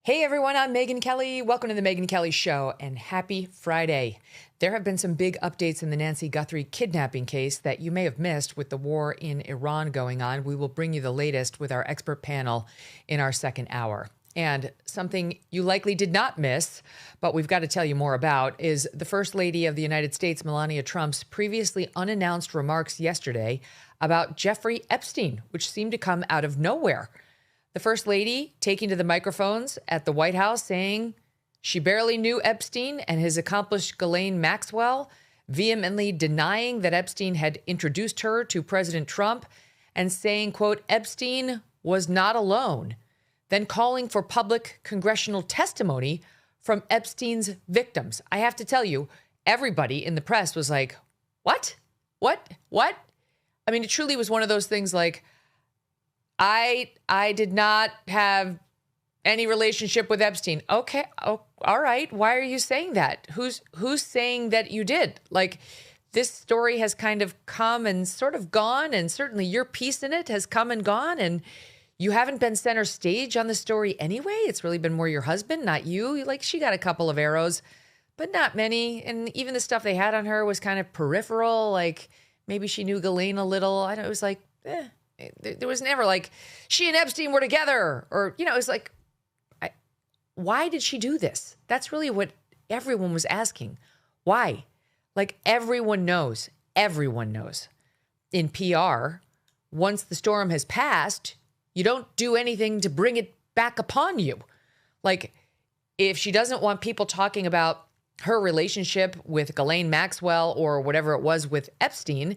Hey everyone, I'm Megyn Kelly. Welcome to the Megyn Kelly Show and happy Friday. There have been some big updates in the Nancy Guthrie kidnapping case that you may have missed with the war in Iran going on. We will bring you the latest with our expert panel in our second hour. And something you likely did not miss, but we've got to tell you more about, is the First Lady of the United States, Melania Trump's previously unannounced remarks yesterday about Jeffrey Epstein, which seemed to come out of nowhere. The First Lady taking to the microphones at the White House saying she barely knew Epstein and his accomplice Ghislaine Maxwell, vehemently denying that Epstein had introduced her to President Trump and saying, quote, Epstein was not alone, then calling for public congressional testimony from Epstein's victims. I have to tell you, everybody in the press was like, what? I mean, it truly was one of those things like, I did not have any relationship with Epstein. Okay. Oh, all right. Why are you saying that? Who's saying that you did? Like, this story has kind of come and sort of gone, and certainly your piece in it has come and gone, and you haven't been center stage on the story anyway. It's really been more your husband, not you. Like, she got a couple of arrows, but not many. And even the stuff they had on her was kind of peripheral. Like, maybe she knew Ghislaine a little. I know it was like, There was never like she and Epstein were together, or, it was like, why did she do this? That's really what everyone was asking. Why? Like, everyone knows in PR, once the storm has passed, you don't do anything to bring it back upon you. Like, if she doesn't want people talking about her relationship with Ghislaine Maxwell or whatever it was with Epstein,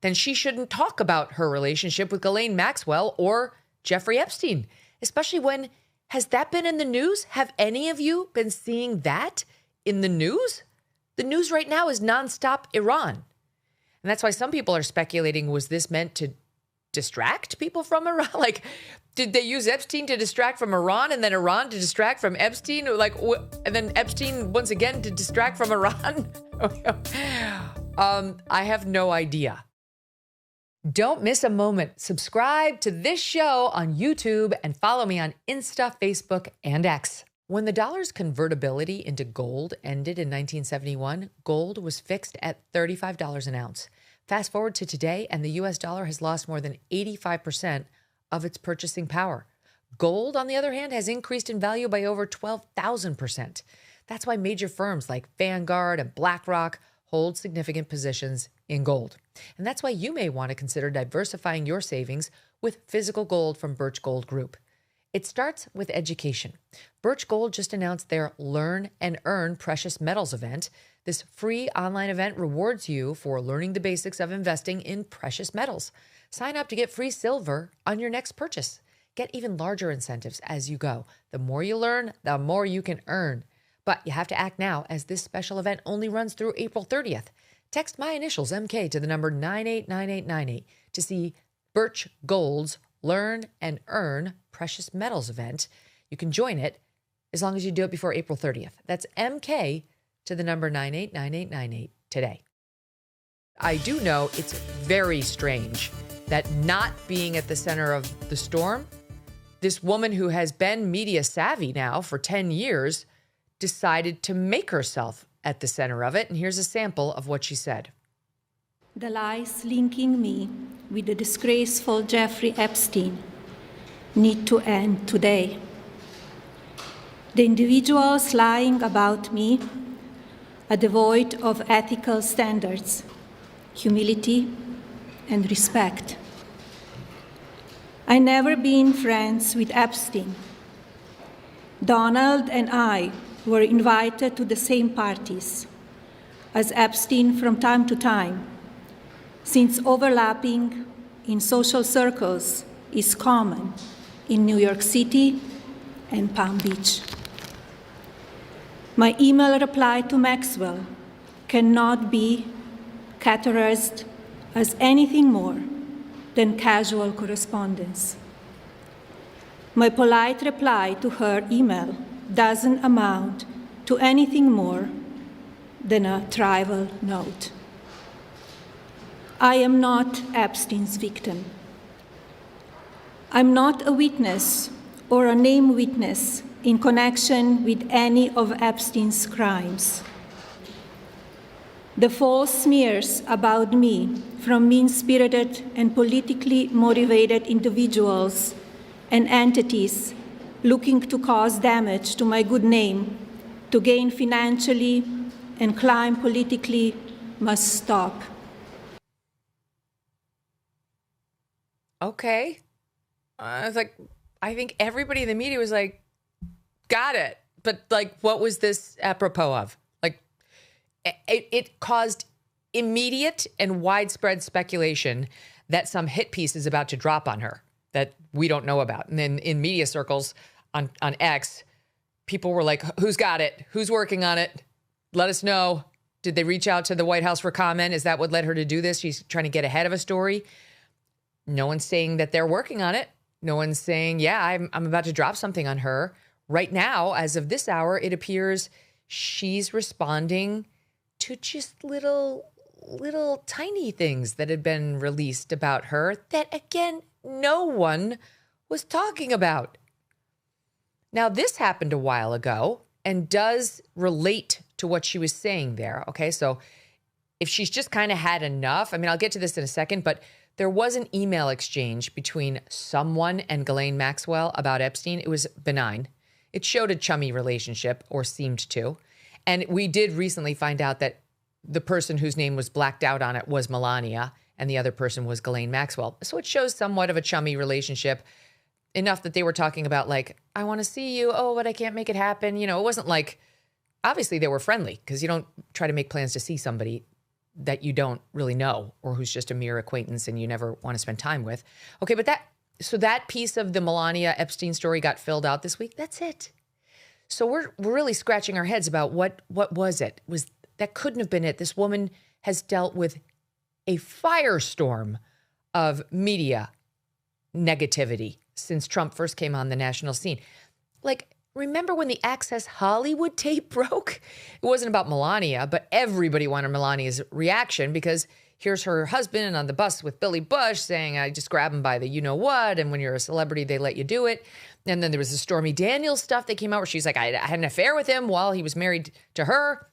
then she shouldn't talk about her relationship with Ghislaine Maxwell or Jeffrey Epstein, especially when, has that been in the news? Have any of you been seeing that in the news? The news right now is nonstop Iran. And that's why some people are speculating, was this meant to distract people from Iran? Like, did they use Epstein to distract from Iran and then Iran to distract from Epstein? Like, and then Epstein once again to distract from Iran? I have no idea. Don't miss a moment. Subscribe to this show on YouTube and follow me on Insta, Facebook, and X. When the dollar's convertibility into gold ended in 1971, gold was fixed at $35 an ounce. Fast forward to today, and the U.S. dollar has lost more than 85% of its purchasing power. Gold, on the other hand, has increased in value by over 12,000%. That's why major firms like Vanguard and BlackRock hold significant positions in gold. And that's why you may want to consider diversifying your savings with physical gold from Birch Gold Group. It starts with education. Birch Gold just announced their Learn and Earn Precious Metals event. This free online event rewards you for learning the basics of investing in precious metals. Sign up to get free silver on your next purchase. Get even larger incentives as you go. The more you learn, the more you can earn. But you have to act now, as this special event only runs through April 30th. Text my initials, MK, to the number 989898 to see Birch Gold's Learn and Earn Precious Metals event. You can join it as long as you do it before April 30th. That's MK to the number 989898 today. I do know it's very strange that, not being at the center of the storm, this woman who has been media savvy now for 10 years decided to make herself at the center of it. And here's a sample of what she said. The lies linking me with the disgraceful Jeffrey Epstein need to end today. The individuals lying about me are devoid of ethical standards, humility, and respect. I never been friends with Epstein. Donald and I were invited to the same parties as Epstein from time to time, since overlapping in social circles is common in New York City and Palm Beach. My email reply to Maxwell cannot be categorized as anything more than casual correspondence. My polite reply to her email doesn't amount to anything more than a trivial note. I am not Epstein's victim. I'm not a witness or a named witness in connection with any of Epstein's crimes. The false smears about me from mean-spirited and politically motivated individuals and entities looking to cause damage to my good name, to gain financially and climb politically, must stop. Okay. I was like, I think everybody in the media was like, got it. But like, what was this apropos of? Like, it caused immediate and widespread speculation that some hit piece is about to drop on her that we don't know about. And then in media circles on X, people were like, who's got it? Who's working on it? Let us know. Did they reach out to the White House for comment? Is that what led her to do this? She's trying to get ahead of a story. No one's saying that they're working on it. No one's saying, yeah, I'm about to drop something on her. Right now, as of this hour, it appears she's responding to just little tiny things that had been released about her that, again, no one was talking about. Now, this happened a while ago and does relate to what she was saying there. Okay, so if she's just kind of had enough, I mean, I'll get to this in a second, but there was an email exchange between someone and Ghislaine Maxwell about Epstein. It was benign. It showed a chummy relationship, or seemed to. And we did recently find out that the person whose name was blacked out on it was Melania, and the other person was Ghislaine Maxwell. So it shows somewhat of a chummy relationship, enough that they were talking about like, I want to see you. Oh, but I can't make it happen. You know, it wasn't like, obviously they were friendly, because you don't try to make plans to see somebody that you don't really know or who's just a mere acquaintance and you never want to spend time with. Okay, but that piece of the Melania Epstein story got filled out this week. That's it. So we're really scratching our heads about what was it? That couldn't have been it. This woman has dealt with a firestorm of media negativity since Trump first came on the national scene. Like, remember when the Access Hollywood tape broke? It wasn't about Melania, but everybody wanted Melania's reaction, because here's her husband on the bus with Billy Bush saying, I just grab him by the you-know-what, and when you're a celebrity, they let you do it. And then there was the Stormy Daniels stuff that came out where she's like, I had an affair with him while he was married to her.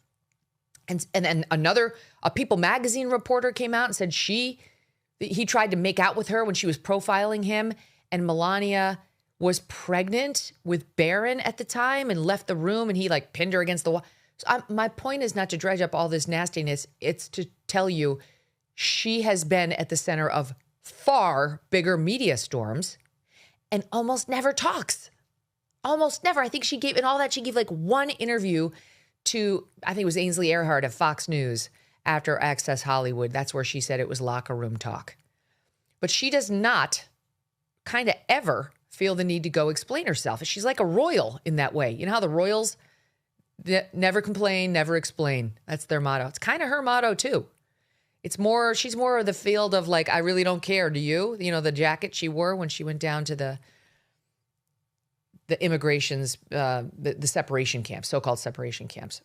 And then a People magazine reporter came out and said he tried to make out with her when she was profiling him, and Melania was pregnant with Barron at the time and left the room, and he like pinned her against the wall. So my point is not to dredge up all this nastiness. It's to tell you she has been at the center of far bigger media storms and almost never talks. Almost never. I think she gave like one interview to, I think it was Ainsley Earhardt of Fox News after Access Hollywood. That's where she said it was locker room talk. But she does not kind of ever feel the need to go explain herself. She's like a royal in that way. You know how the royals never complain, never explain. That's their motto. It's kind of her motto too. She's more of the field of like, I really don't care. Do you? You know, the jacket she wore when she went down to the immigrations, the separation camps, so-called separation camps.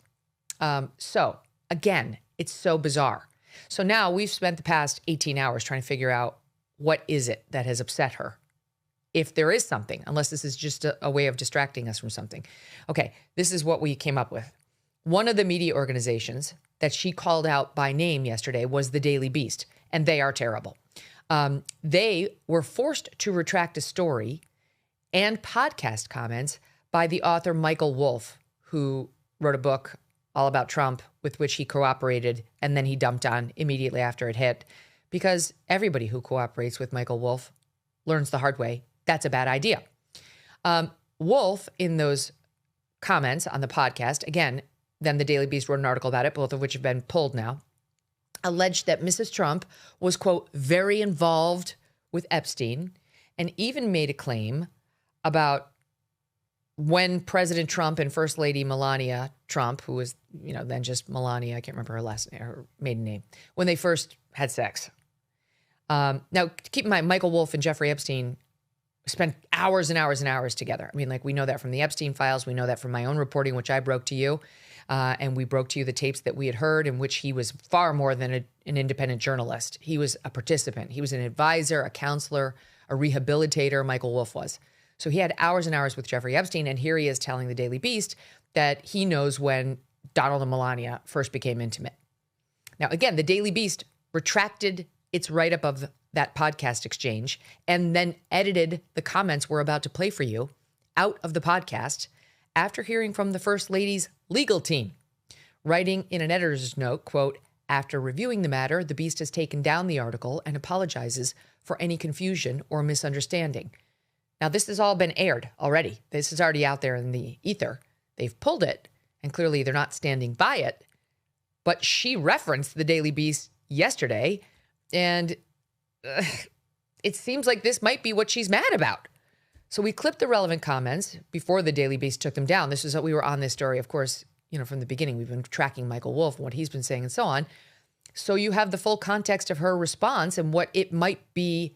So again, it's so bizarre. So now we've spent the past 18 hours trying to figure out what is it that has upset her. If there is something, unless this is just a way of distracting us from something. Okay, this is what we came up with. One of the media organizations that she called out by name yesterday was the Daily Beast, and they are terrible. They were forced to retract a story and podcast comments by the author Michael Wolff, who wrote a book all about Trump with which he cooperated, and then he dumped on immediately after it hit, because everybody who cooperates with Michael Wolff learns the hard way. That's a bad idea. Wolff, in those comments on the podcast, again, then the Daily Beast wrote an article about it, both of which have been pulled now, alleged that Mrs. Trump was, quote, very involved with Epstein, and even made a claim about when President Trump and First Lady Melania Trump, who was, you know, then just Melania, I can't remember her last name, her maiden name, when they first had sex. Now, keep in mind, Michael Wolff and Jeffrey Epstein spent hours and hours and hours together. I mean, like, we know that from the Epstein files. We know that from my own reporting, which I broke to you. And we broke to you the tapes that we had heard, in which he was far more than an independent journalist. He was a participant. He was an advisor, a counselor, a rehabilitator, Michael Wolff was. So he had hours and hours with Jeffrey Epstein, and here he is telling the Daily Beast that he knows when Donald and Melania first became intimate. Now, again, the Daily Beast retracted its write-up of that podcast exchange and then edited the comments we're about to play for you out of the podcast after hearing from the First Lady's legal team, writing in an editor's note, quote, "After reviewing the matter, the Beast has taken down the article and apologizes for any confusion or misunderstanding." Now, this has all been aired already. This is already out there in the ether. They've pulled it, and clearly they're not standing by it. But she referenced the Daily Beast yesterday, and it seems like this might be what she's mad about. So we clipped the relevant comments before the Daily Beast took them down. This is what we were on this story, of course, from the beginning. We've been tracking Michael Wolff, what he's been saying and so on. So you have the full context of her response and what it might be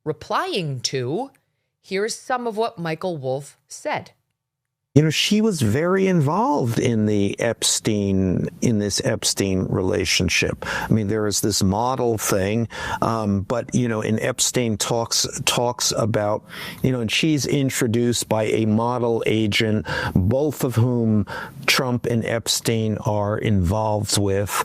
replying to. Here's some of what Michael Wolff said. She was very involved in this Epstein relationship. I mean, there is this model thing, but, and Epstein talks about, and she's introduced by a model agent, both of whom Trump and Epstein are involved with.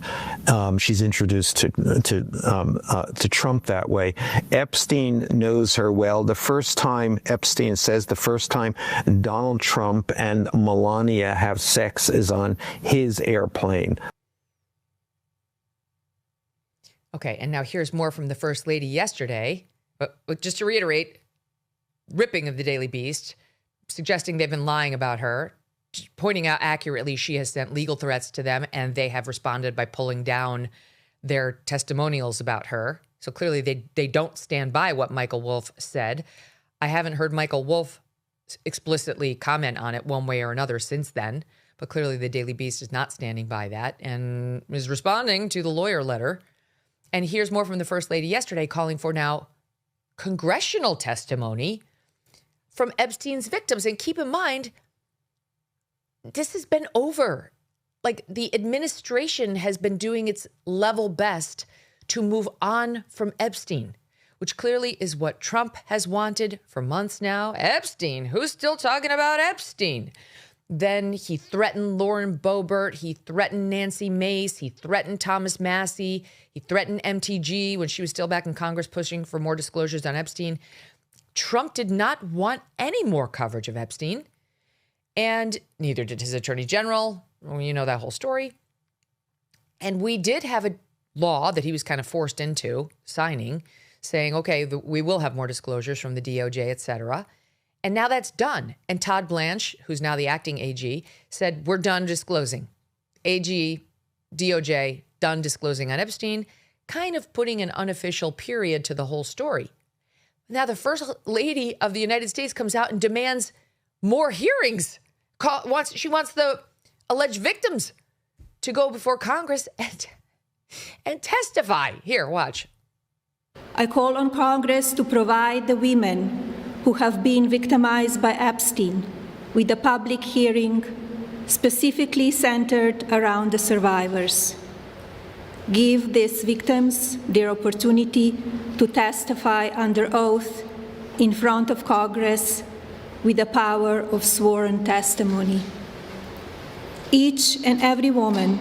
She's introduced to Trump that way. Epstein knows her well. Epstein says the first time Donald Trump and Melania have sex is on his airplane. Okay, and now here's more from the First Lady yesterday. But just to reiterate, ripping of the Daily Beast, suggesting they've been lying about her, pointing out accurately she has sent legal threats to them, and they have responded by pulling down their testimonials about her. So clearly they don't stand by what Michael Wolff said. I haven't heard Michael Wolff explicitly comment on it one way or another since then, but clearly the Daily Beast is not standing by that and is responding to the lawyer letter. And here's more from the First Lady yesterday, calling for now congressional testimony from Epstein's victims. And keep in mind, this has been over. Like, the administration has been doing its level best to move on from Epstein, which clearly is what Trump has wanted for months now. Epstein, who's still talking about Epstein? Then he threatened Lauren Boebert. He threatened Nancy Mace. He threatened Thomas Massie. He threatened MTG when she was still back in Congress pushing for more disclosures on Epstein. Trump did not want any more coverage of Epstein, and neither did his attorney general. Well, you know that whole story. And we did have a law that he was kind of forced into signing, saying, okay, we will have more disclosures from the DOJ, et cetera. And now that's done. And Todd Blanche, who's now the acting AG, said, we're done disclosing. AG, DOJ, done disclosing on Epstein, kind of putting an unofficial period to the whole story. Now the First Lady of the United States comes out and demands more hearings. She wants the alleged victims to go before Congress and testify. Here, watch. I call on Congress to provide the women who have been victimized by Epstein with a public hearing specifically centered around the survivors. Give these victims their opportunity to testify under oath in front of Congress with the power of sworn testimony. Each and every woman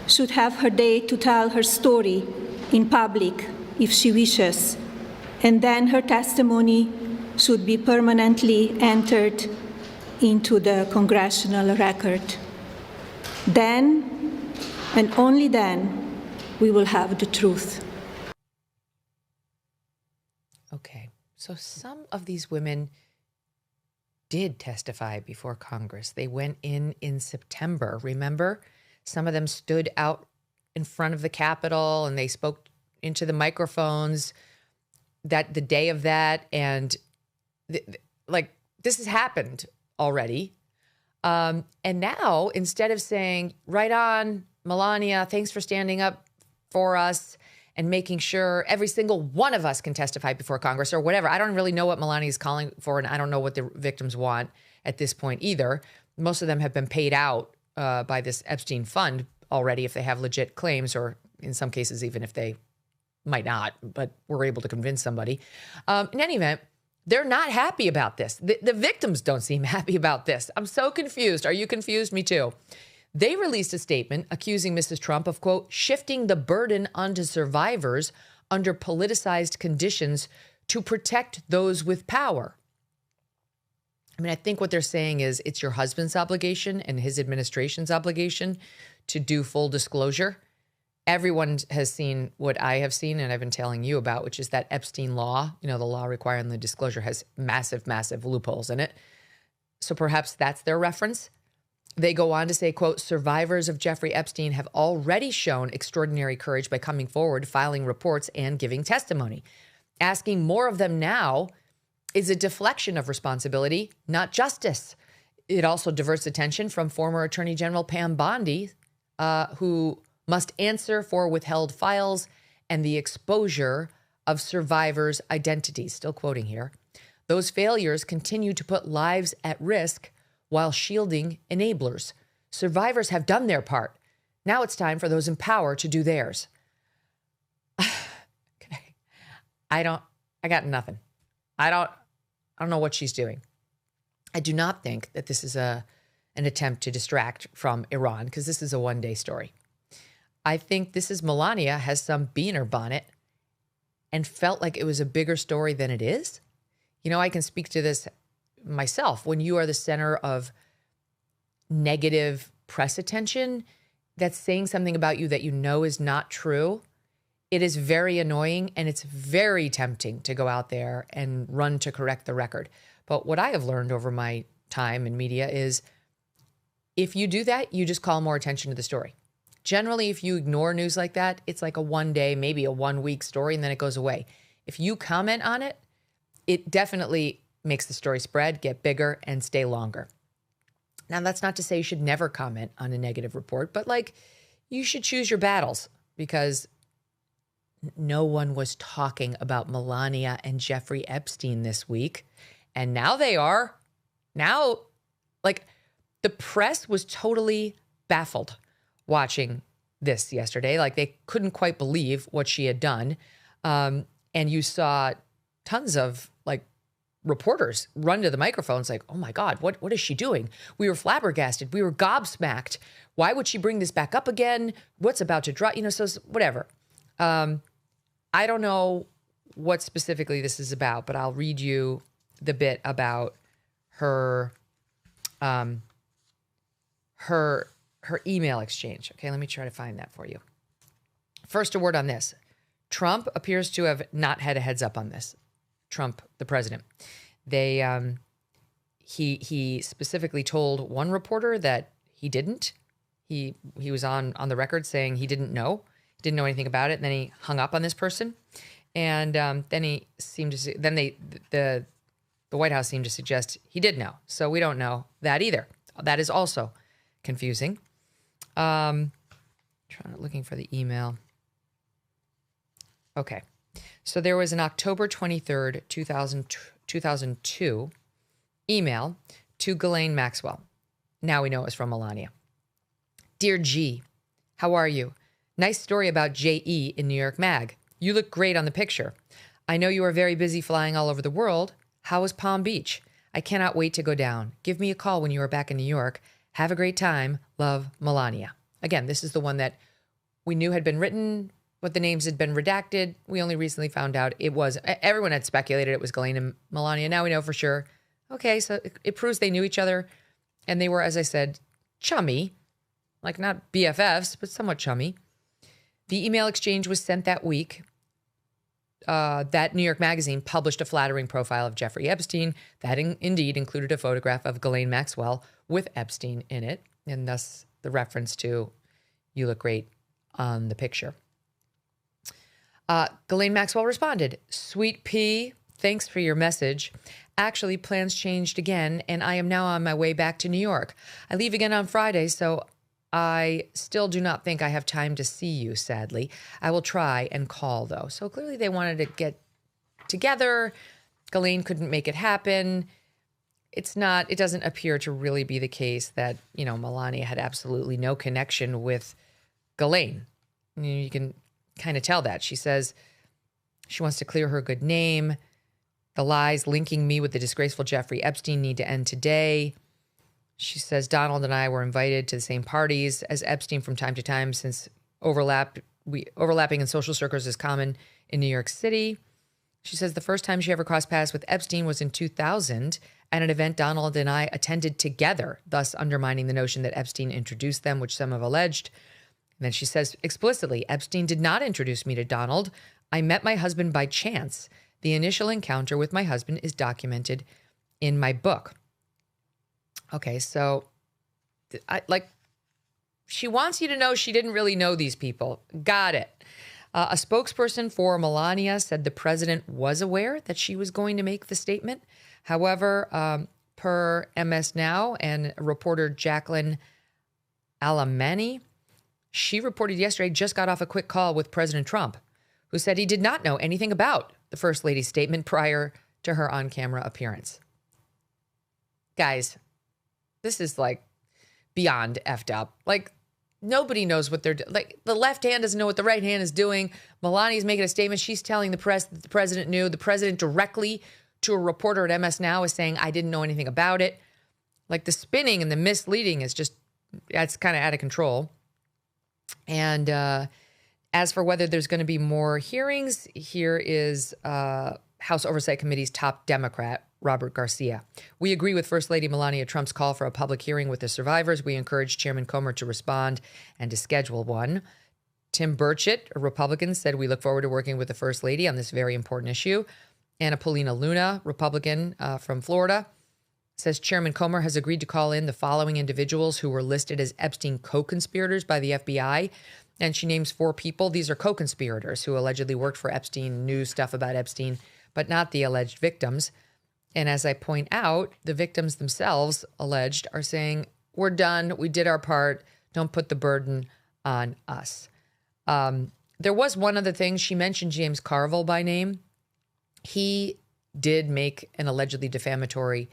should have her day to tell her story in public if she wishes, and then her testimony should be permanently entered into the congressional record. Then, and only then, we will have the truth. Okay, so some of these women did testify before Congress. They went in September, remember? Some of them stood out in front of the Capitol and they spoke into the microphones that the day of that, and this has happened already. And now, instead of saying, right on, Melania, thanks for standing up for us and making sure every single one of us can testify before Congress or whatever. I don't really know what Melania is calling for, and I don't know what the victims want at this point either. Most of them have been paid out by this Epstein fund already if they have legit claims, or in some cases, even if they might not, but we're able to convince somebody. In any event, They're not happy about this. The victims don't seem happy about this. I'm so confused. Are you confused? Me too. They released a statement accusing Mrs. Trump of, quote, shifting the burden onto survivors under politicized conditions to protect those with power. I mean, I think what they're saying is it's your husband's obligation and his administration's obligation to do full disclosure. Everyone has seen what I have seen and I've been telling you about, which is that Epstein law, the law requiring the disclosure has massive, massive loopholes in it. So perhaps that's their reference. They go on to say, quote, survivors of Jeffrey Epstein have already shown extraordinary courage by coming forward, filing reports, and giving testimony. Asking more of them now is a deflection of responsibility, not justice. It also diverts attention from former Attorney General Pam Bondi, who must answer for withheld files and the exposure of survivors' identities. Still quoting here. Those failures continue to put lives at risk while shielding enablers. Survivors have done their part. Now it's time for those in power to do theirs. Okay. I got nothing. I don't know what she's doing. I do not think that this is an attempt to distract from Iran, because this is a one-day story. I think this is Melania has some bee in her bonnet and felt like it was a bigger story than it is. I can speak to this myself. When you are the center of negative press attention that's saying something about you that is not true, it is very annoying and it's very tempting to go out there and run to correct the record. But what I have learned over my time in media is if you do that, you just call more attention to the story. Generally, if you ignore news like that, it's like a one-day, maybe a one-week story, and then it goes away. If you comment on it, it definitely makes the story spread, get bigger, and stay longer. Now, that's not to say you should never comment on a negative report, but you should choose your battles, because no one was talking about Melania and Jeffrey Epstein this week. And now they are. Now, the press was totally baffled watching this yesterday. They couldn't quite believe what she had done. And you saw tons of reporters run to the microphones oh my God, what is she doing? We were flabbergasted. We were gobsmacked. Why would she bring this back up again? What's about to drop? So whatever. I don't know what specifically this is about, but I'll read you the bit about her email exchange. Okay, let me try to find that for you. First, a word on this. Trump appears to have not had a heads up on this. Trump, the president. He specifically told one reporter that he didn't. He was on the record saying he didn't know anything about it. And then he hung up on this person, and then he seemed to. Then the White House seemed to suggest he did know. So we don't know that either. That is also confusing. Looking for the email. Okay. So there was an October 23rd, 2002 email to Ghislaine Maxwell. Now we know it was from Melania. Dear G, how are you? Nice story about J.E. in New York Mag. You look great on the picture. I know you are very busy flying all over the world. How is Palm Beach? I cannot wait to go down. Give me a call when you are back in New York. Have a great time. Love, Melania. Again, this is the one that we knew had been written, but the names had been redacted. We only recently found out everyone had speculated it was Ghislaine and Melania. Now we know for sure. Okay, so it proves they knew each other. And they were, as I said, chummy. Not BFFs, but somewhat chummy. The email exchange was sent that week. That New York Magazine published a flattering profile of Jeffrey Epstein that indeed included a photograph of Ghislaine Maxwell with Epstein in it, and thus the reference to "you look great" on the picture. Ghislaine Maxwell responded, "Sweet pea, thanks for your message. Actually, plans changed again, and I am now on my way back to New York. I leave again on Friday, so I still do not think I have time to see you, sadly. I will try and call, though." So clearly they wanted to get together. Ghislaine couldn't make it happen. It doesn't appear to really be the case that, Melania had absolutely no connection with Ghislaine. You can kind of tell that. She says she wants to clear her good name. The lies linking me with the disgraceful Jeffrey Epstein need to end today. She says Donald and I were invited to the same parties as Epstein from time to time since overlapping in social circles is common in New York City. She says the first time she ever crossed paths with Epstein was in 2000 at an event Donald and I attended together, thus undermining the notion that Epstein introduced them, which some have alleged. And then she says explicitly, Epstein did not introduce me to Donald. I met my husband by chance. The initial encounter with my husband is documented in my book. Okay, so she wants you to know she didn't really know these people. Got it. A spokesperson for Melania said the president was aware that she was going to make the statement. However, per MS Now and reporter Jacqueline Alamani, she reported yesterday just got off a quick call with President Trump, who said he did not know anything about the First Lady's statement prior to her on-camera appearance. Guys, this is like beyond effed up. Like, nobody knows what they're doing. Like, the left hand doesn't know what the right hand is doing. Melania's making a statement. She's telling the press that the president knew. The president directly to a reporter at MS Now is saying, I didn't know anything about it. Like, the spinning and the misleading is just, that's kind of out of control. And as for whether there's going to be more hearings, here is House Oversight Committee's top Democrat, Robert Garcia. We agree with First Lady Melania Trump's call for a public hearing with the survivors. We encourage Chairman Comer to respond and to schedule one. Tim Burchett, a Republican, said we look forward to working with the First Lady on this very important issue. Anna Paulina Luna, Republican from Florida, says Chairman Comer has agreed to call in the following individuals who were listed as Epstein co-conspirators by the FBI. And she names 4 people. These are co-conspirators who allegedly worked for Epstein, knew stuff about Epstein, but not the alleged victims. And as I point out, the victims themselves, alleged, are saying, we're done. We did our part. Don't put the burden on us. There was one other thing. She mentioned James Carville by name. He did make an allegedly defamatory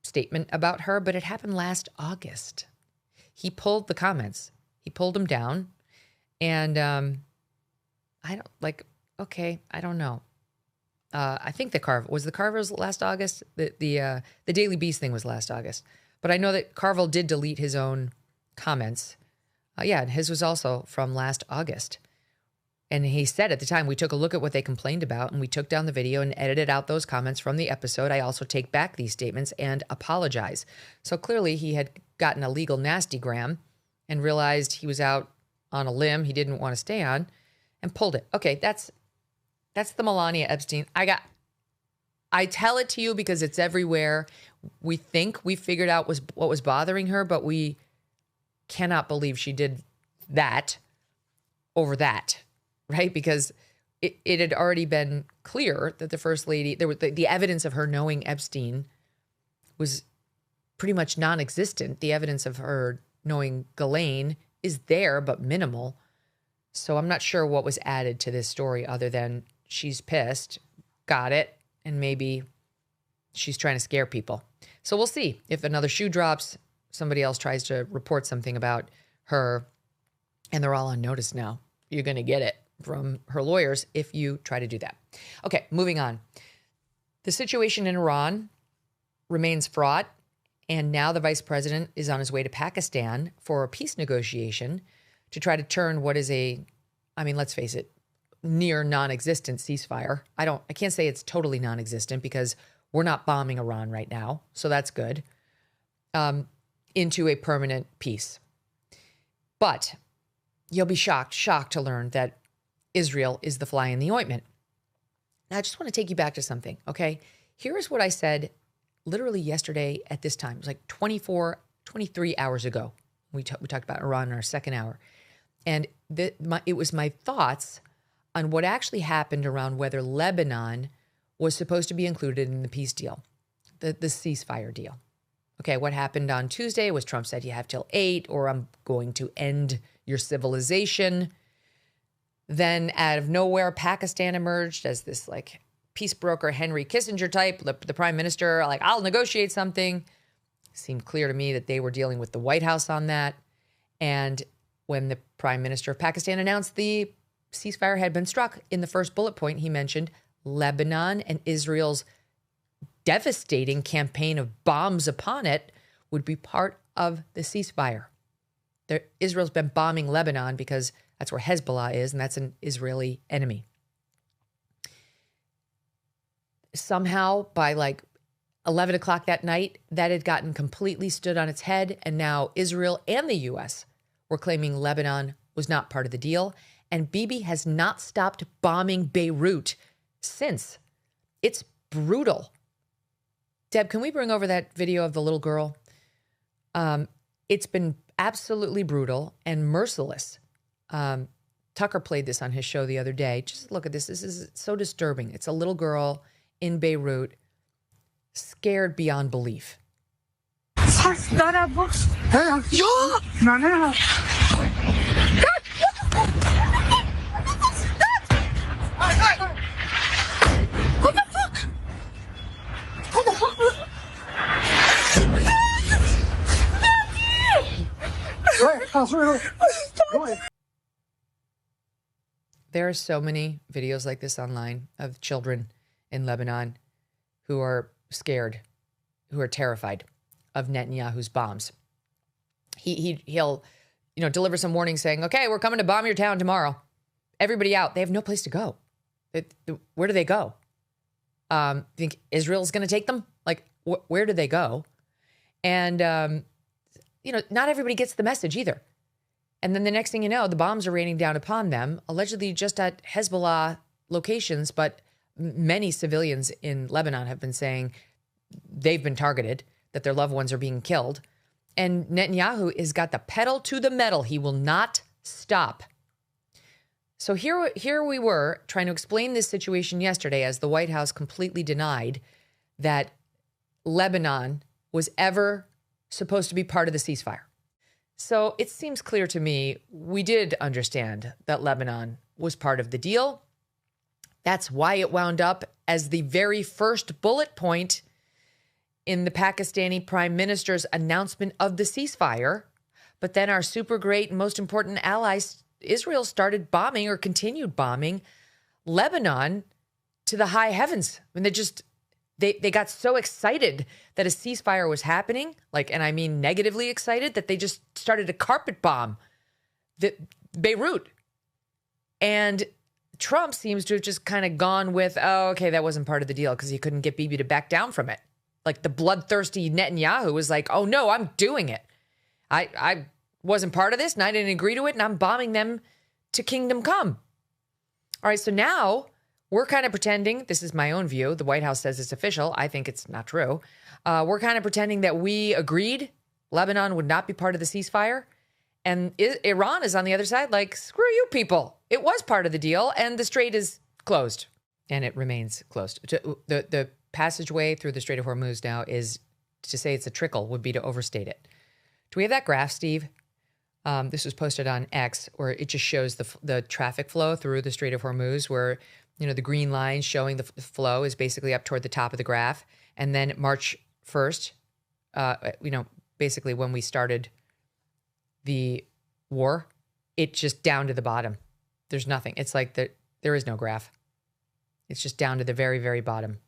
statement about her, but it happened last August. He pulled the comments. He pulled them down. And I don't know. I think the Carville's last August. The Daily Beast thing was last August. But I know that Carville did delete his own comments. And his was also from last August. And he said at the time, we took a look at what they complained about and we took down the video and edited out those comments from the episode. I also take back these statements and apologize. So clearly he had gotten a legal nastygram and realized he was out on a limb he didn't want to stay on and pulled it. Okay, that's the Melania Epstein. I tell it to you because it's everywhere. We think we figured out what was bothering her, but we cannot believe she did that over that, right? Because it had already been clear that the First Lady, there was the evidence of her knowing Epstein was pretty much non-existent. The evidence of her knowing Ghislaine is there, but minimal. So I'm not sure what was added to this story other than she's pissed, got it, and maybe she's trying to scare people. So we'll see if another shoe drops, somebody else tries to report something about her, and they're all on notice now. You're going to get it from her lawyers if you try to do that. Okay, moving on. The situation in Iran remains fraught, and now the vice president is on his way to Pakistan for a peace negotiation to try to turn what is let's face it, near non-existent ceasefire. I can't say it's totally non-existent because we're not bombing Iran right now, so that's good, into a permanent peace. But you'll be shocked to learn that Israel is the fly in the ointment. Now, I just want to take you back to something, okay? Here is what I said literally yesterday at this time. It was like 23 hours ago. We talked about Iran in our second hour. And it was my thoughts on what actually happened around whether Lebanon was supposed to be included in the peace deal, the ceasefire deal. Okay, what happened on Tuesday was Trump said you have till 8 or I'm going to end your civilization. Then out of nowhere, Pakistan emerged as this like peace broker, Henry Kissinger type, the prime minister, like, I'll negotiate something. Seemed clear to me that they were dealing with the White House on that. And when the prime minister of Pakistan announced the ceasefire had been struck, in the first bullet point, he mentioned Lebanon and Israel's devastating campaign of bombs upon it would be part of the ceasefire. Israel's been bombing Lebanon because that's where Hezbollah is, and that's an Israeli enemy. Somehow, by like 11 o'clock that night, that had gotten completely stood on its head, and now Israel and the U.S. were claiming Lebanon was not part of the deal, and Bibi has not stopped bombing Beirut since. It's brutal. Deb, can we bring over that video of the little girl? It's been absolutely brutal and merciless. Tucker played this on his show the other day. Just look at this. This is so disturbing. It's a little girl in Beirut, scared beyond belief. There are so many videos like this online of children in Lebanon who are scared, who are terrified of Netanyahu's bombs. He'll deliver some warning saying, okay, we're coming to bomb your town tomorrow. Everybody out. They have no place to go. Where do they go? Think Israel's going to take them? Like, where do they go? And, not everybody gets the message either. And then the next thing you know, the bombs are raining down upon them, allegedly just at Hezbollah locations, but many civilians in Lebanon have been saying they've been targeted, that their loved ones are being killed. And Netanyahu has got the pedal to the metal. He will not stop. So here we were trying to explain this situation yesterday as the White House completely denied that Lebanon was ever supposed to be part of the ceasefire. So it seems clear to me we did understand that Lebanon was part of the deal. That's why it wound up as the very first bullet point in the Pakistani prime minister's announcement of the ceasefire. But then our super great and most important allies, Israel, started bombing or continued bombing Lebanon to the high heavens. I mean, they got so excited that a ceasefire was happening, and I mean negatively excited, that they just started to carpet bomb Beirut. And Trump seems to have just kind of gone with, oh, okay, that wasn't part of the deal because he couldn't get Bibi to back down from it. Like the bloodthirsty Netanyahu was like, oh no, I'm doing it. I wasn't part of this and I didn't agree to it and I'm bombing them to kingdom come. All right, so now we're kind of pretending, this is my own view, the White House says it's official, I think it's not true. We're kind of pretending that we agreed Lebanon would not be part of the ceasefire. And Iran is on the other side like, screw you people. It was part of the deal and the strait is closed. And it remains closed. The passageway through the Strait of Hormuz now is, to say it's a trickle would be to overstate it. Do we have that graph, Steve? This was posted on X, where it just shows the traffic flow through the Strait of Hormuz, where the green line showing the flow is basically up toward the top of the graph. And then March 1st, basically when we started the war, it just down to the bottom. There's nothing. It's like there is no graph. It's just down to the very, very bottom,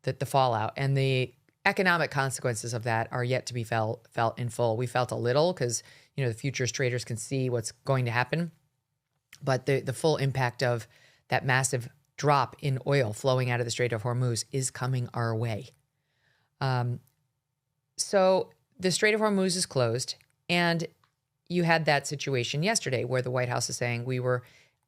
the fallout. And the economic consequences of that are yet to be felt in full. We felt a little because, the futures traders can see what's going to happen. But the full impact of that massive drop in oil flowing out of the Strait of Hormuz is coming our way. So the Strait of Hormuz is closed, and you had that situation yesterday where the White House is saying we were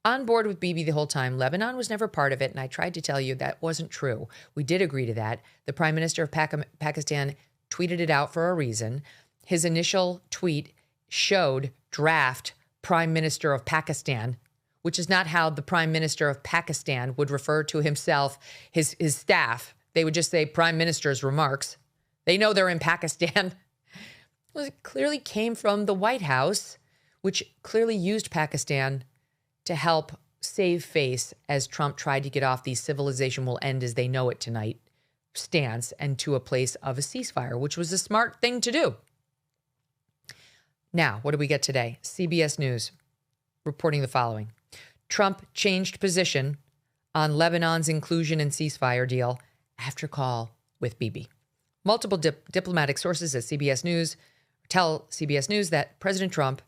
on board with Bibi the whole time. Lebanon was never part of it, and I tried to tell you that wasn't true. We did agree to that. The Prime Minister of Pakistan tweeted it out for a reason. His initial tweet showed draft Prime Minister of Pakistan, which is not how the Prime Minister of Pakistan would refer to himself, his staff. They would just say Prime Minister's remarks. They know they're in Pakistan. Well, it clearly came from the White House, which clearly used Pakistan to help save face as Trump tried to get off the civilization will end as they know it tonight stance and to a place of a ceasefire, which was a smart thing to do. Now, what do we get today? CBS News reporting the following. Trump changed position on Lebanon's inclusion in ceasefire deal after call with Bibi. Multiple diplomatic sources at CBS News tell CBS News that President Trump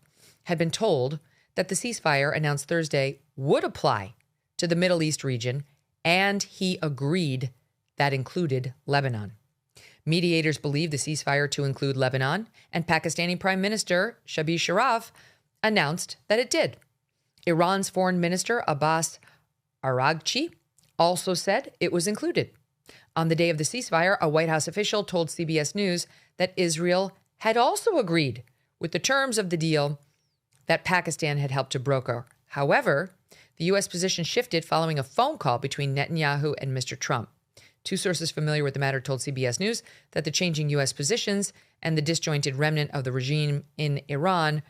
had been told that the ceasefire announced Thursday would apply to the Middle East region, and he agreed that included Lebanon. Mediators believe the ceasefire to include Lebanon, and Pakistani Prime Minister Shehbaz Sharif announced that it did. Iran's Foreign Minister Abbas Araghchi also said it was included. On the day of the ceasefire, a White House official told CBS News that Israel had also agreed with the terms of the deal that Pakistan had helped to broker. However, the U.S. position shifted following a phone call between Netanyahu and Mr. Trump. Two sources familiar with the matter told CBS News that the changing U.S. positions and the disjointed remnant of the regime in Iran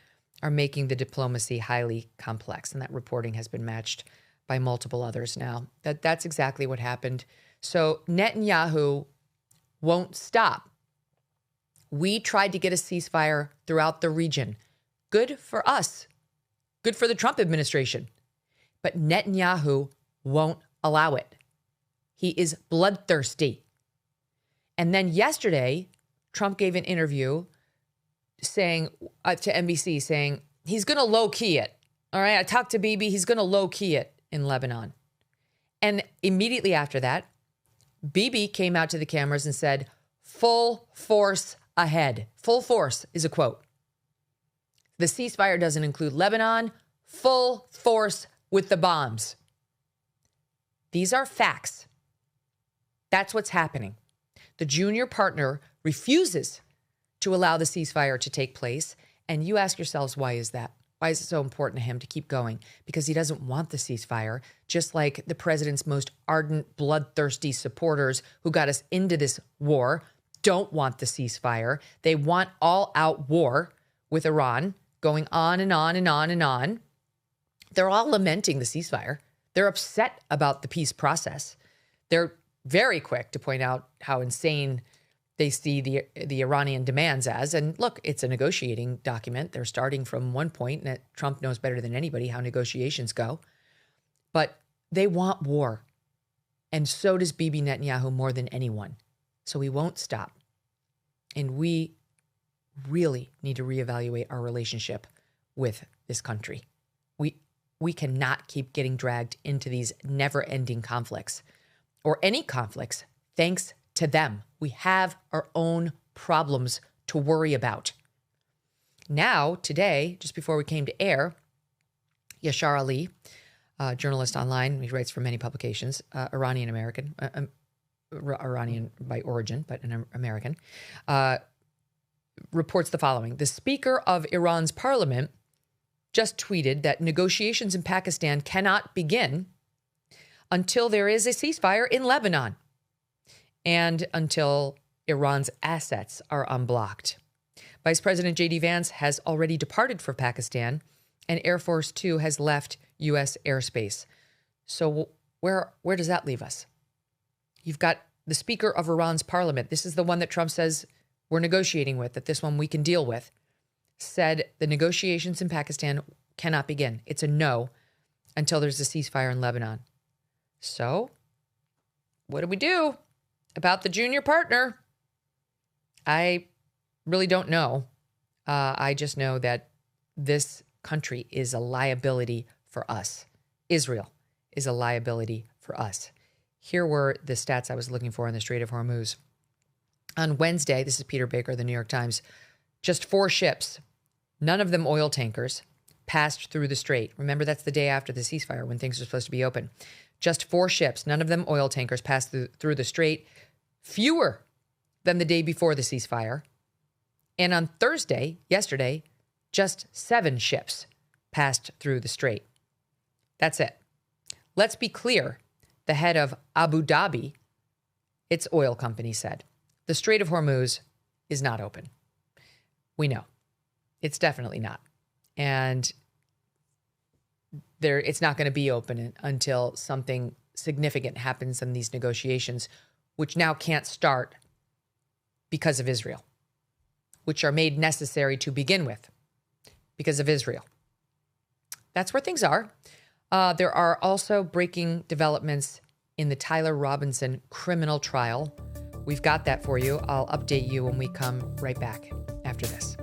are making the diplomacy highly complex. And that reporting has been matched by multiple others now. That's exactly what happened. So Netanyahu won't stop. We tried to get a ceasefire throughout the region. Good for us. Good for the Trump administration. But Netanyahu won't allow it. He is bloodthirsty. And then yesterday, Trump gave an interview saying to NBC, saying he's going to low-key it. All right, I talked to Bibi. He's going to low-key it in Lebanon. And immediately after that, Bibi came out to the cameras and said, full force ahead. Full force is a quote. The ceasefire doesn't include Lebanon. Full force with the bombs. These are facts. That's what's happening. The junior partner refuses to allow the ceasefire to take place. And you ask yourselves, why is that? Why is it so important to him to keep going? Because he doesn't want the ceasefire, just like the president's most ardent, bloodthirsty supporters who got us into this war don't want the ceasefire. They want all-out war with Iran going on and on and on and on. They're all lamenting the ceasefire. They're upset about the peace process. They're very quick to point out how insane they see the Iranian demands as. And look, it's a negotiating document. They're starting from one point, and Trump knows better than anybody how negotiations go. But they want war. And so does Bibi Netanyahu more than anyone. So we won't stop. And we really need to reevaluate our relationship with this country. We cannot keep getting dragged into these never-ending conflicts or any conflicts thanks to them. We have our own problems to worry about. Now, today, just before we came to air, Yashar Ali, journalist online, he writes for many publications, Iranian-American, Iranian by origin, but an American, reports the following. The Speaker of Iran's parliament just tweeted that negotiations in Pakistan cannot begin until there is a ceasefire in Lebanon and until Iran's assets are unblocked. Vice President J.D. Vance has already departed for Pakistan, and Air Force Two has left U.S. airspace. So where does that leave us? You've got the Speaker of Iran's parliament. This is the one that Trump says we're negotiating with, that this one we can deal with, said the negotiations in Pakistan cannot begin. It's a no until there's a ceasefire in Lebanon. So what do we do about the junior partner? I really don't know. I just know that this country is a liability for us. Israel is a liability for us. Here were the stats I was looking for in the Strait of Hormuz. On Wednesday, this is Peter Baker, the New York Times, just 4 ships, none of them oil tankers, passed through the strait. Remember, that's the day after the ceasefire when things are supposed to be open. Just 4 ships, none of them oil tankers, passed through the strait, fewer than the day before the ceasefire. And on Thursday, yesterday, just 7 ships passed through the strait. That's it. Let's be clear. The head of Abu Dhabi, its oil company, said, the Strait of Hormuz is not open. We know. It's definitely not. And it's not going to be open until something significant happens in these negotiations, which now can't start because of Israel, which are made necessary to begin with because of Israel. That's where things are. There are also breaking developments in the Tyler Robinson criminal trial, We've got that for you. I'll update you when we come right back after this.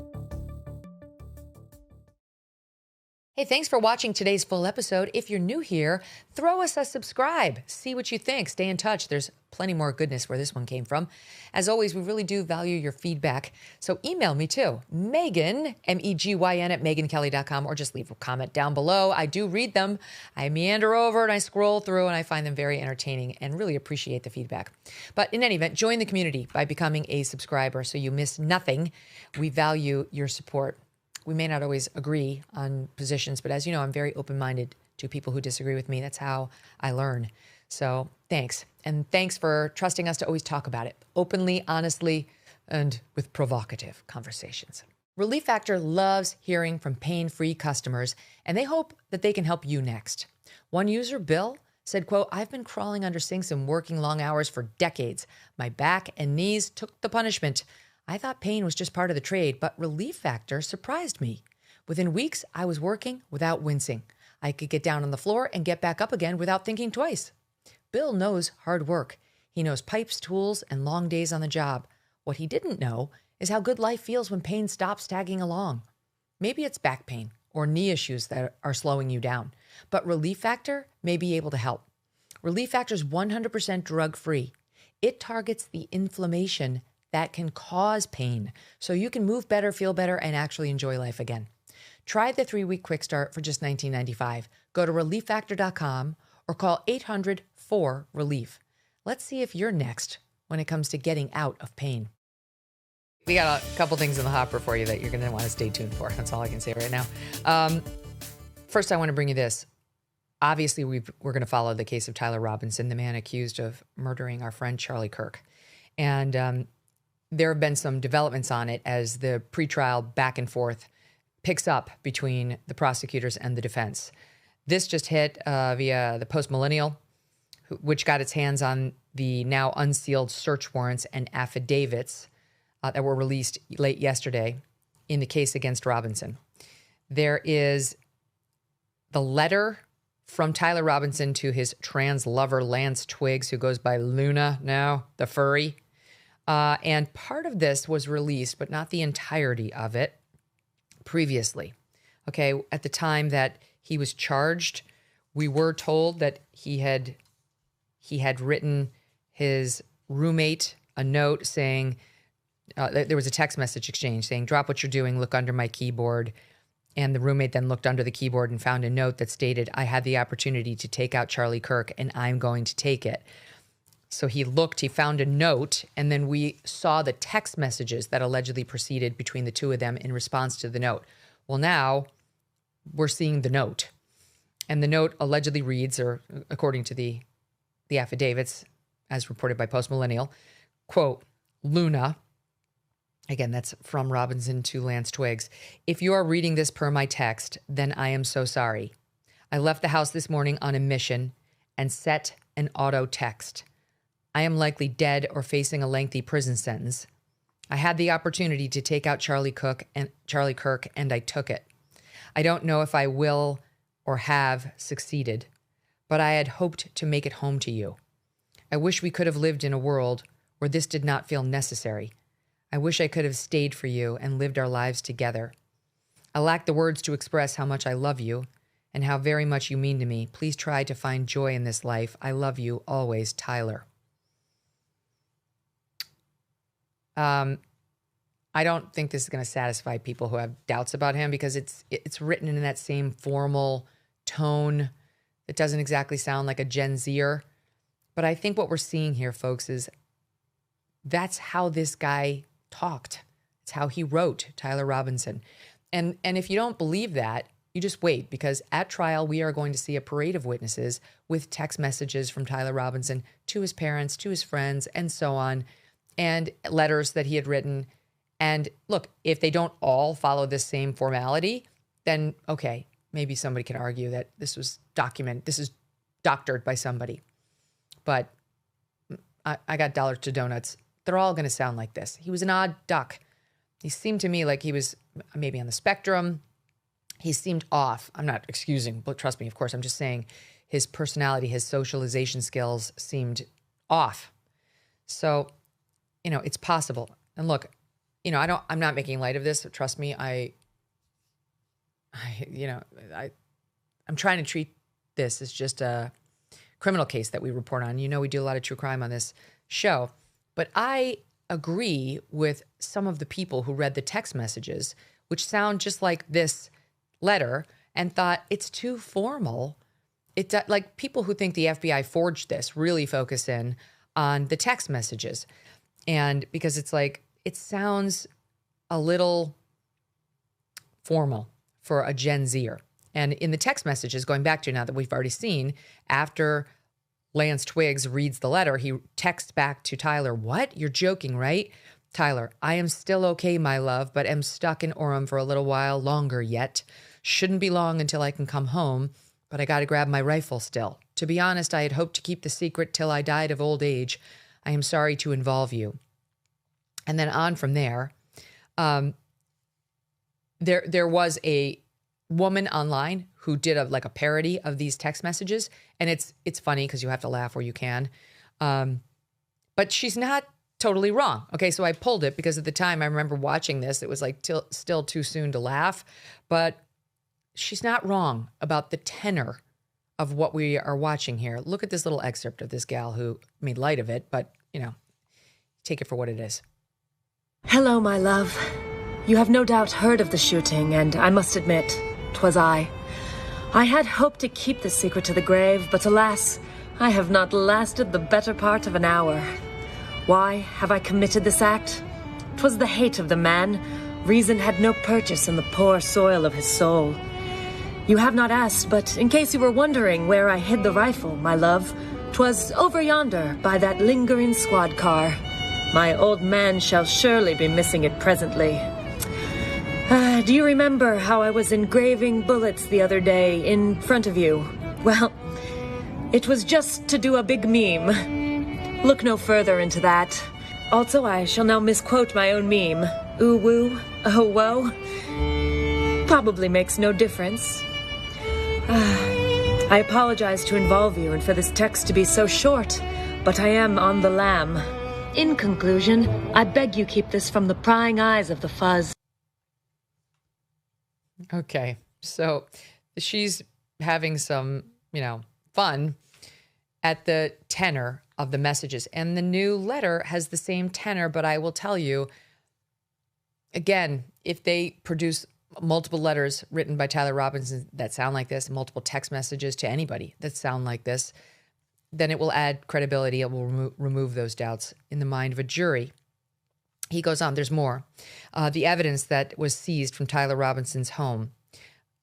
Hey, thanks for watching today's full episode. If you're new here, throw us a subscribe. See what you think. Stay in touch. There's plenty more goodness where this one came from. As always, we really do value your feedback. So email me too, Megyn, Megyn at megynkelly.com, or just leave a comment down below. I do read them. I meander over and I scroll through and I find them very entertaining and really appreciate the feedback. But in any event, join the community by becoming a subscriber so you miss nothing. We value your support. We may not always agree on positions, but as you know, I'm very open-minded to people who disagree with me. That's how I learn. So thanks. And thanks for trusting us to always talk about it openly, honestly, and with provocative conversations. Relief Factor loves hearing from pain-free customers, and they hope that they can help you next. One user, Bill, said, quote, "I've been crawling under sinks and working long hours for decades. My back and knees took the punishment. I thought pain was just part of the trade, but Relief Factor surprised me. Within weeks, I was working without wincing. I could get down on the floor and get back up again without thinking twice." Bill knows hard work. He knows pipes, tools, and long days on the job. What he didn't know is how good life feels when pain stops tagging along. Maybe it's back pain or knee issues that are slowing you down, but Relief Factor may be able to help. Relief Factor is 100% drug-free. It targets the inflammation that can cause pain, so you can move better, feel better, and actually enjoy life again. Try the 3-week quick start for just $19.95. Go to relieffactor.com or call 800-4-RELIEF. Let's see if you're next when it comes to getting out of pain. We got a couple things in the hopper for you that you're going to want to stay tuned for. That's all I can say right now. First, I want to bring you this. Obviously, we're going to follow the case of Tyler Robinson, the man accused of murdering our friend Charlie Kirk. And there have been some developments on it as the pretrial back and forth picks up between the prosecutors and the defense. This just hit via the Post-Millennial, which got its hands on the now unsealed search warrants and affidavits that were released late yesterday in the case against Robinson. There is the letter from Tyler Robinson to his trans lover, Lance Twiggs, who goes by Luna now, the furry. And part of this was released, but not the entirety of it, previously. Okay, at the time that he was charged, we were told that he had written his roommate a note saying, there was a text message exchange saying, "Drop what you're doing, look under my keyboard." And the roommate then looked under the keyboard and found a note that stated, "I had the opportunity to take out Charlie Kirk and I'm going to take it." So he looked, he found a note, and then we saw the text messages that allegedly proceeded between the two of them in response to the note. Well, now we're seeing the note. And the note allegedly reads, or according to the affidavits, as reported by Post-Millennial, quote, "Luna," again, that's from Robinson to Lance Twiggs, "if you are reading this per my text, then I am so sorry. I left the house this morning on a mission and set an auto text. I am likely dead or facing a lengthy prison sentence. I had the opportunity to take out Charlie Kirk, and I took it. I don't know if I will or have succeeded, but I had hoped to make it home to you. I wish we could have lived in a world where this did not feel necessary. I wish I could have stayed for you and lived our lives together. I lack the words to express how much I love you and how very much you mean to me. Please try to find joy in this life. I love you always, Tyler." I don't think this is going to satisfy people who have doubts about him because it's written in that same formal tone that doesn't exactly sound like a Gen Zer. But I think what we're seeing here, folks, is that's how this guy talked. It's how he wrote, Tyler Robinson. And if you don't believe that, you just wait, because at trial, we are going to see a parade of witnesses with text messages from Tyler Robinson to his parents, to his friends, and so on, and letters that he had written. And look, if they don't all follow this same formality, then okay, maybe somebody can argue that this was documented, this is doctored by somebody. But I got dollars to donuts. They're all going to sound like this. He was an odd duck. He seemed to me like he was maybe on the spectrum. He seemed off. I'm not excusing, but trust me, of course, I'm just saying his personality, his socialization skills seemed off. So it's possible. And look, I'm not making light of this. Trust me. I'm trying to treat this as just a criminal case that we report on. We do a lot of true crime on this show, but I agree with some of the people who read the text messages, which sound just like this letter, and thought it's too formal. Like people who think the FBI forged this really focus in on the text messages. And because it's like, it sounds a little formal for a Gen Zer. And in the text messages, going back to now that we've already seen, after Lance Twiggs reads the letter, he texts back to Tyler, "What? You're joking, right? Tyler, I am still okay, my love, but am stuck in Orem for a little while longer yet. Shouldn't be long until I can come home, but I got to grab my rifle still. To be honest, I had hoped to keep the secret till I died of old age. I am sorry to involve you." And then on from there, there was a woman online who did a parody of these text messages, and it's funny because you have to laugh where you can, but she's not totally wrong. Okay, so I pulled it because at the time I remember watching this, it was still too soon to laugh, but she's not wrong about the tenor of what we are watching here. Look at this little excerpt of this gal who made light of it, but take it for what it is. "Hello, my love. You have no doubt heard of the shooting, and I must admit, 'twas I. I had hoped to keep the secret to the grave, but alas, I have not lasted the better part of an hour. Why have I committed this act? 'Twas the hate of the man. Reason had no purchase in the poor soil of his soul. You have not asked, but in case you were wondering where I hid the rifle, my love, 'twas over yonder by that lingering squad car. My old man shall surely be missing it presently. Do you remember how I was engraving bullets the other day in front of you? Well, it was just to do a big meme. Look no further into that. Also, I shall now misquote my own meme. Ooh woo, oh whoa. Probably makes no difference. I apologize to involve you and for this text to be so short, but I am on the lam. In conclusion, I beg you keep this from the prying eyes of the fuzz." Okay, so she's having some, fun at the tenor of the messages. And the new letter has the same tenor, but I will tell you, again, if they produce multiple letters written by Tyler Robinson that sound like this, multiple text messages to anybody that sound like this, then it will add credibility. It will remove those doubts in the mind of a jury. He goes on, there's more. The evidence that was seized from Tyler Robinson's home.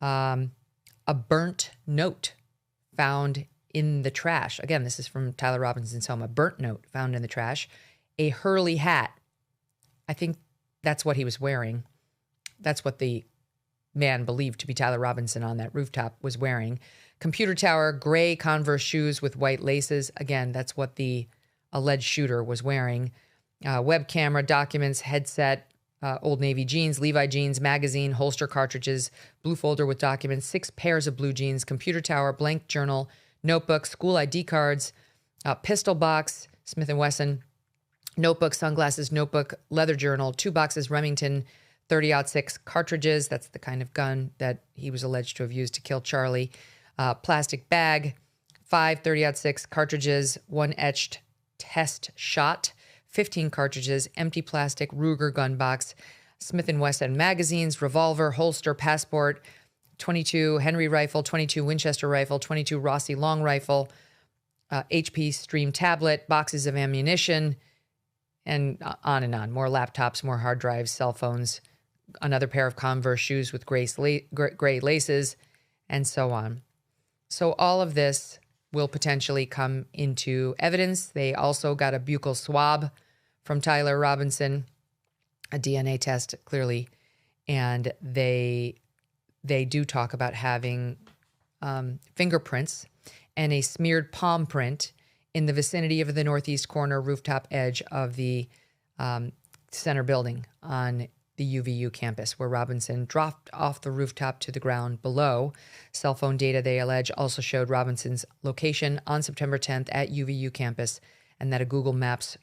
A burnt note found in the trash. Again, this is from Tyler Robinson's home. A burnt note found in the trash. A Hurley hat. I think that's what he was wearing. That's what the man believed to be Tyler Robinson on that rooftop was wearing. Computer tower, gray Converse shoes with white laces. Again, that's what the alleged shooter was wearing. Web camera, documents, headset, Old Navy jeans, Levi jeans, magazine, holster cartridges, blue folder with documents, 6 pairs of blue jeans, computer tower, blank journal, notebook, school ID cards, pistol box, Smith & Wesson, notebook, sunglasses, notebook, leather journal, 2 boxes Remington 30-06 cartridges. That's the kind of gun that he was alleged to have used to kill Charlie. Plastic bag, 5 30-06 cartridges, 1 etched test shot, 15 cartridges, empty plastic Ruger gun box, Smith & Wesson magazines, revolver, holster, passport, 22 Henry rifle, 22 Winchester rifle, 22 Rossi long rifle, HP Stream tablet, boxes of ammunition, and on and on. More laptops, more hard drives, cell phones, another pair of Converse shoes with gray laces, and so on. So all of this will potentially come into evidence. They also got a buccal swab from Tyler Robinson, a DNA test, clearly, and they do talk about having fingerprints and a smeared palm print in the vicinity of the northeast corner rooftop edge of the center building on the UVU campus, where Robinson dropped off the rooftop to the ground below. Cell phone data, they allege, also showed Robinson's location on September 10th at UVU campus, and that a Google Maps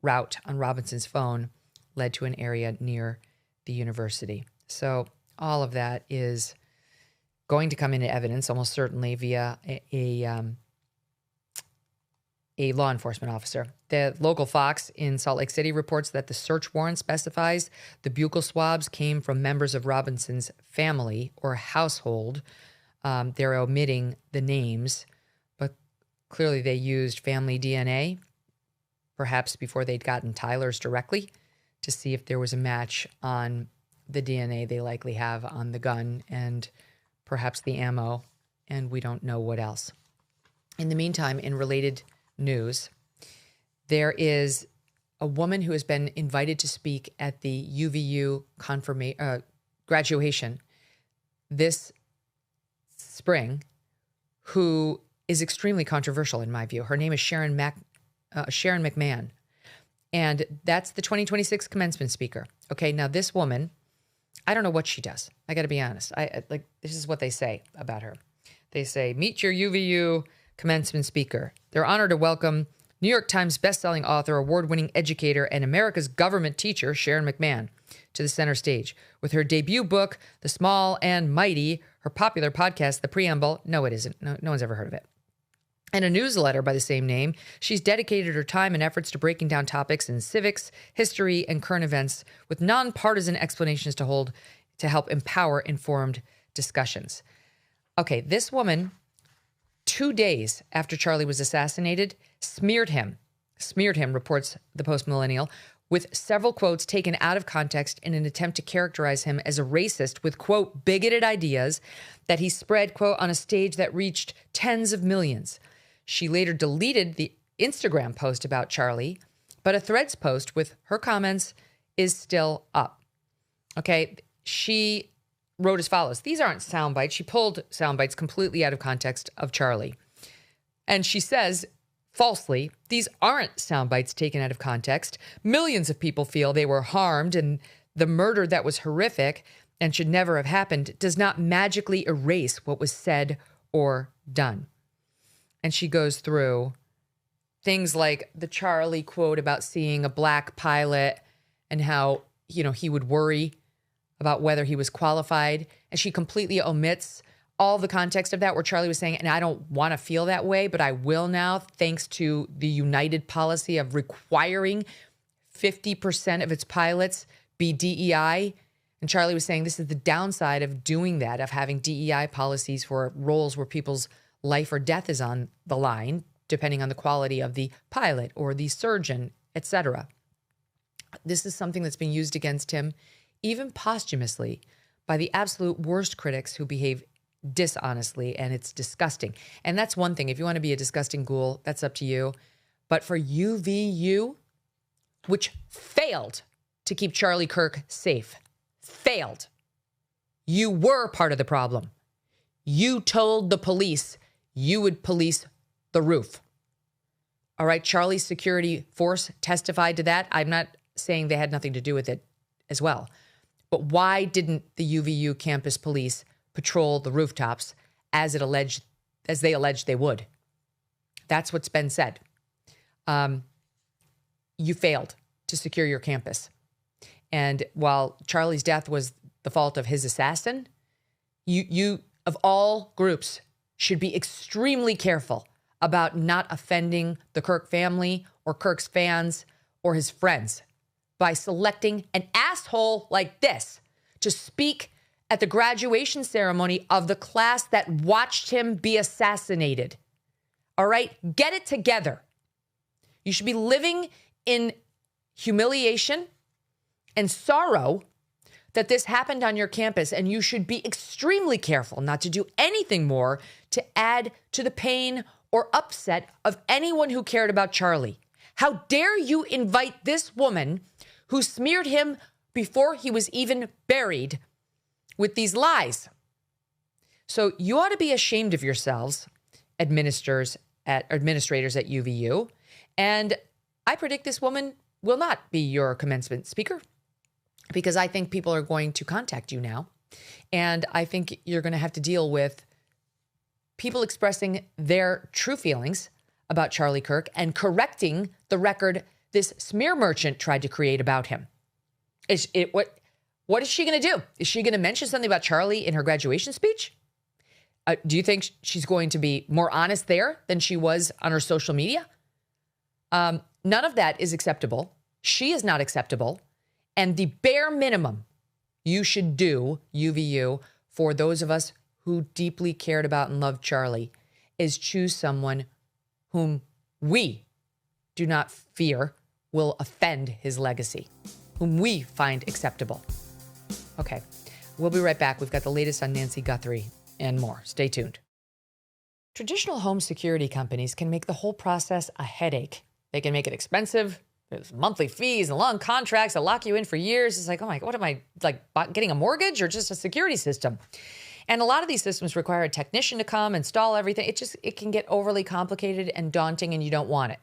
route on Robinson's phone led to an area near the university. So all of that is going to come into evidence almost certainly via a law enforcement officer. The local Fox in Salt Lake City reports that the search warrant specifies the buccal swabs came from members of Robinson's family or household. They're omitting the names, but clearly they used family DNA, perhaps before they'd gotten Tyler's directly, to see if there was a match on the DNA they likely have on the gun and perhaps the ammo, and we don't know what else. In the meantime, in related news, there is a woman who has been invited to speak at the UVU graduation this spring, who is extremely controversial in my view. Her name is Sharon McMahon, and that's the 2026 commencement speaker. Okay, now this woman, I don't know what she does. I got to be honest. This is what they say about her. They say, meet your UVU commencement speaker. They're honored to welcome New York Times bestselling author, award-winning educator, and America's government teacher, Sharon McMahon, to the center stage. With her debut book, The Small and Mighty, her popular podcast, The Preamble, no, it isn't. No one's ever heard of it, and a newsletter by the same name, she's dedicated her time and efforts to breaking down topics in civics, history, and current events with nonpartisan explanations to help empower informed discussions. Okay, this woman, 2 days after Charlie was assassinated, smeared him, reports the Post-Millennial, with several quotes taken out of context in an attempt to characterize him as a racist with, quote, bigoted ideas that he spread, quote, on a stage that reached tens of millions. She later deleted the Instagram post about Charlie, but a Threads post with her comments is still up. Okay, she wrote as follows. These aren't sound bites. She pulled sound bites completely out of context of Charlie. And she says, falsely, these aren't sound bites taken out of context. Millions of people feel they were harmed, and the murder that was horrific and should never have happened does not magically erase what was said or done. And she goes through things like the Charlie quote about seeing a black pilot and how, he would worry about whether he was qualified. And she completely omits all the context of that, where Charlie was saying, and I don't want to feel that way, but I will now, thanks to the United policy of requiring 50% of its pilots be DEI. And Charlie was saying this is the downside of doing that, of having DEI policies for roles where people's life or death is on the line, depending on the quality of the pilot or the surgeon, etc. This is something that's been used against him, even posthumously, by the absolute worst critics who behave dishonestly, and it's disgusting. And that's one thing. If you want to be a disgusting ghoul, that's up to you. But for UVU, which failed to keep Charlie Kirk safe, failed. You were part of the problem. You told the police you would police the roof. All right, Charlie's security force testified to that. I'm not saying they had nothing to do with it as well. But why didn't the UVU campus police patrol the rooftops as they alleged they would? That's what's been said. You failed to secure your campus. And while Charlie's death was the fault of his assassin, you of all groups should be extremely careful about not offending the Kirk family or Kirk's fans or his friends by selecting an asshole like this to speak at the graduation ceremony of the class that watched him be assassinated. All right? Get it together. You should be living in humiliation and sorrow that this happened on your campus, and you should be extremely careful not to do anything more to add to the pain or upset of anyone who cared about Charlie. How dare you invite this woman who smeared him before he was even buried with these lies? So you ought to be ashamed of yourselves, administrators at UVU. And I predict this woman will not be your commencement speaker, because I think people are going to contact you now. And I think you're going to have to deal with people expressing their true feelings about Charlie Kirk and correcting the record this smear merchant tried to create about him. What is she going to do? Is she going to mention something about Charlie in her graduation speech? Do you think she's going to be more honest there than she was on her social media? None of that is acceptable. She is not acceptable. And the bare minimum you should do, UVU, for those of us who deeply cared about and loved Charlie, is choose someone whom we do not fear will offend his legacy, whom we find acceptable. Okay, we'll be right back. We've got the latest on Nancy Guthrie and more. Stay tuned. Traditional home security companies can make the whole process a headache. They can make it expensive. There's monthly fees and long contracts that lock you in for years. It's like, oh my, what am I, like getting a mortgage or just a security system? And a lot of these systems require a technician to come install everything. It can get overly complicated and daunting, and you don't want it.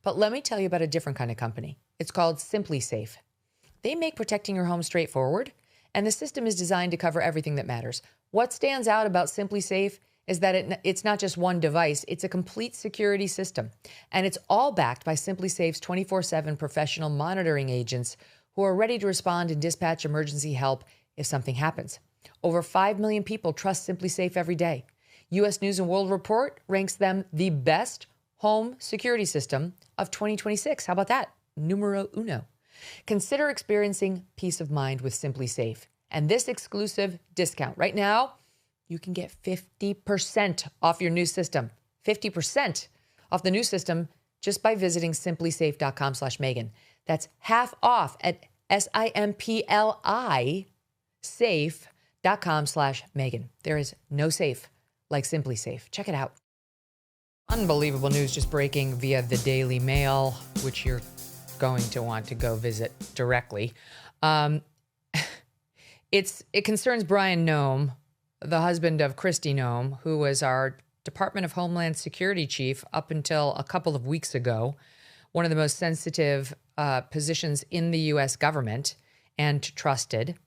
But let me tell you about a different kind of company. It's called SimpliSafe. They make protecting your home straightforward, and the system is designed to cover everything that matters. What stands out about SimpliSafe is that it's not just one device, it's a complete security system. And it's all backed by SimpliSafe's 24/7 professional monitoring agents who are ready to respond and dispatch emergency help if something happens. Over 5 million people trust SimpliSafe every day. U.S. News & World Report ranks them the best home security system of 2026. How about that? Numero uno. Consider experiencing peace of mind with SimpliSafe. And this exclusive discount right now, you can get 50% off your new system. 50% off the new system just by visiting simplisafe.com/Megyn. That's half off at SIMPLI safe.com/Megyn. There is no safe like SimpliSafe. Check it out. Unbelievable news just breaking via the Daily Mail, which you're going to want to go visit directly. It concerns Bryon Noem, the husband of Kristi Noem, who was our Department of Homeland Security chief up until a couple of weeks ago, one of the most sensitive positions in the U.S. government and trusted.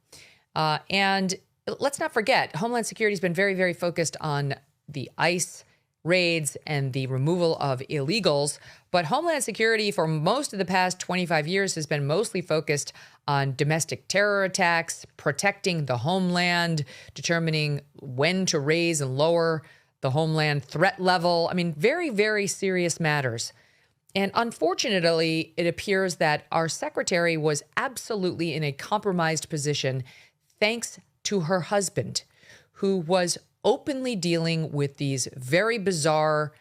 And let's not forget, Homeland Security has been very, very focused on the ICE raids and the removal of illegals. But Homeland Security for most of the past 25 years has been mostly focused on domestic terror attacks, protecting the homeland, determining when to raise and lower the homeland threat level. I mean, very, very serious matters. And unfortunately, it appears that our secretary was absolutely in a compromised position thanks to her husband, who was openly dealing with these very bizarre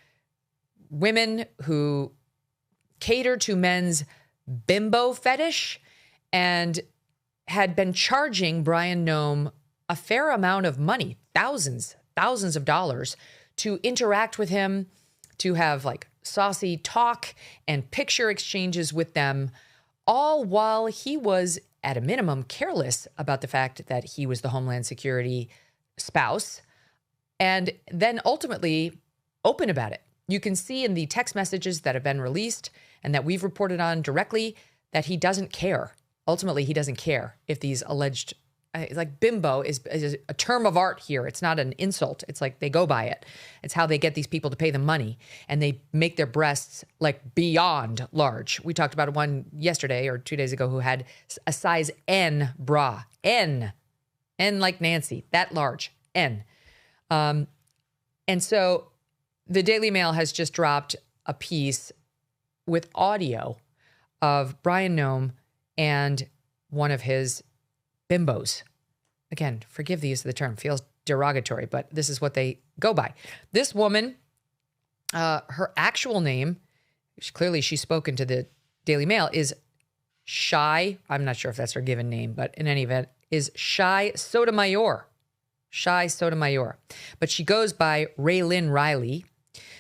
women who cater to men's bimbo fetish and had been charging Bryon Noem a fair amount of money, thousands of dollars, to interact with him, to have like saucy talk and picture exchanges with them, all while he was at a minimum careless about the fact that he was the Homeland Security spouse, and then ultimately open about it. You can see in the text messages that have been released and that we've reported on directly that he doesn't care. Ultimately, he doesn't care if these alleged, like bimbo is a term of art here. It's not an insult. It's like they go by it. It's how they get these people to pay them money, and they make their breasts like beyond large. We talked about one yesterday or 2 days ago who had a size N bra. N like Nancy, that large, N. And so the Daily Mail has just dropped a piece with audio of Bryon Noem and one of his bimbos. Again, forgive the use of the term, feels derogatory, but this is what they go by. This woman, her actual name, clearly she's spoken to the Daily Mail, is Shy. I'm not sure if that's her given name, but in any event, is Shy Sotomayor. Shy Sotomayor. But she goes by Raylyn Riley.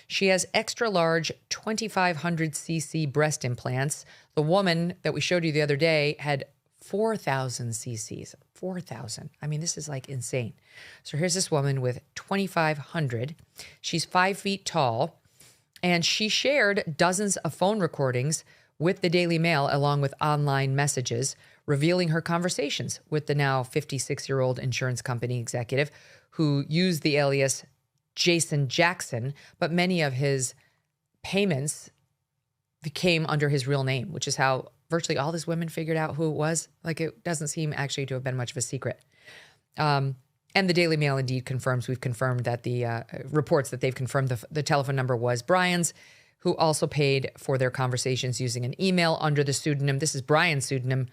She has extra large 2,500 cc breast implants. The woman that we showed you the other day had 4,000 cc's. 4,000. I mean, this is like insane. So here's this woman with 2,500. She's 5 feet tall, and she shared dozens of phone recordings with the Daily Mail along with online messages revealing her conversations with the now 56-year-old insurance company executive who used the alias Jason Jackson, but many of his payments came under his real name, which is how virtually all these women figured out who it was. Like, it doesn't seem actually to have been much of a secret. And the Daily Mail indeed confirms, we've confirmed that the reports that they've confirmed the telephone number was Bryon's, who also paid for their conversations using an email under the pseudonym, this is Bryon's pseudonym,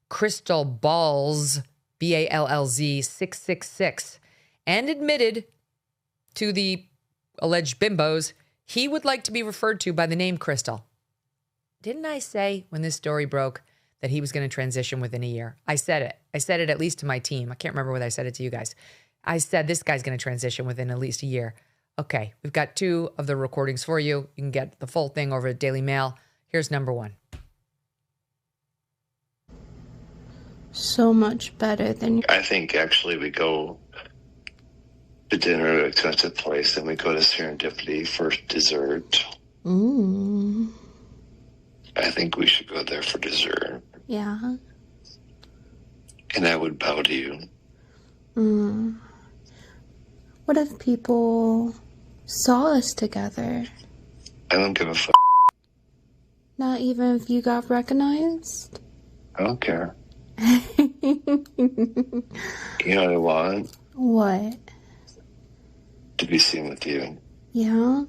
Crystal Balls, B-A-L-L-Z 666, and admitted to the alleged bimbos he would like to be referred to by the name Crystal. Didn't I say when this story broke that he was going to transition within a year? I said it. I said it at least to my team. I can't remember whether I said it to you guys. I said this guy's going to transition within at least a year. Okay, we've got 2 of the recordings for you. You can get the full thing over at Daily Mail. Here's number 1. So much better than... I think actually we go to dinner at an expensive place, then we go to Serendipity for dessert. I think we should go there for dessert. Yeah. And I would bow to you. What if people saw us together? I don't give a fuck. Not even if you got recognized? I don't care. You know what I want? What? To be seen with you. Yeah?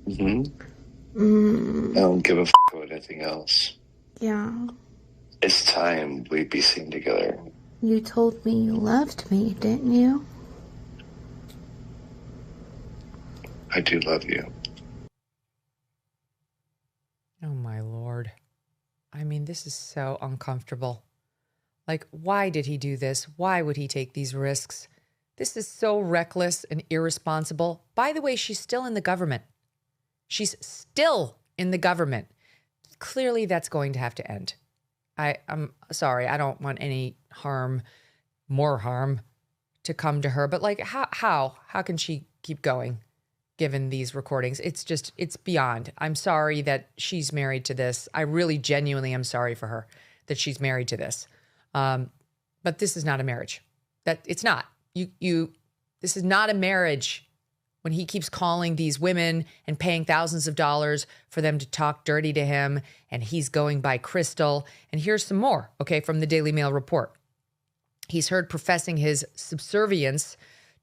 I don't give a fuck about anything else. Yeah. It's time we be seen together. You told me you loved me, didn't you? I do love you. Oh, my Lord. I mean, this is so uncomfortable. Like, why did he do this? Why would he take these risks? This is so reckless and irresponsible. By the way, she's still in the government. She's still in the government. Clearly, that's going to have to end. I'm sorry. I don't want any harm, more harm to come to her. But like, how can she keep going given these recordings? It's beyond. I'm sorry that she's married to this. I really genuinely am sorry for her that she's married to this. But this is not a marriage. It's not. This is not a marriage. When he keeps calling these women and paying thousands of dollars for them to talk dirty to him, and he's going by Crystal. And here's some more, okay, from the Daily Mail report. He's heard professing his subservience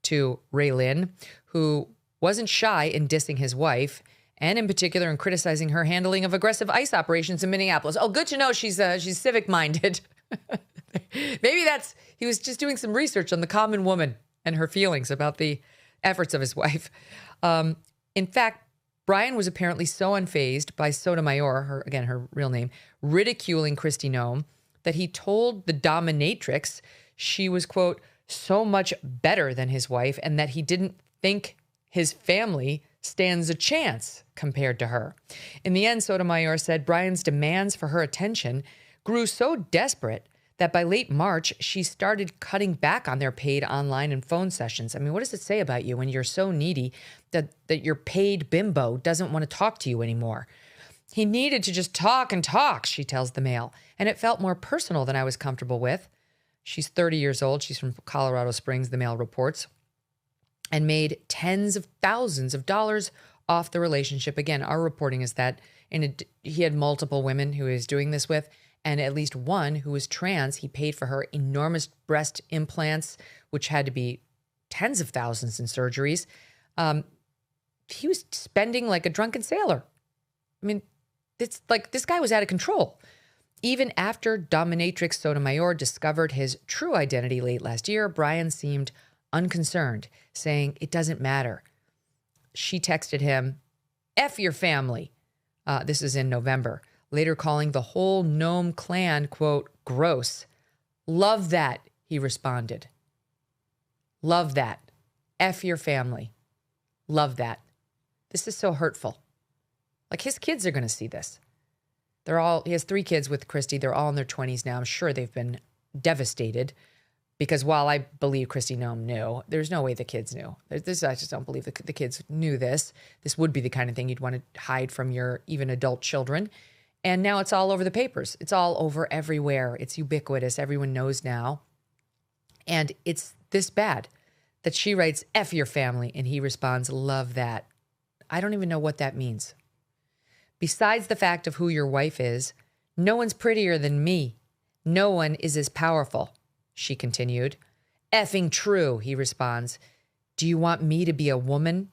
to Raylyn, who wasn't shy in dissing his wife, and in particular in criticizing her handling of aggressive ICE operations in Minneapolis. Oh, good to know she's civic-minded. Maybe he was just doing some research on the common woman and her feelings about the efforts of his wife. In fact, Bryon was apparently so unfazed by Sotomayor, her real name, ridiculing Kristi Noem, that he told the dominatrix she was, quote, so much better than his wife, and that he didn't think his family stands a chance compared to her. In the end, Sotomayor said Bryon's demands for her attention grew so desperate that by late March, she started cutting back on their paid online and phone sessions. I mean, what does it say about you when you're so needy that your paid bimbo doesn't want to talk to you anymore? He needed to just talk and talk, she tells the Mail, and it felt more personal than I was comfortable with. She's 30 years old. She's from Colorado Springs, the Mail reports, and made tens of thousands of dollars off the relationship. Again, our reporting is that he had multiple women who he was doing this with, and at least one who was trans. He paid for her enormous breast implants, which had to be tens of thousands in surgeries. He was spending like a drunken sailor. I mean, it's like this guy was out of control. Even after dominatrix Sotomayor discovered his true identity late last year, Bryon seemed unconcerned, saying it doesn't matter. She texted him, F your family. This is in November. Later calling the whole Noem clan, quote, gross. Love that, he responded. Love that. F your family. Love that. This is so hurtful. Like, his kids are going to see this. He has 3 kids with Kristi. They're all in their 20s now. I'm sure they've been devastated because while I believe Kristi Noem knew, there's no way the kids knew. I just don't believe the kids knew this. This would be the kind of thing you'd want to hide from your even adult children. And now it's all over the papers. It's all over everywhere. It's ubiquitous. Everyone knows now. And it's this bad that she writes, F your family. And he responds, love that. I don't even know what that means. Besides the fact of who your wife is, no one's prettier than me. No one is as powerful, she continued. Effing true, he responds. Do you want me to be a woman?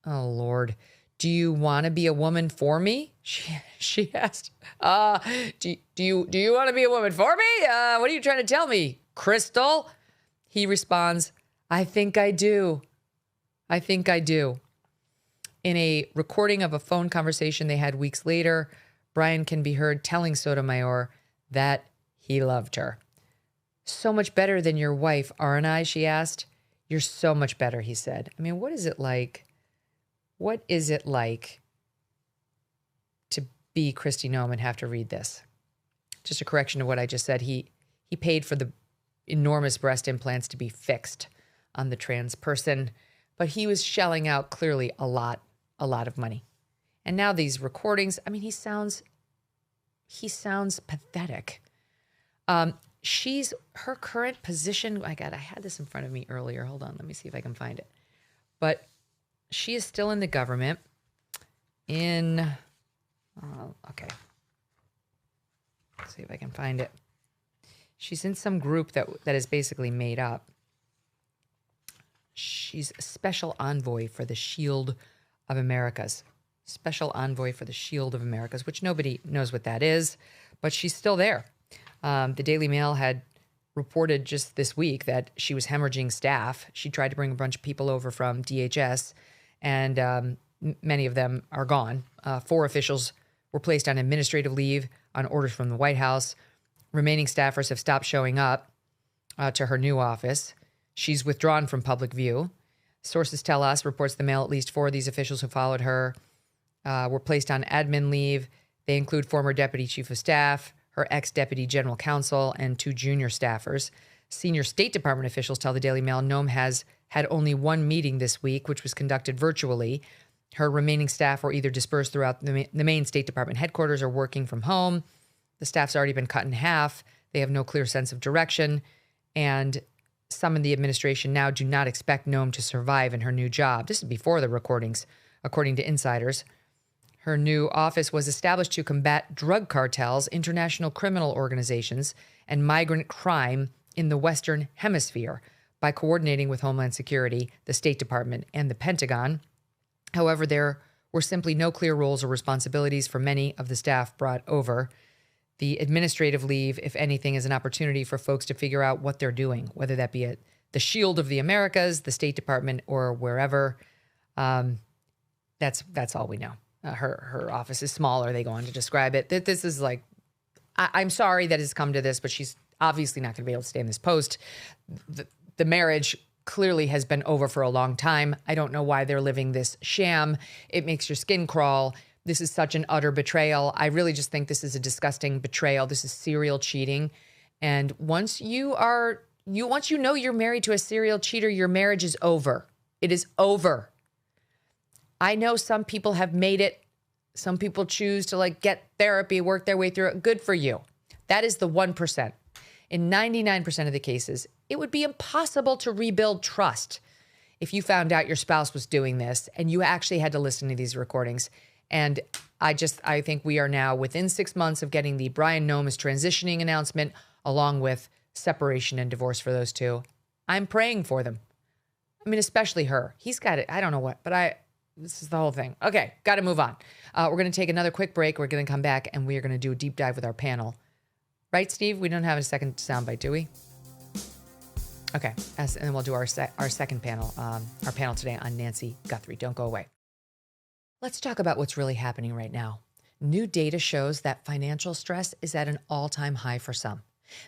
Oh, Lord. Do you want to be a woman for me? She asked. Do you want to be a woman for me? What are you trying to tell me, Crystal? He responds, I think I do. I think I do. In a recording of a phone conversation they had weeks later, Bryon can be heard telling Sotomayor that he loved her. So much better than your wife, aren't I? She asked. You're so much better, he said. I mean, what is it like? What is it like to be Kristi Noem and have to read this? Just a correction to what I just said. He paid for the enormous breast implants to be fixed on the trans person, but he was shelling out clearly a lot of money. And now these recordings, I mean, he sounds pathetic. Her current position, I had this in front of me earlier. Hold on, let me see if I can find it. But she is still in the government okay. Let's see if I can find it. She's in some group that is basically made up. She's a special envoy for the Shield of Americas. Special envoy for the Shield of Americas, which nobody knows what that is, but she's still there. The Daily Mail had reported just this week that she was hemorrhaging staff. She tried to bring a bunch of people over from DHS, and many of them are gone. 4 officials were placed on administrative leave on orders from the White House. Remaining staffers have stopped showing up to her new office. She's withdrawn from public view. Sources tell us, reports the Mail, at least 4 of these officials who followed her were placed on admin leave. They include former deputy chief of staff, her ex-deputy general counsel, and 2 junior staffers. Senior State Department officials tell the Daily Mail Noem has had only 1 meeting this week, which was conducted virtually. Her remaining staff were either dispersed throughout the main State Department headquarters or working from home. The staff's already been cut in half. They have no clear sense of direction. And some in the administration now do not expect Noem to survive in her new job. This is before the recordings, according to insiders. Her new office was established to combat drug cartels, international criminal organizations, and migrant crime in the Western Hemisphere by coordinating with Homeland Security, the State Department, and the Pentagon. However, there were simply no clear roles or responsibilities for many of the staff brought over. The administrative leave, if anything, is an opportunity for folks to figure out what they're doing, whether that be at the Shield of the Americas, the State Department, or wherever. That's all we know. Her office is smaller. They go on to describe it. This is like, I'm sorry that it's come to this, but she's obviously not going to be able to stay in this post. The marriage clearly has been over for a long time. I don't know why they're living this sham. It makes your skin crawl. This is such an utter betrayal. I really just think this is a disgusting betrayal. This is serial cheating. And once you know you're married to a serial cheater, your marriage is over. It is over. I know some people have made it. Some people choose to get therapy, work their way through it. Good for you. That is the 1%. In 99% of the cases, it would be impossible to rebuild trust if you found out your spouse was doing this and you actually had to listen to these recordings. And I think we are now within 6 months of getting the Bryon Noem is transitioning announcement, along with separation and divorce for those 2. I'm praying for them. I mean, especially her. He's got it. I don't know what, but this is the whole thing. Okay, got to move on. We're going to take another quick break. We're going to come back and we are going to do a deep dive with our panel. Right, Steve? We don't have a second soundbite, do we? Okay, and then we'll do our second panel, our panel today on Nancy Guthrie. Don't go away. Let's talk about what's really happening right now. New data shows that financial stress is at an all-time high for some.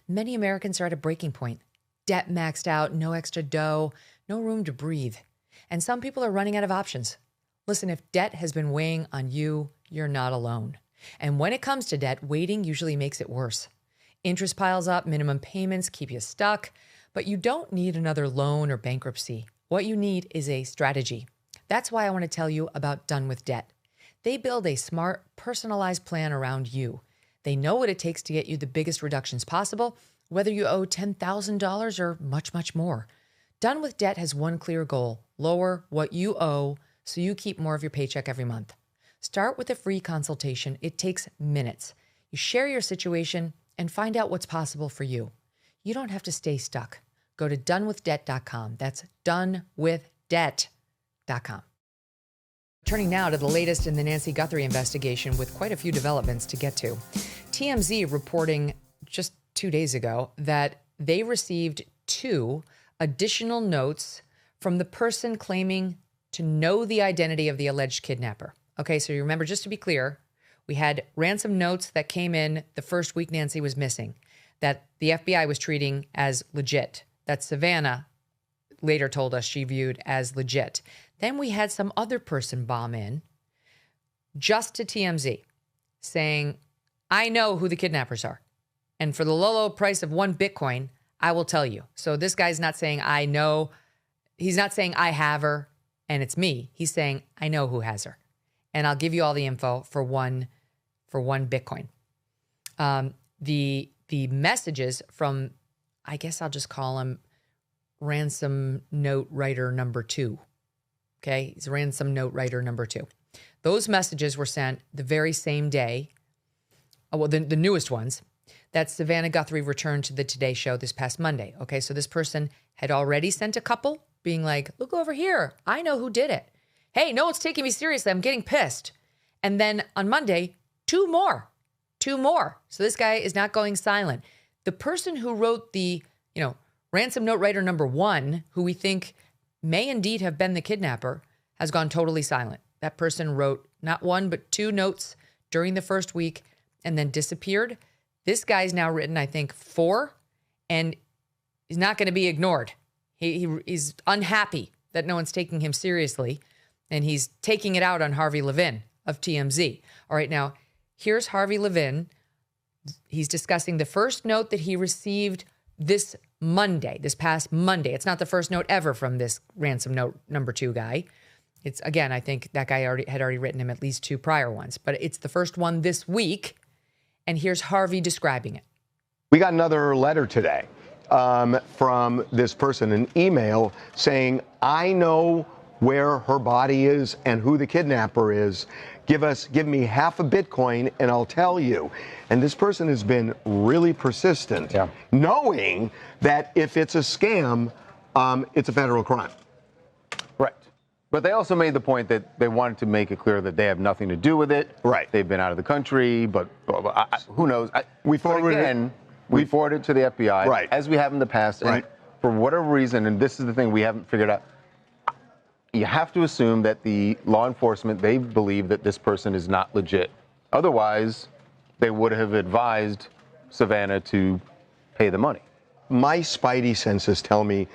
Many Americans are at a breaking point. Debt maxed out, no extra dough, no room to breathe. And some people are running out of options. Listen, if debt has been weighing on you, you're not alone. And when it comes to debt, waiting usually makes it worse. Interest piles up, minimum payments keep you stuck, but you don't need another loan or bankruptcy. What you need is a strategy. That's why I want to tell you about Done with Debt. They build a smart, personalized plan around you. They know what it takes to get you the biggest reductions possible, whether you owe $10,000 or much, much more. Done with Debt has one clear goal: lower what you owe so you keep more of your paycheck every month. Start with a free consultation. It takes minutes. You share your situation and find out what's possible for you. You don't have to stay stuck. Go to donewithdebt.com. That's donewithdebt.com. Turning now to the latest in the Nancy Guthrie investigation with quite a few developments to get to. TMZ reporting just 2 days ago that they received 2 additional notes from the person claiming to know the identity of the alleged kidnapper. Okay, so you remember, just to be clear, we had ransom notes that came in the first week Nancy was missing that the FBI was treating as legit, that Savannah later told us she viewed as legit. Then we had some other person bomb in just to TMZ saying, I know who the kidnappers are. And for the low price of 1 Bitcoin, I will tell you. So this guy's not saying I know. He's not saying I have her and it's me. He's saying I know who has her. And I'll give you all the info for one Bitcoin. The messages from, I guess I'll just call him ransom note writer number 2. Okay, he's ransom note writer number 2. Those messages were sent the very same day, the newest ones, that Savannah Guthrie returned to the Today Show this past Monday. Okay, so this person had already sent a couple being like, look over here, I know who did it. Hey, no one's taking me seriously, I'm getting pissed. And then on Monday, 2 more. So this guy is not going silent. The person who wrote the, ransom note writer number 1, who we think may indeed have been the kidnapper, has gone totally silent. That person wrote not 1, but 2 notes during the first week and then disappeared. This guy's now written, I think, 4, and he's not going to be ignored. He's unhappy that no one's taking him seriously, and he's taking it out on Harvey Levin of TMZ. All right, now, here's Harvey Levin. He's discussing the first note that he received this past Monday. It's not the first note ever from this ransom note number 2 guy. It's, again, I think that guy had already written him at least 2 prior ones, but it's the first one this week. And here's Harvey describing it. We got another letter today from this person, an email saying, I know where her body is and who the kidnapper is. Give me half a Bitcoin and I'll tell you. And this person has been really persistent, knowing that if it's a scam, it's a federal crime. Right. But they also made the point that they wanted to make it clear that they have nothing to do with it. Right. They've been out of the country, but who knows? We forwarded it to the FBI, right, as we have in the past. Right. And for whatever reason, and this is the thing we haven't figured out, you have to assume that the law enforcement, they believe that this person is not legit. Otherwise, they would have advised Savannah to pay the money. My spidey senses tell me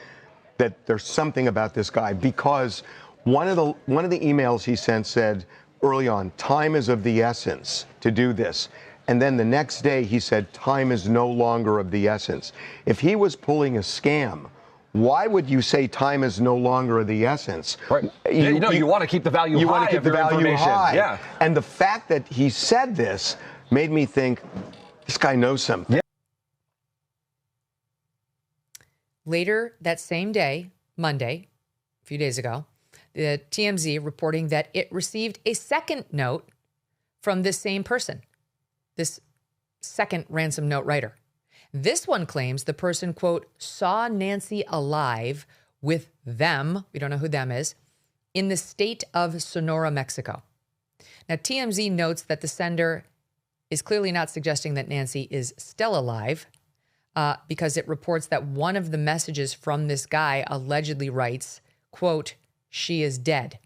that there's something about this guy, because one of the emails he sent said early on, time is of the essence to do this. And then the next day he said, time is no longer of the essence. If he was pulling a scam, why would you say time is no longer of the essence? Right. You want to keep the value high. You want to keep the value high. Yeah. And the fact that he said this made me think, this guy knows something. Yeah. Later that same day, Monday, a few days ago, the TMZ reporting that it received a second note from this same person, this second ransom note writer. This one claims the person, quote, saw Nancy alive with them, we don't know who them is, in the state of Sonora, Mexico. Now, TMZ notes that the sender is clearly not suggesting that Nancy is still alive, because it reports that one of the messages from this guy allegedly writes, quote, she is dead.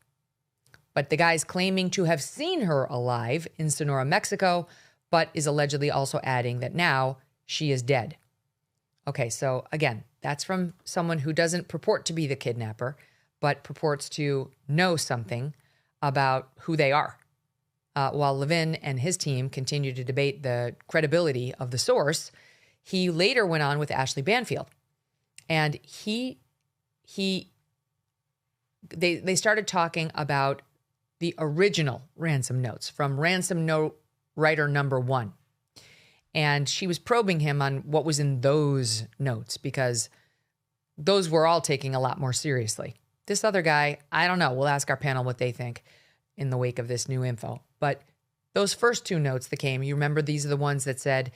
But the guy's claiming to have seen her alive in Sonora, Mexico, but is allegedly also adding that now she is dead. Okay, so again, that's from someone who doesn't purport to be the kidnapper, but purports to know something about who they are. While Levin and his team continue to debate the credibility of the source, he later went on with Ashley Banfield. And they started talking about the original ransom notes from ransom note writer number 1. And she was probing him on what was in those notes, because those were all taking a lot more seriously. This other guy, I don't know. We'll ask our panel what they think. in the wake of this new info. But those first two notes that came, you remember these are the ones that said,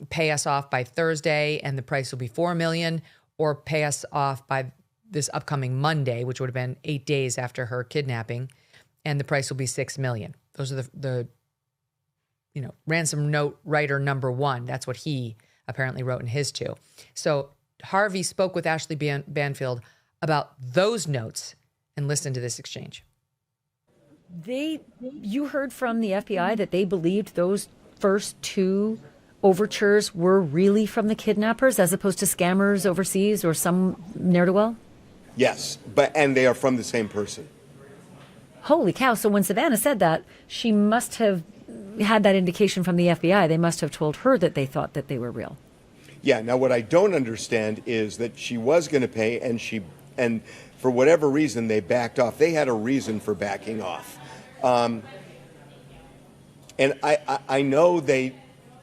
pay us off by Thursday and the price will be $4 million, or pay us off by this upcoming Monday, which would have been 8 days after her kidnapping, and the price will be $6 million. Those are the ransom note writer number one. That's what he apparently wrote in his two. So Harvey spoke with Ashley Banfield about those notes, and listen to this exchange. You heard from the FBI that they believed those first two overtures were really from the kidnappers as opposed to scammers overseas or some ne'er-do-well? Yes, and they are from the same person. Holy cow. So when Savannah said that, she must have had that indication from the FBI. They must have told her that they thought that they were real. Yeah, now what I don't understand is that she was going to pay and for whatever reason they backed off. They had a reason for backing off. And I know they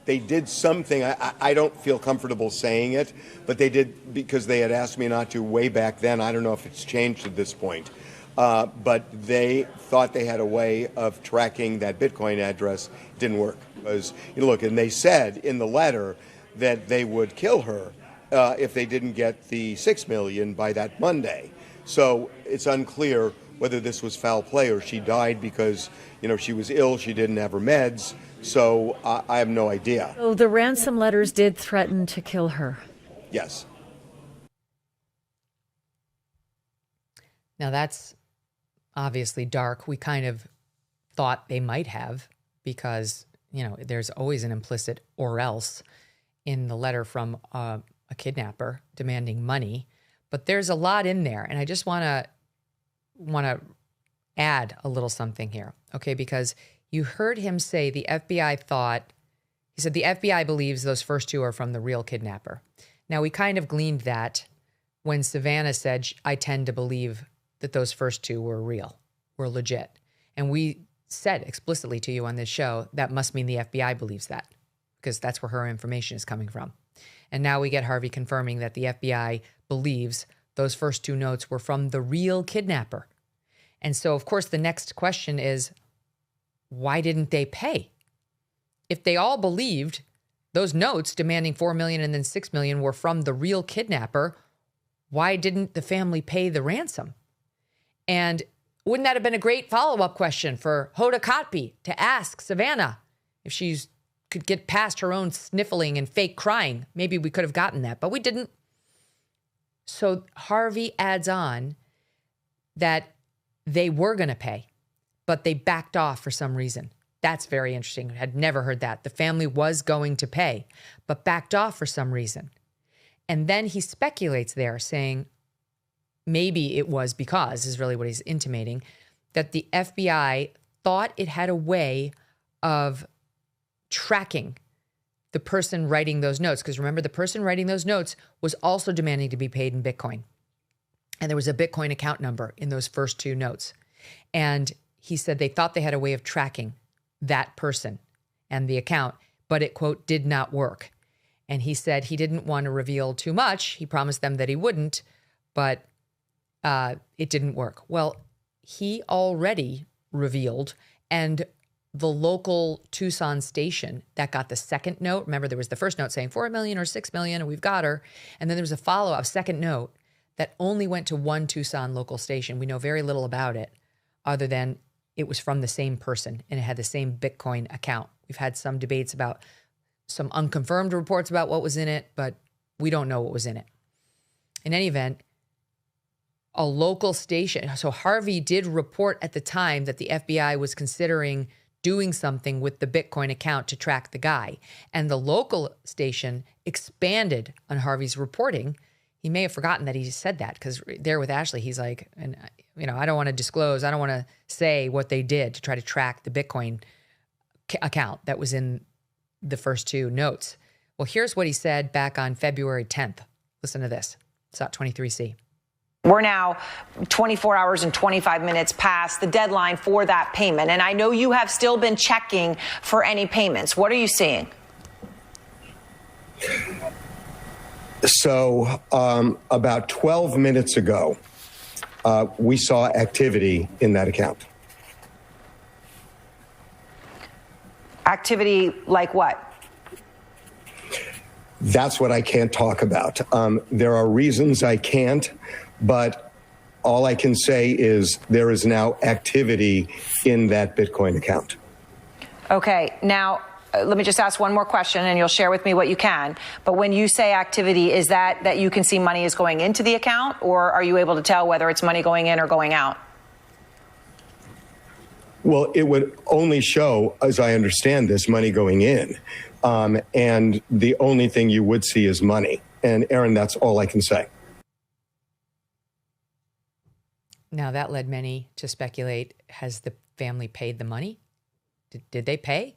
did something. I don't feel comfortable saying it, but they did because they had asked me not to way back then. I don't know if it's changed at this point. But they thought they had a way of tracking that Bitcoin address. It didn't work. Because, look, and they said in the letter that they would kill her if they didn't get the $6 million by that Monday. So it's unclear whether this was foul play or she died because, she was ill, she didn't have her meds. So I have no idea. So the ransom letters did threaten to kill her. Yes. Now that's obviously dark. We kind of thought they might have because, there's always an implicit or else in the letter from a kidnapper demanding money. But there's a lot in there. And I just want to add a little something here, okay? Because you heard him say the FBI believes those first two are from the real kidnapper. Now, we kind of gleaned that when Savannah said, I tend to believe that those first two were real, were legit. And we said explicitly to you on this show, that must mean the FBI believes that because that's where her information is coming from. And now we get Harvey confirming that the FBI believes those first two notes were from the real kidnapper. And so, of course, the next question is, why didn't they pay? If they all believed those notes demanding $4 million and then $6 million were from the real kidnapper, why didn't the family pay the ransom? And wouldn't that have been a great follow-up question for Hoda Kotb to ask Savannah if she could get past her own sniffling and fake crying? Maybe we could have gotten that, but we didn't. So Harvey adds on that they were going to pay, but they backed off for some reason. That's very interesting. I had never heard that. The family was going to pay, but backed off for some reason. And then he speculates there saying, maybe it was because, is really what he's intimating, that the FBI thought it had a way of tracking the person writing those notes. Because remember, the person writing those notes was also demanding to be paid in Bitcoin. And there was a Bitcoin account number in those first two notes. And he said they thought they had a way of tracking that person and the account, but it, quote, did not work. And he said he didn't want to reveal too much. He promised them that he wouldn't, but it didn't work. Well, he already revealed, and the local Tucson station that got the second note, remember there was the first note saying $4 million or $6 million, and we've got her. And then there was a follow-up second note that only went to one Tucson local station. We know very little about it other than it was from the same person and it had the same Bitcoin account. We've had some debates about some unconfirmed reports about what was in it, but we don't know what was in it. In any event, a local station. So Harvey did report at the time that the FBI was considering doing something with the Bitcoin account to track the guy. And the local station expanded on Harvey's reporting. He may have forgotten that he said that because there with Ashley, he's like, and I don't want to disclose, I don't want to say what they did to try to track the Bitcoin account that was in the first two notes. Well, here's what he said back on February 10th. Listen to this. It's at 23C. We're now 24 hours and 25 minutes past the deadline for that payment. And I know you have still been checking for any payments. What are you seeing? So about 12 minutes ago, we saw activity in that account. Activity like what? That's what I can't talk about. There are reasons I can't, but all I can say is there is now activity in that Bitcoin account. Okay, now let me just ask one more question and you'll share with me what you can. But when you say activity, is that you can see money is going into the account, or are you able to tell whether it's money going in or going out? Well, it would only show, as I understand this, money going in. And the only thing you would see is money. And Aaron, that's all I can say. Now, that led many to speculate, has the family paid the money? Did they pay?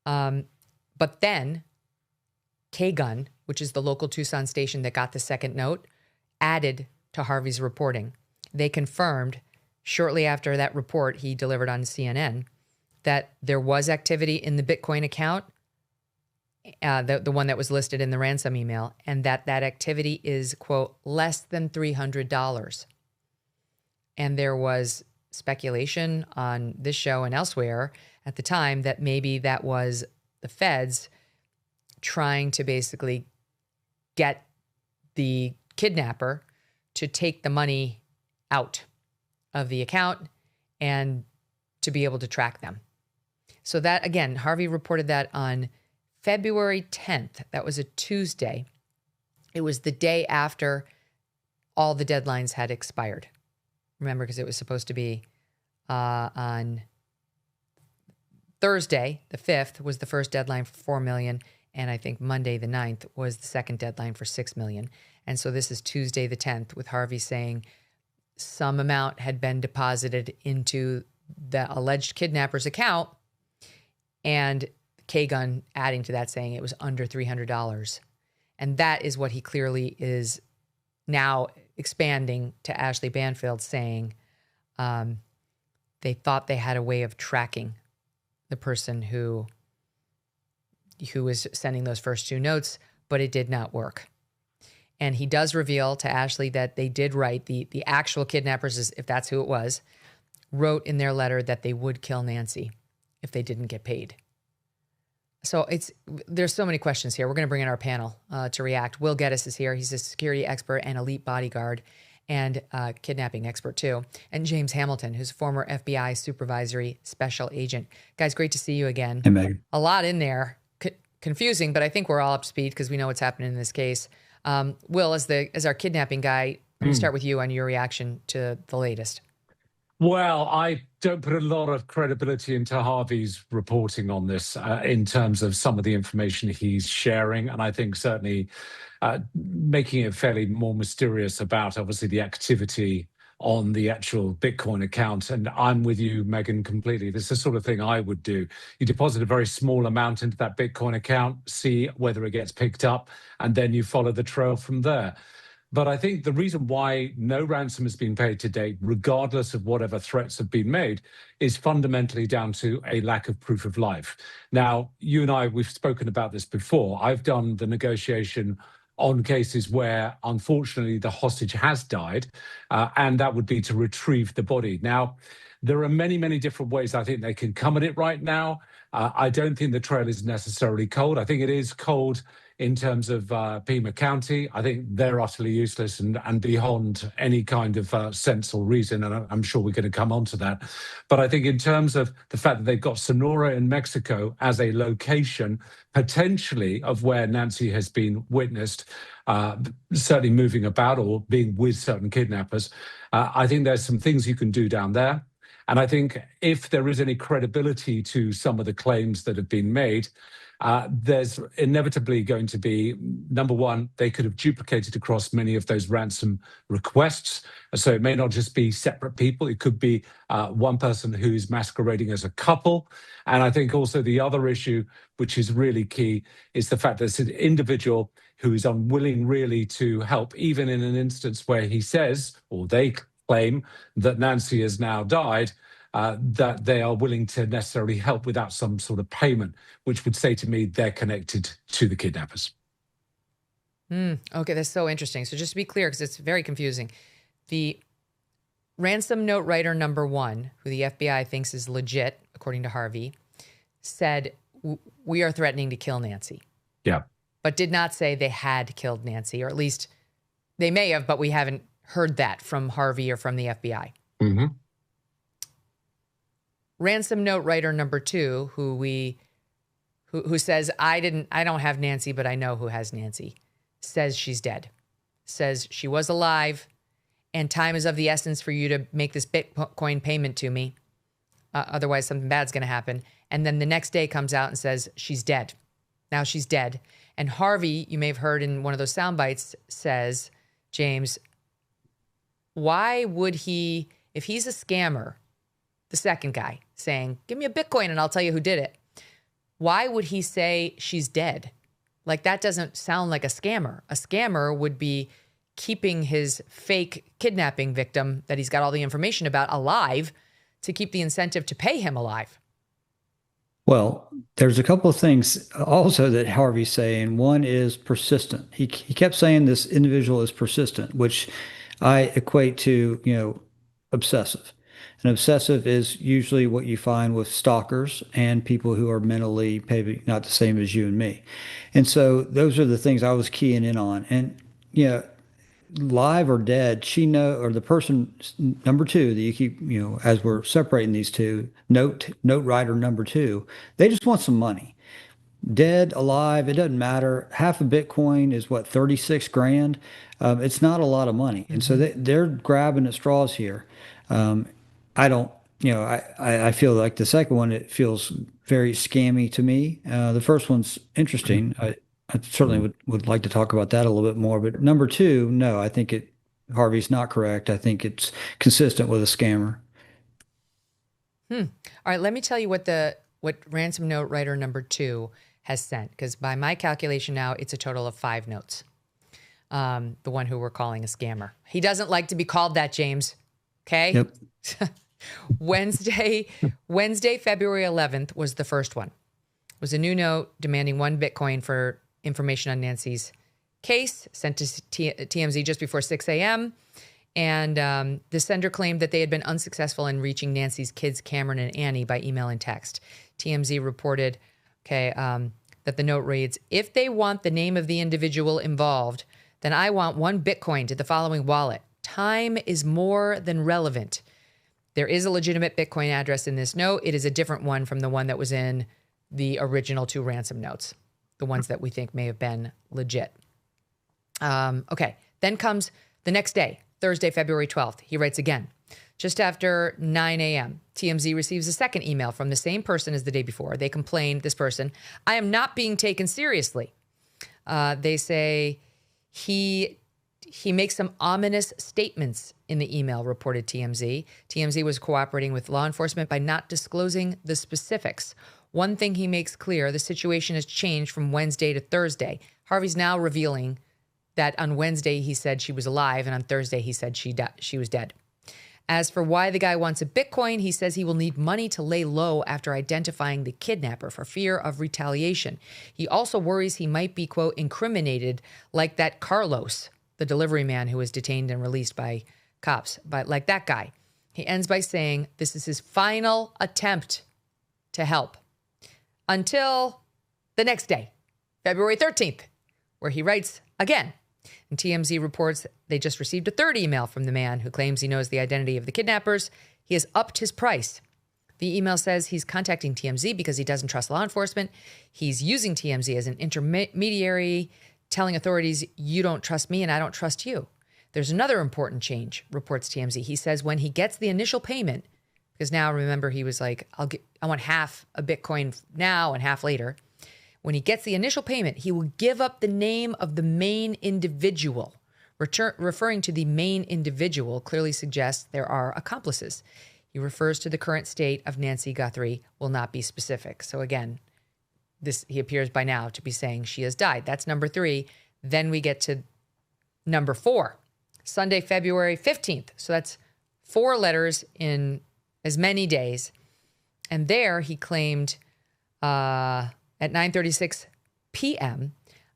But then K-Gun, which is the local Tucson station that got the second note, added to Harvey's reporting. They confirmed shortly after that report he delivered on CNN that there was activity in the Bitcoin account, the one that was listed in the ransom email, and that activity is, quote, less than $300. And there was speculation on this show and elsewhere at the time that maybe that was the feds trying to basically get the kidnapper to take the money out of the account and to be able to track them. So that, again, Harvey reported that on February 10th. That was a Tuesday. It was the day after all the deadlines had expired. Remember, because it was supposed to be on Thursday, the 5th, was the first deadline for 4 million. And I think Monday, the 9th, was the second deadline for 6 million. And so this is Tuesday, the 10th, with Harvey saying some amount had been deposited into the alleged kidnapper's account, and K-Gun adding to that saying it was under $300. And that is what he clearly is now expanding to Ashley Banfield, saying they thought they had a way of tracking the person who was sending those first two notes, but it did not work. And he does reveal to Ashley that they did write, the actual kidnappers, if that's who it was, wrote in their letter that they would kill Nancy if they didn't get paid. So there's so many questions here. We're going to bring in our panel to react. Will Geddes is here. He's a security expert and elite bodyguard and kidnapping expert too. And James Hamilton, who's a former FBI supervisory special agent. Guys, great to see you again. Hey, Megyn. A lot in there. Confusing, but I think we're all up to speed because we know what's happening in this case. Will, as our kidnapping guy, let me start with you on your reaction to the latest. Well, I don't put a lot of credibility into Harvey's reporting on this in terms of some of the information he's sharing. And I think certainly making it fairly more mysterious about, obviously, the activity on the actual Bitcoin account. And I'm with you, Megyn, completely. This is the sort of thing I would do. You deposit a very small amount into that Bitcoin account, see whether it gets picked up, and then you follow the trail from there. But I think the reason why no ransom has been paid to date, regardless of whatever threats have been made, is fundamentally down to a lack of proof of life. Now, you and I, we've spoken about this before. I've done the negotiation on cases where, unfortunately, the hostage has died, and that would be to retrieve the body. Now, there are many, many different ways I think they can come at it right now. I don't think the trail is necessarily cold. I think it is cold in terms of Pima County. I think they're utterly useless and beyond any kind of sense or reason, and I'm sure we're going to come on to that. But I think in terms of the fact that they've got Sonora in Mexico as a location, potentially, of where Nancy has been witnessed, certainly moving about or being with certain kidnappers, I think there's some things you can do down there. And I think if there is any credibility to some of the claims that have been made, there's inevitably going to be, number one, they could have duplicated across many of those ransom requests. So it may not just be separate people. It could be one person who's masquerading as a couple. And I think also the other issue, which is really key, is the fact that it's an individual who is unwilling really to help, even in an instance where he says, or they claim, that Nancy has now died, that they are willing to necessarily help without some sort of payment, which would say to me they're connected to the kidnappers. Okay, that's so interesting. So just to be clear, because it's very confusing, the ransom note writer number one, who the FBI thinks is legit, according to Harvey, said we are threatening to kill Nancy. Yeah. But did not say they had killed Nancy, or at least they may have, but we haven't heard that from Harvey or from the FBI. Mm-hmm. Ransom note writer number 2, who says, I don't have Nancy, but I know who has Nancy, says she's dead, says she was alive, and time is of the essence for you to make this Bitcoin payment to me. Otherwise, something bad's going to happen. And then the next day comes out and says she's dead. Now she's dead. And Harvey, you may have heard in one of those sound bites, says, James, why would he, if he's a scammer, the second guy saying, give me a Bitcoin and I'll tell you who did it, why would he say she's dead? Like, that doesn't sound like a scammer. A scammer would be keeping his fake kidnapping victim that he's got all the information about alive to keep the incentive to pay him alive. Well, there's a couple of things also that Harvey's saying. One is persistent. He kept saying this individual is persistent, which I equate to, obsessive. And obsessive is usually what you find with stalkers and people who are mentally maybe not the same as you and me. And so those are the things I was keying in on. And, live or dead, or the person number 2 that you keep, as we're separating these two, note writer number 2, they just want some money. Dead, alive, it doesn't matter. Half a Bitcoin is what, 36 grand? It's not a lot of money. And so they're grabbing at straws here. I don't, I feel like the second one, it feels very scammy to me. The first one's interesting. I certainly would like to talk about that a little bit more. But number 2, no, I think Harvey's not correct. I think it's consistent with a scammer. All right, let me tell you what ransom note writer number 2 has sent, because by my calculation now, it's a total of 5 notes. The one who we're calling a scammer. He doesn't like to be called that, James. Okay? Yep. Wednesday, February 11th was the first one. It was a new note demanding 1 Bitcoin for information on Nancy's case, sent to TMZ just before 6 a.m. And the sender claimed that they had been unsuccessful in reaching Nancy's kids, Cameron and Annie, by email and text. TMZ reported, that the note reads, if they want the name of the individual involved, then I want 1 Bitcoin to the following wallet. Time is more than relevant. There is a legitimate Bitcoin address in this note. It is a different one from the one that was in the original 2 ransom notes, the ones that we think may have been legit. Then comes the next day, Thursday, February 12th. He writes again. Just after 9 a.m., TMZ receives a second email from the same person as the day before. They complained, this person, I am not being taken seriously. They say he makes some ominous statements in the email, reported TMZ. TMZ was cooperating with law enforcement by not disclosing the specifics. One thing he makes clear, the situation has changed from Wednesday to Thursday. Harvey's now revealing that on Wednesday he said she was alive, and on Thursday he said she was dead. As for why the guy wants a Bitcoin, he says he will need money to lay low after identifying the kidnapper for fear of retaliation. He also worries he might be, quote, incriminated like that Carlos, the delivery man who was detained and released by cops, but like that guy. He ends by saying this is his final attempt to help. Until the next day, February 13th, where he writes again. And TMZ reports they just received a third email from the man who claims he knows the identity of the kidnappers. He has upped his price. The email says he's contacting TMZ because he doesn't trust law enforcement. He's using TMZ as an intermediary, telling authorities, you don't trust me and I don't trust you. There's another important change, reports TMZ. He says when he gets the initial payment, because now remember he was like, I want half a Bitcoin now and half later. When he gets the initial payment, he will give up the name of the main individual. Referring to the main individual clearly suggests there are accomplices. He refers to the current state of Nancy Guthrie, will not be specific. So again, he appears by now to be saying she has died. That's number 3. Then we get to number 4, Sunday, February 15th. So that's 4 letters in as many days. And there he claimed at 9:36 p.m.,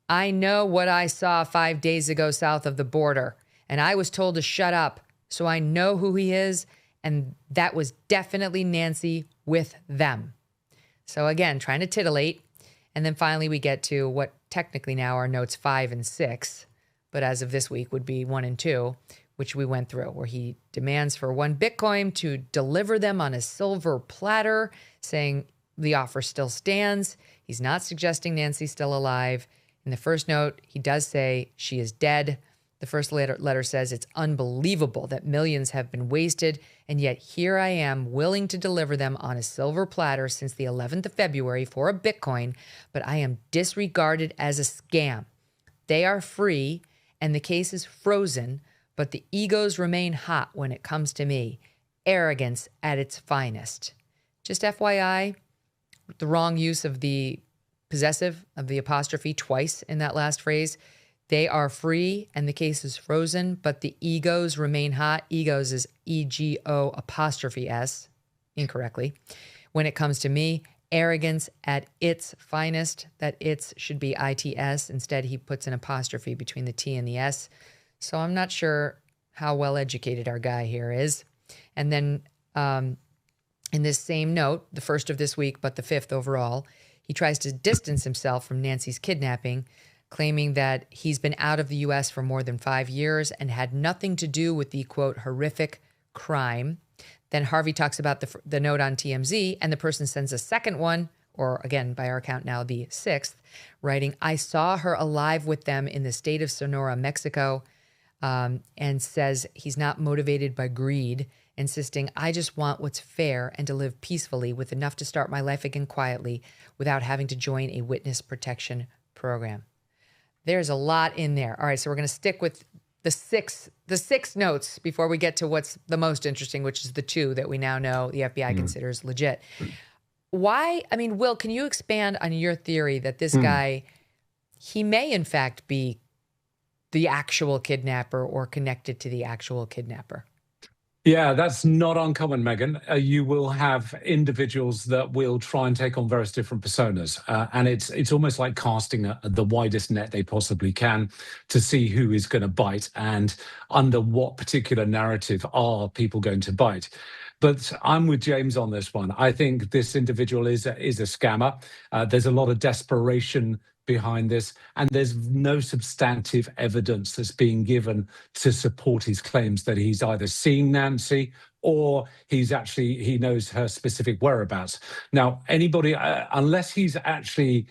I know what I saw 5 days ago south of the border, and I was told to shut up, so I know who he is, and that was definitely Nancy with them. So again, trying to titillate. And then finally, we get to what technically now are notes 5 and 6, but as of this week would be 1 and 2, which we went through, where he demands for 1 Bitcoin to deliver them on a silver platter, saying the offer still stands. He's not suggesting Nancy's still alive. In the first note, he does say she is dead. The first letter says it's unbelievable that millions have been wasted, and yet here I am willing to deliver them on a silver platter since the 11th of February for a Bitcoin, but I am disregarded as a scam. They are free, and the case is frozen, but the egos remain hot when it comes to me. Arrogance at its finest. Just FYI, the wrong use of the possessive of the apostrophe twice in that last phrase. They are free and the case is frozen, but the egos remain hot. Egos is E-G-O apostrophe S, incorrectly. When it comes to me, arrogance at its finest. That its should be I-T-S. Instead, he puts an apostrophe between the T and the S. So I'm not sure how well educated our guy here is. And then in this same note, the first of this week, but the 5th overall, he tries to distance himself from Nancy's kidnapping, claiming that he's been out of the U.S. for more than 5 years and had nothing to do with the, quote, horrific crime. Then Harvey talks about the note on TMZ, and the person sends a second one, or again, by our count now, the 6th, writing, I saw her alive with them in the state of Sonora, Mexico, and says he's not motivated by greed, insisting, I just want what's fair and to live peacefully with enough to start my life again quietly without having to join a witness protection program. There's a lot in there. All right, so we're going to stick with the six notes before we get to what's the most interesting, which is the 2 that we now know the FBI considers legit. Why? I mean, Will, can you expand on your theory that this guy, he may in fact be the actual kidnapper or connected to the actual kidnapper? Yeah, that's not uncommon, Megyn. You will have individuals that will try and take on various different personas. And it's almost like casting the widest net they possibly can to see who is going to bite and under what particular narrative are people going to bite. But I'm with James on this one. I think this individual is a scammer. There's a lot of desperation behind this, and there's no substantive evidence that's being given to support his claims that he's either seen Nancy or he knows her specific whereabouts. Now, anybody, unless he's actually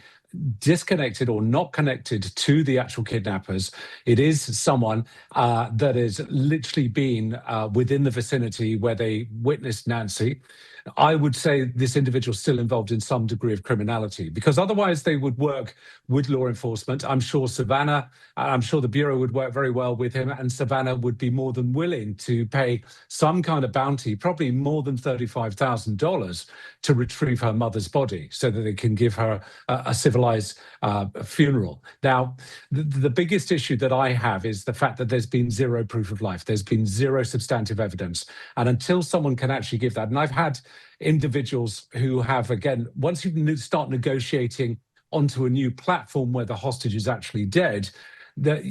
disconnected or not connected to the actual kidnappers, it is someone that has literally been within the vicinity where they witnessed Nancy. I would say this individual is still involved in some degree of criminality, because otherwise they would work with law enforcement. I'm sure the Bureau would work very well with him, and Savannah would be more than willing to pay some kind of bounty, probably more than $35,000, to retrieve her mother's body so that they can give her a civilized funeral. Now, the biggest issue that I have is the fact that there's been zero proof of life. There's been zero substantive evidence. And until someone can actually give that, and I've had individuals who have, again, once you start negotiating onto a new platform where the hostage is actually dead,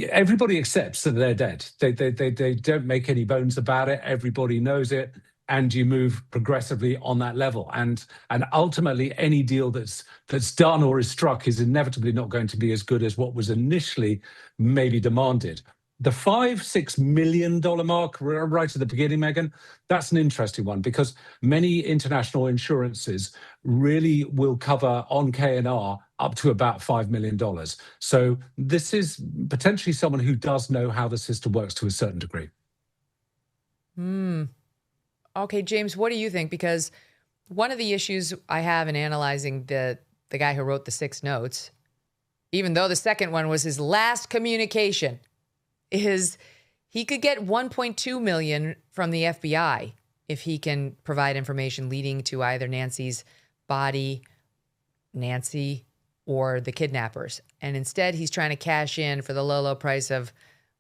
everybody accepts that they're dead. They don't make any bones about it. Everybody knows it. And you move progressively on that level. And ultimately, any deal that's done or is struck is inevitably not going to be as good as what was initially maybe demanded. The $5-6 million mark right at the beginning, Megyn, that's an interesting one, because many international insurances really will cover on K&R up to about $5 million. So this is potentially someone who does know how the system works to a certain degree. Okay, James, what do you think? Because one of the issues I have in analyzing the guy who wrote the 6 notes, even though the second one was his last communication, is he could get $1.2 million from the FBI if he can provide information leading to either Nancy's body, Nancy, or the kidnappers. And instead, he's trying to cash in for the low price of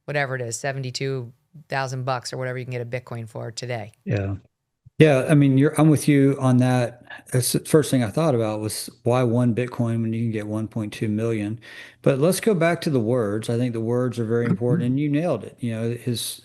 whatever it is, $72,000 or whatever you can get a Bitcoin for today. Yeah. Yeah, I mean, I'm with you on that. That's the first thing I thought about was why 1 Bitcoin when you can get 1.2 million. But let's go back to the words. I think the words are very important, and you nailed it. You know, his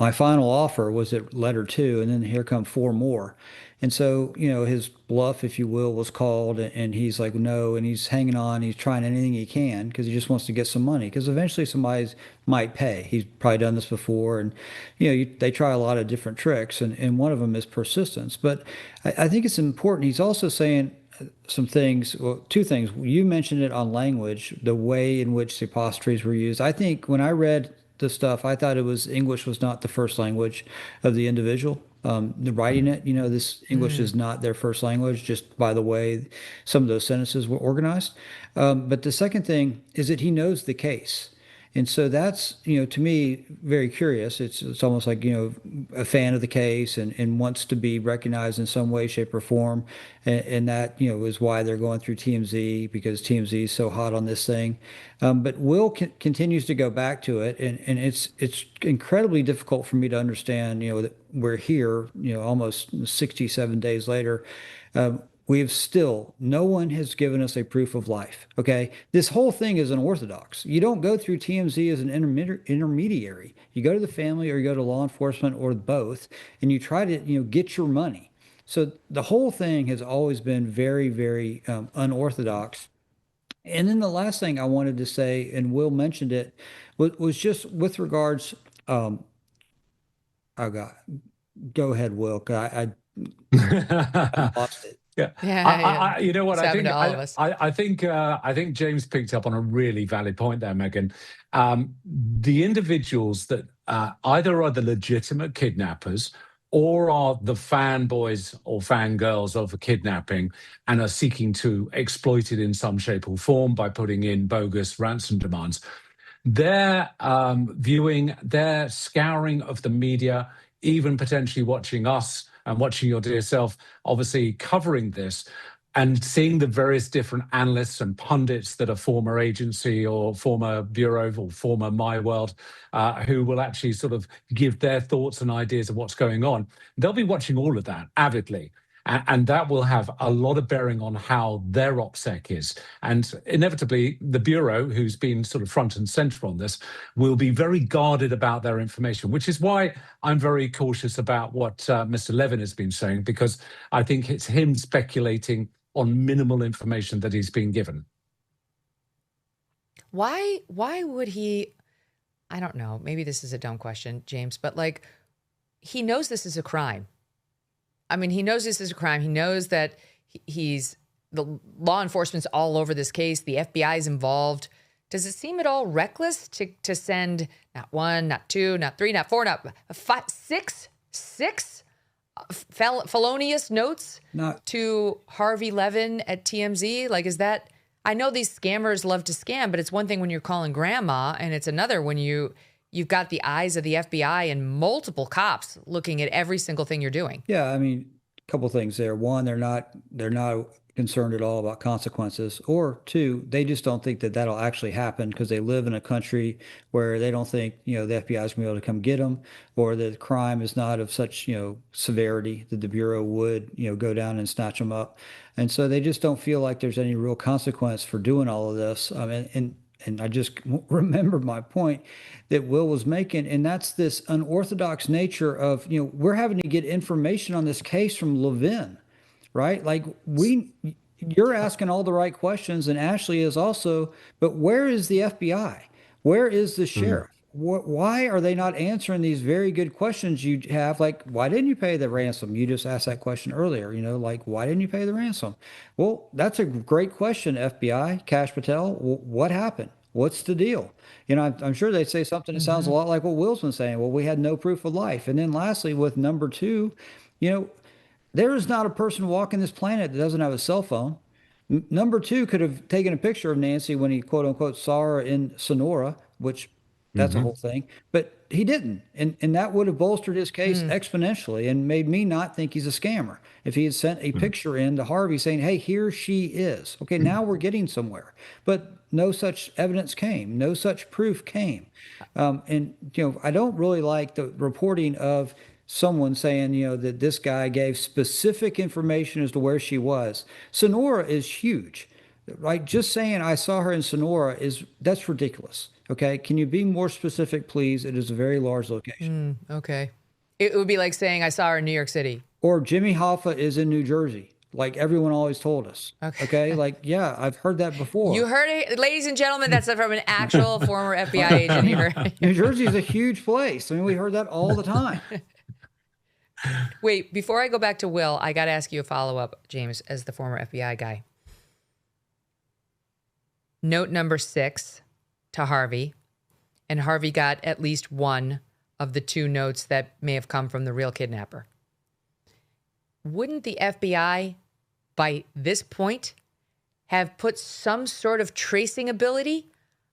my final offer was at letter two, and then here come four more. And so, his bluff, if you will, was called, and he's like, no, and he's hanging on. He's trying anything he can because he just wants to get some money because eventually somebody might pay. He's probably done this before. And, they try a lot of different tricks, and one of them is persistence. But I think it's important. He's also saying some things, well, two things. You mentioned it on language, the way in which the apostrophes were used. I think when I read the stuff, I thought English was not the first language of the individual. The writing it, this English is not their first language, just by the way some of those sentences were organized. But the second thing is that he knows the case. And so that's, to me, very curious. It's almost like, a fan of the case and wants to be recognized in some way, shape, or form. And that, is why they're going through TMZ, because TMZ is so hot on this thing. But Will continues to go back to it. And it's incredibly difficult for me to understand, that we're here, almost 67 days later. No one has given us a proof of life. Okay. This whole thing is unorthodox. You don't go through TMZ as an intermediary. You go to the family or you go to law enforcement or both, and you try to, get your money. So the whole thing has always been very, very unorthodox. And then the last thing I wanted to say, and Will mentioned it, was just with regards, oh God, go ahead, Will. I lost it. Yeah. You know what? It's happened to all of us. I think James picked up on a really valid point there, Megyn. The individuals that either are the legitimate kidnappers or are the fanboys or fangirls of a kidnapping and are seeking to exploit it in some shape or form by putting in bogus ransom demands. Their viewing, their scouring of the media, even potentially watching us and watching your dear self, obviously covering this and seeing the various different analysts and pundits that are former agency or former bureau or former My World, who will actually sort of give their thoughts and ideas of what's going on. They'll be watching all of that avidly. And that will have a lot of bearing on how their OPSEC is. And inevitably, the Bureau, who's been sort of front and center on this, will be very guarded about their information, which is why I'm very cautious about what Mr. Levin has been saying, because I think it's him speculating on minimal information that he's been given. Why would he, I don't know, maybe this is a dumb question, James, but like, he knows this is a crime. I mean, he knows this is a crime. He knows that the law enforcement's all over this case. The FBI is involved. Does it seem at all reckless to send not one, not two, not three, not four, not five, six felonious notes to Harvey Levin at TMZ? Like, is that, I know these scammers love to scam, but it's one thing when you're calling grandma, and it's another when you've got the eyes of the FBI and multiple cops looking at every single thing you're doing. Yeah, I mean, a couple of things there. One, they're not concerned at all about consequences. Or two, they just don't think that that'll actually happen because they live in a country where they don't think, the FBI is going to be able to come get them, or that the crime is not of such, severity that the Bureau would, go down and snatch them up. And so they just don't feel like there's any real consequence for doing all of this. And I just remember my point that Will was making, and that's this unorthodox nature of, we're having to get information on this case from Levin, right? Like you're asking all the right questions, and Ashley is also, but where is the FBI? Where is the sheriff? Why are they not answering these very good questions you have? Like, why didn't you pay the ransom? You just asked that question earlier, like, why didn't you pay the ransom? Well, that's a great question, FBI, Kash Patel. What happened? What's the deal? I'm sure they'd say something that sounds a lot like what Will's been saying. Well, we had no proof of life. And then lastly, with number two, there is not a person walking this planet that doesn't have a cell phone. Number two could have taken a picture of Nancy when he, quote unquote, saw her in Sonora, which that's a whole thing. But he didn't. And that would have bolstered his case exponentially and made me not think he's a scammer. If he had sent a picture in to Harvey saying, hey, here she is. Okay, now we're getting somewhere. But no such evidence came. No such proof came. And I don't really like the reporting of someone saying, that this guy gave specific information as to where she was. Sonora is huge. Like just saying I saw her in Sonora that's ridiculous. Okay. Can you be more specific, please? It is a very large location. Okay. It would be like saying I saw her in New York City. Or Jimmy Hoffa is in New Jersey, like everyone always told us. Okay. Like, yeah, I've heard that before. You heard it, ladies and gentlemen. That's from an actual former FBI agent. You heard. New Jersey is a huge place. I mean, we heard that all the time. Wait, before I go back to Will, I got to ask you a follow-up, James, as the former FBI guy. Note number 6 to Harvey, and Harvey got at least one of the 2 notes that may have come from the real kidnapper. Wouldn't the FBI, by this point, have put some sort of tracing ability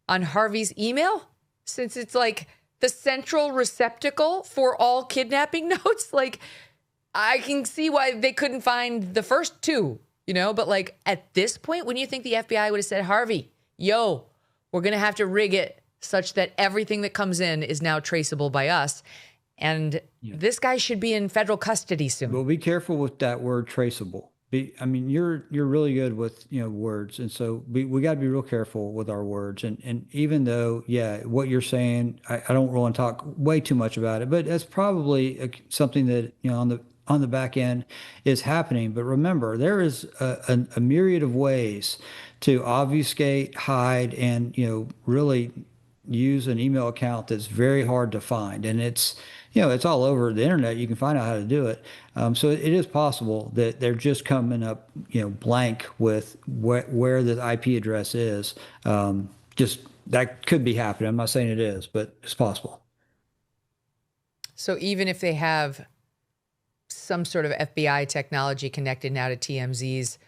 on Harvey's email, since it's like the central receptacle for all kidnapping notes? Like, I can see why they couldn't find the first 2, but like at this point, wouldn't you think the FBI would have said, Harvey, yo, we're going to have to rig it such that everything that comes in is now traceable by us. And this guy should be in federal custody soon. Well, be careful with that word traceable. You're really good with, words. And so we got to be real careful with our words. And even though, what you're saying, I don't want to talk way too much about it, but that's probably something that, on the back end is happening. But remember, there is a myriad of ways to obfuscate, hide, and, really use an email account that's very hard to find. And it's all over the internet. You can find out how to do it. So it is possible that they're just coming up, blank with where the IP address is. Just that could be happening. I'm not saying it is, but it's possible. So even if they have some sort of FBI technology connected now to TMZ's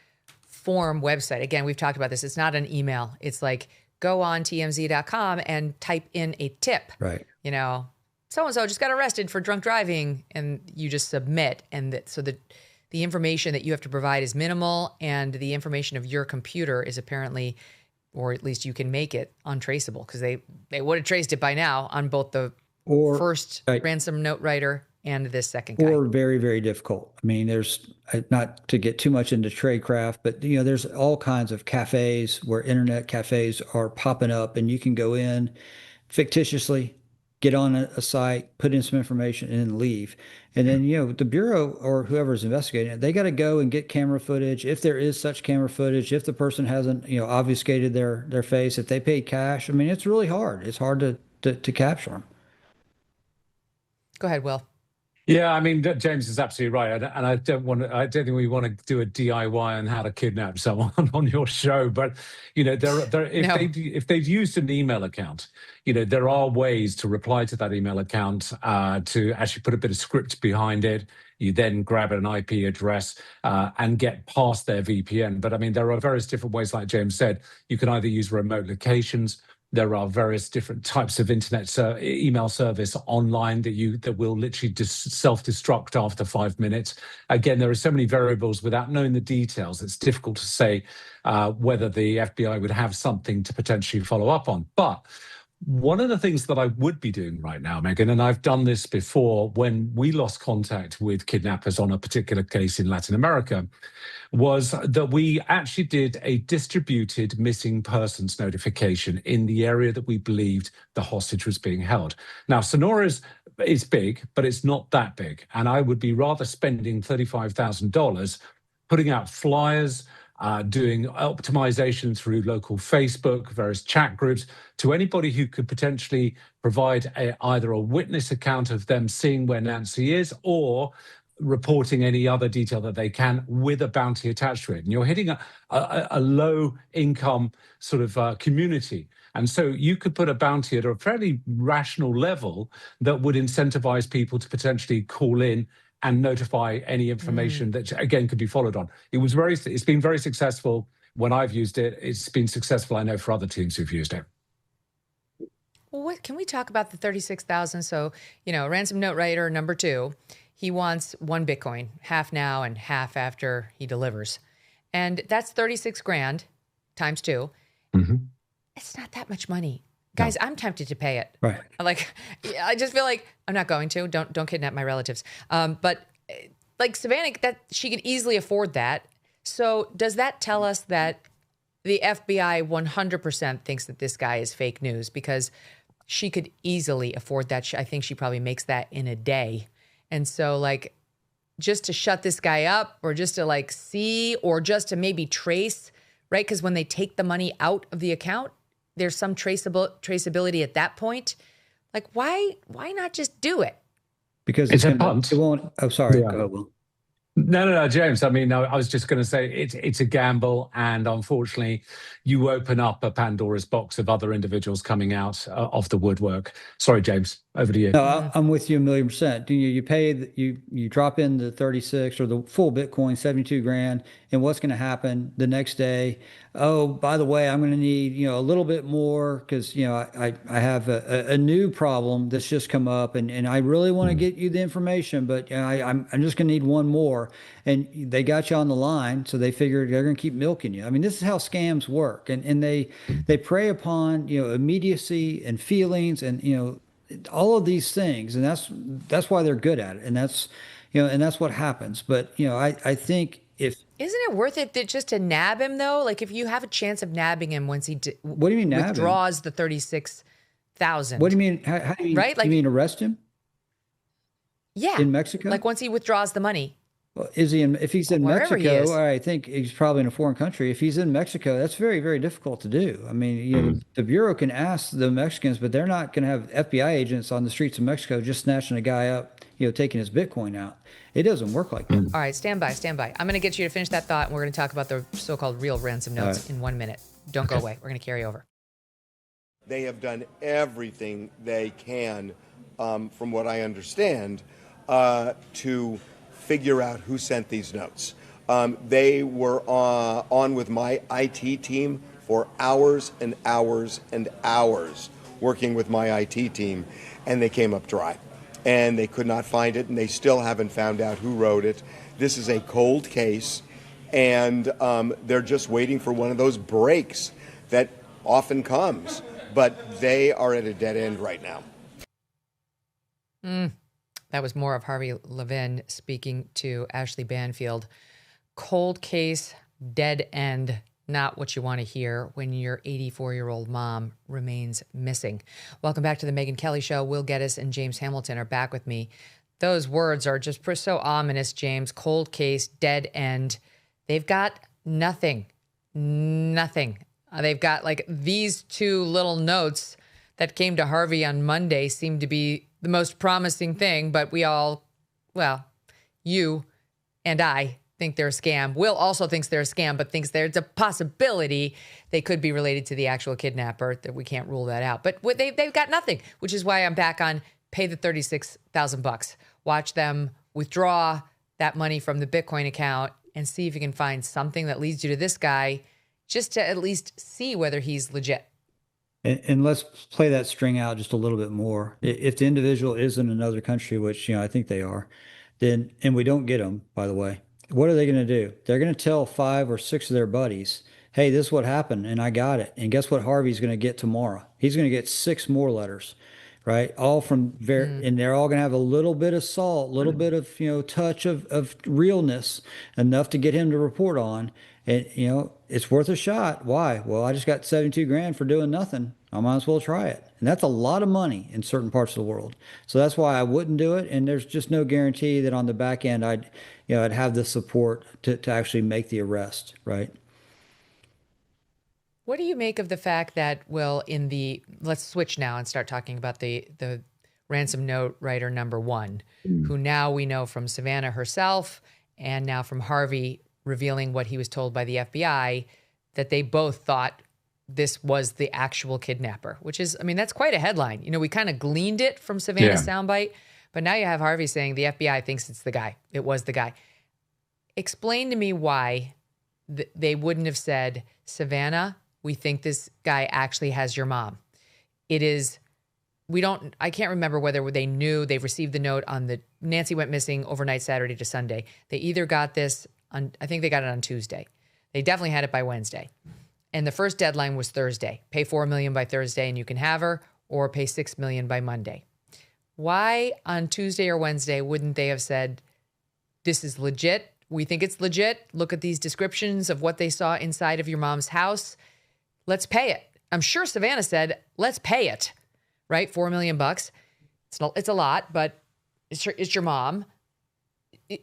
form website, again, we've talked about this. It's not an email. It's like, go on TMZ.com and type in a tip. Right. So-and-so just got arrested for drunk driving, and you just submit. And so the information that you have to provide is minimal, and the information of your computer is apparently, or at least you can make it untraceable, because they would have traced it by now on both the first ransom note writer and this second guy. Or very, very difficult. I mean, there's, not to get too much into tradecraft, but there's all kinds of cafes where internet cafes are popping up, and you can go in fictitiously, get on a site, put in some information, and then leave. And then, the Bureau or whoever's investigating it, they got to go and get camera footage. If there is such camera footage, if the person hasn't, obfuscated their face, if they paid cash, I mean, it's really hard. It's hard to capture them. Go ahead, Will. Yeah, I mean, James is absolutely right, and I don't think we want to do a DIY on how to kidnap someone on your show. But if they've used an email account, there are ways to reply to that email account to actually put a bit of script behind it. You then grab an IP address and get past their VPN. But I mean, there are various different ways, like James said. You can either use remote locations. There are various different types of internet email service online that will literally just self-destruct after 5 minutes. Again, there are so many variables without knowing the details. It's difficult to say whether the FBI would have something to potentially follow up on. But one of the things that I would be doing right now, Megyn, and I've done this before when we lost contact with kidnappers on a particular case in Latin America, was that we actually did a distributed missing persons notification in the area that we believed the hostage was being held. Now, Sonora is big, but it's not that big. And I would be rather spending $35,000 putting out flyers, doing optimization through local Facebook, various chat groups, to anybody who could potentially provide either a witness account of them seeing where Nancy is, or reporting any other detail that they can with a bounty attached to it. And you're hitting a low income sort of community. And so you could put a bounty at a fairly rational level that would incentivize people to potentially call in and notify any information that, again, could be followed on. It's been very successful when I've used it. It's been successful, I know, for other teams who've used it. Well, what can we talk about the 36,000? So, ransom note writer number 2, he wants 1 Bitcoin, half now and half after he delivers. And that's 36 grand times 2. Mm-hmm. It's not that much money. Guys, I'm tempted to pay it. Right. I just feel like I'm not going to. Don't kidnap my relatives. But like Savannah, that she could easily afford that. So does that tell us that the FBI 100% thinks that this guy is fake news because she could easily afford that. I think she probably makes that in a day. And so, like, just to shut this guy up or just to, like, see or just to maybe trace, right? Because when they take the money out of the account, there's some traceability at that point. Like, why not just do it? Because it's a punt. It won't. Oh, sorry. Yeah. Go ahead, Will. No, James. I mean, I was just going to say it's a gamble, and unfortunately, you open up a Pandora's box of other individuals coming out of the woodwork. Sorry, James. Over to you. No, I'm with you 1,000,000%. You pay you drop in the 36 or the full Bitcoin, 72 grand, and what's going to happen the next day? Oh, by the way, I'm going to need a little bit more because I have a new problem that's just come up, and I really want to get you the information, but I'm just going to need one more. And they got you on the line, so they figured they're going to keep milking you. I mean, this is how scams work, and they prey upon immediacy and feelings and all of these things, and that's why they're good at it, and that's what happens. But I think if isn't it worth it just to nab him though? Like if you have a chance of nabbing him once he what do you mean withdraws the 36,000? What do you mean? How do you right? Like you mean arrest him? Yeah, in Mexico. Like once he withdraws the money. Well, is he if he's in Wherever Mexico? I think he's probably in a foreign country. If he's in Mexico, that's very, very difficult to do. I mean, the Bureau can ask the Mexicans, but they're not going to have FBI agents on the streets of Mexico just snatching a guy up, taking his Bitcoin out. It doesn't work like that. All right, stand by. I'm going to get you to finish that thought, and we're going to talk about the so-called real ransom notes in 1 minute. Don't go away. We're going to carry over. They have done everything they can, from what I understand, to figure out who sent these notes. They were on with my IT team for hours and hours and hours, working with my IT team, and they came up dry. And they could not find it, and they still haven't found out who wrote it. This is a cold case, and they're just waiting for one of those breaks that often comes. But they are at a dead end right now. That was more of Harvey Levin speaking to Ashley Banfield. Cold case, dead end, not what you want to hear when your 84-year-old mom remains missing. Welcome back to the Megyn Kelly Show. Will Geddes and James Hamilton are back with me. Those words are just so ominous, James. Cold case, dead end. They've got nothing. They've got like these two little notes that came to Harvey on Monday seem to be the most promising thing, but we all, well, you and I think they're a scam. Will also thinks they're a scam, but thinks there's a possibility they could be related to the actual kidnapper, that we can't rule that out. But they've got nothing, which is why I'm back on pay the $36,000. Watch them withdraw that money from the Bitcoin account and see if you can find something that leads you to this guy, just to at least see whether he's legit. And let's play that string out just a little bit more. If the individual is in another country, which I think they are, then, and we don't get them, by the way, what are they going to do? They're going to tell 5 or 6 of their buddies, hey, this is what happened, and I got it. And guess what Harvey's going to get tomorrow? He's going to get 6 more letters, right? All from and they're all going to have a little bit of salt, a little bit of touch of realness, enough to get him to report on. And it's worth a shot. Why? Well, I just got 72 grand for doing nothing. I might as well try it. And that's a lot of money in certain parts of the world. So that's why I wouldn't do it. And there's just no guarantee that on the back end I'd have the support to actually make the arrest, right? What do you make of the fact that, well, let's switch now and start talking about the ransom note writer number 1, who now we know from Savannah herself and now from Harvey revealing what he was told by the FBI, that they both thought this was the actual kidnapper, which is, that's quite a headline. We kind of gleaned it from Savannah's soundbite, but now you have Harvey saying the FBI thinks it's the guy. It was the guy. Explain to me why they wouldn't have said, Savannah, we think this guy actually has your mom. I can't remember whether they knew they received the note on Nancy went missing overnight Saturday to Sunday. They either got this I think they got it on Tuesday. They definitely had it by Wednesday. And the first deadline was Thursday. Pay $4 million by Thursday and you can have her, or pay $6 million by Monday. Why on Tuesday or Wednesday wouldn't they have said, this is legit? we think it's legit. Look at these descriptions of what they saw inside of your mom's house. Let's pay it. I'm sure Savannah said, let's pay it, right? $4 million. It's a lot, but it's your mom.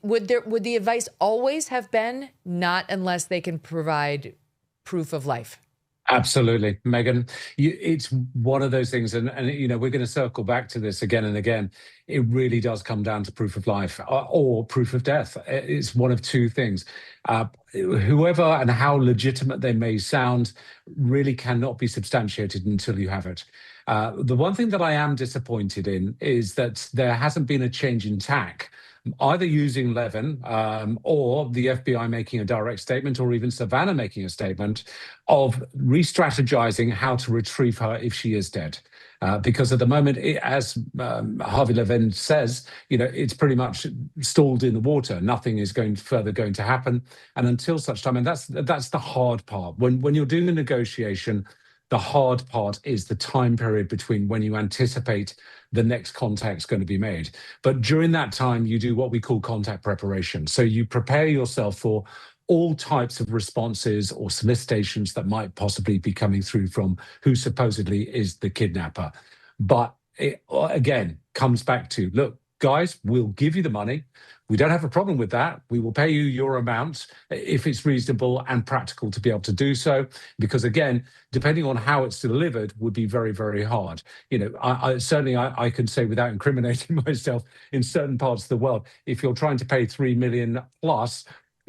Would the advice always have been not unless they can provide proof of life? Absolutely, Megyn. It's one of those things, and we're going to circle back to this again and again. It really does come down to proof of life or proof of death. It's one of two things. Whoever and how legitimate they may sound really cannot be substantiated until you have it. The one thing that I am disappointed in is that there hasn't been a change in tack, either using Levin or the FBI making a direct statement, or even Savannah making a statement of re-strategizing how to retrieve her if she is dead. Because at the moment, as Harvey Levin says, it's pretty much stalled in the water. Nothing is going to happen. And until such time, and that's the hard part. When you're doing a negotiation, the hard part is the time period between when you anticipate the next contact's going to be made. But during that time, you do what we call contact preparation. So you prepare yourself for all types of responses or solicitations that might possibly be coming through from who supposedly is the kidnapper. But it, again, comes back to, look, guys, we'll give you the money. We don't have a problem with that. We will pay you your amount if it's reasonable and practical to be able to do so. Because again, depending on how it's delivered would be very, very hard. I certainly can say without incriminating myself, in certain parts of the world, if you're trying to pay $3 million plus,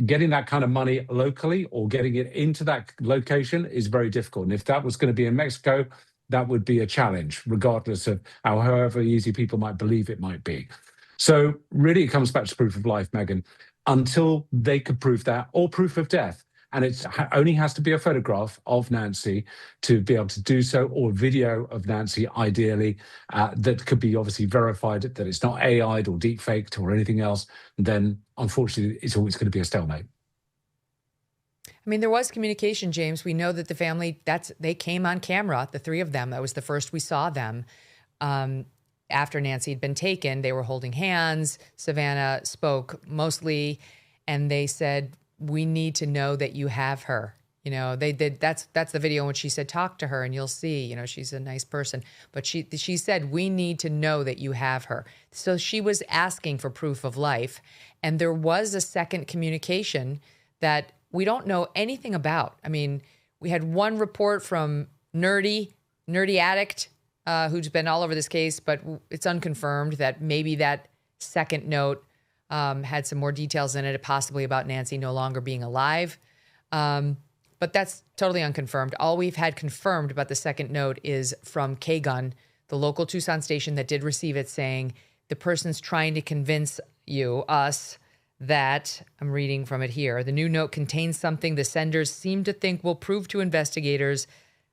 getting that kind of money locally or getting it into that location is very difficult. And if that was going to be in Mexico, that would be a challenge, regardless of however easy people might believe it might be. So really it comes back to proof of life, Megyn, until they could prove that, or proof of death. And it only has to be a photograph of Nancy to be able to do so, or video of Nancy, ideally, that could be obviously verified that it's not AI'd or deepfaked or anything else. Then, unfortunately, it's always going to be a stalemate. I mean, there was communication, James. We know that the family, they came on camera, the three of them. That was the first we saw them. After Nancy had been taken, they were holding hands. Savannah spoke mostly, and they said, we need to know that you have her. They did. That's the video in which she said, talk to her and you'll see, she's a nice person. But she said, we need to know that you have her. So she was asking for proof of life. And there was a second communication that we don't know anything about. I mean, we had one report from Nerdy Addict, who's been all over this case, but it's unconfirmed that maybe that second note had some more details in it, possibly about Nancy no longer being alive. But that's totally unconfirmed. All we've had confirmed about the second note is from K-Gun, the local Tucson station that did receive it, saying the person's trying to convince us that, I'm reading from it here, the new note contains something the senders seem to think will prove to investigators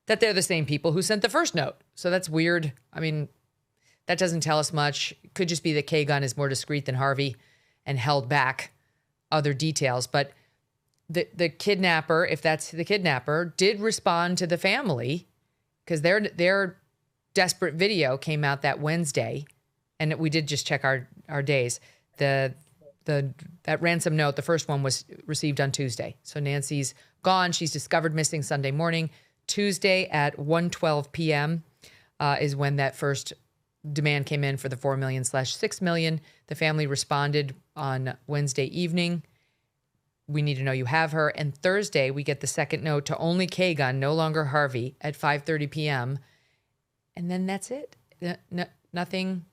that they're the same people who sent the first note. So that's weird. I mean, that doesn't tell us much. It could just be that K-Gun is more discreet than Harvey and held back other details. But the kidnapper, if that's the kidnapper, did respond to the family, because their desperate video came out that Wednesday, and we did just check our days. That ransom note, the first one, was received on Tuesday. So Nancy's gone. She's discovered missing Sunday morning. Tuesday at 1:12 p.m. Is when that first demand came in for the $4 million/6 million. The family responded on Wednesday evening. We need to know you have her. And Thursday, we get the second note to only K-Gun, no longer Harvey, at 5:30 p.m. And then that's it. Nothing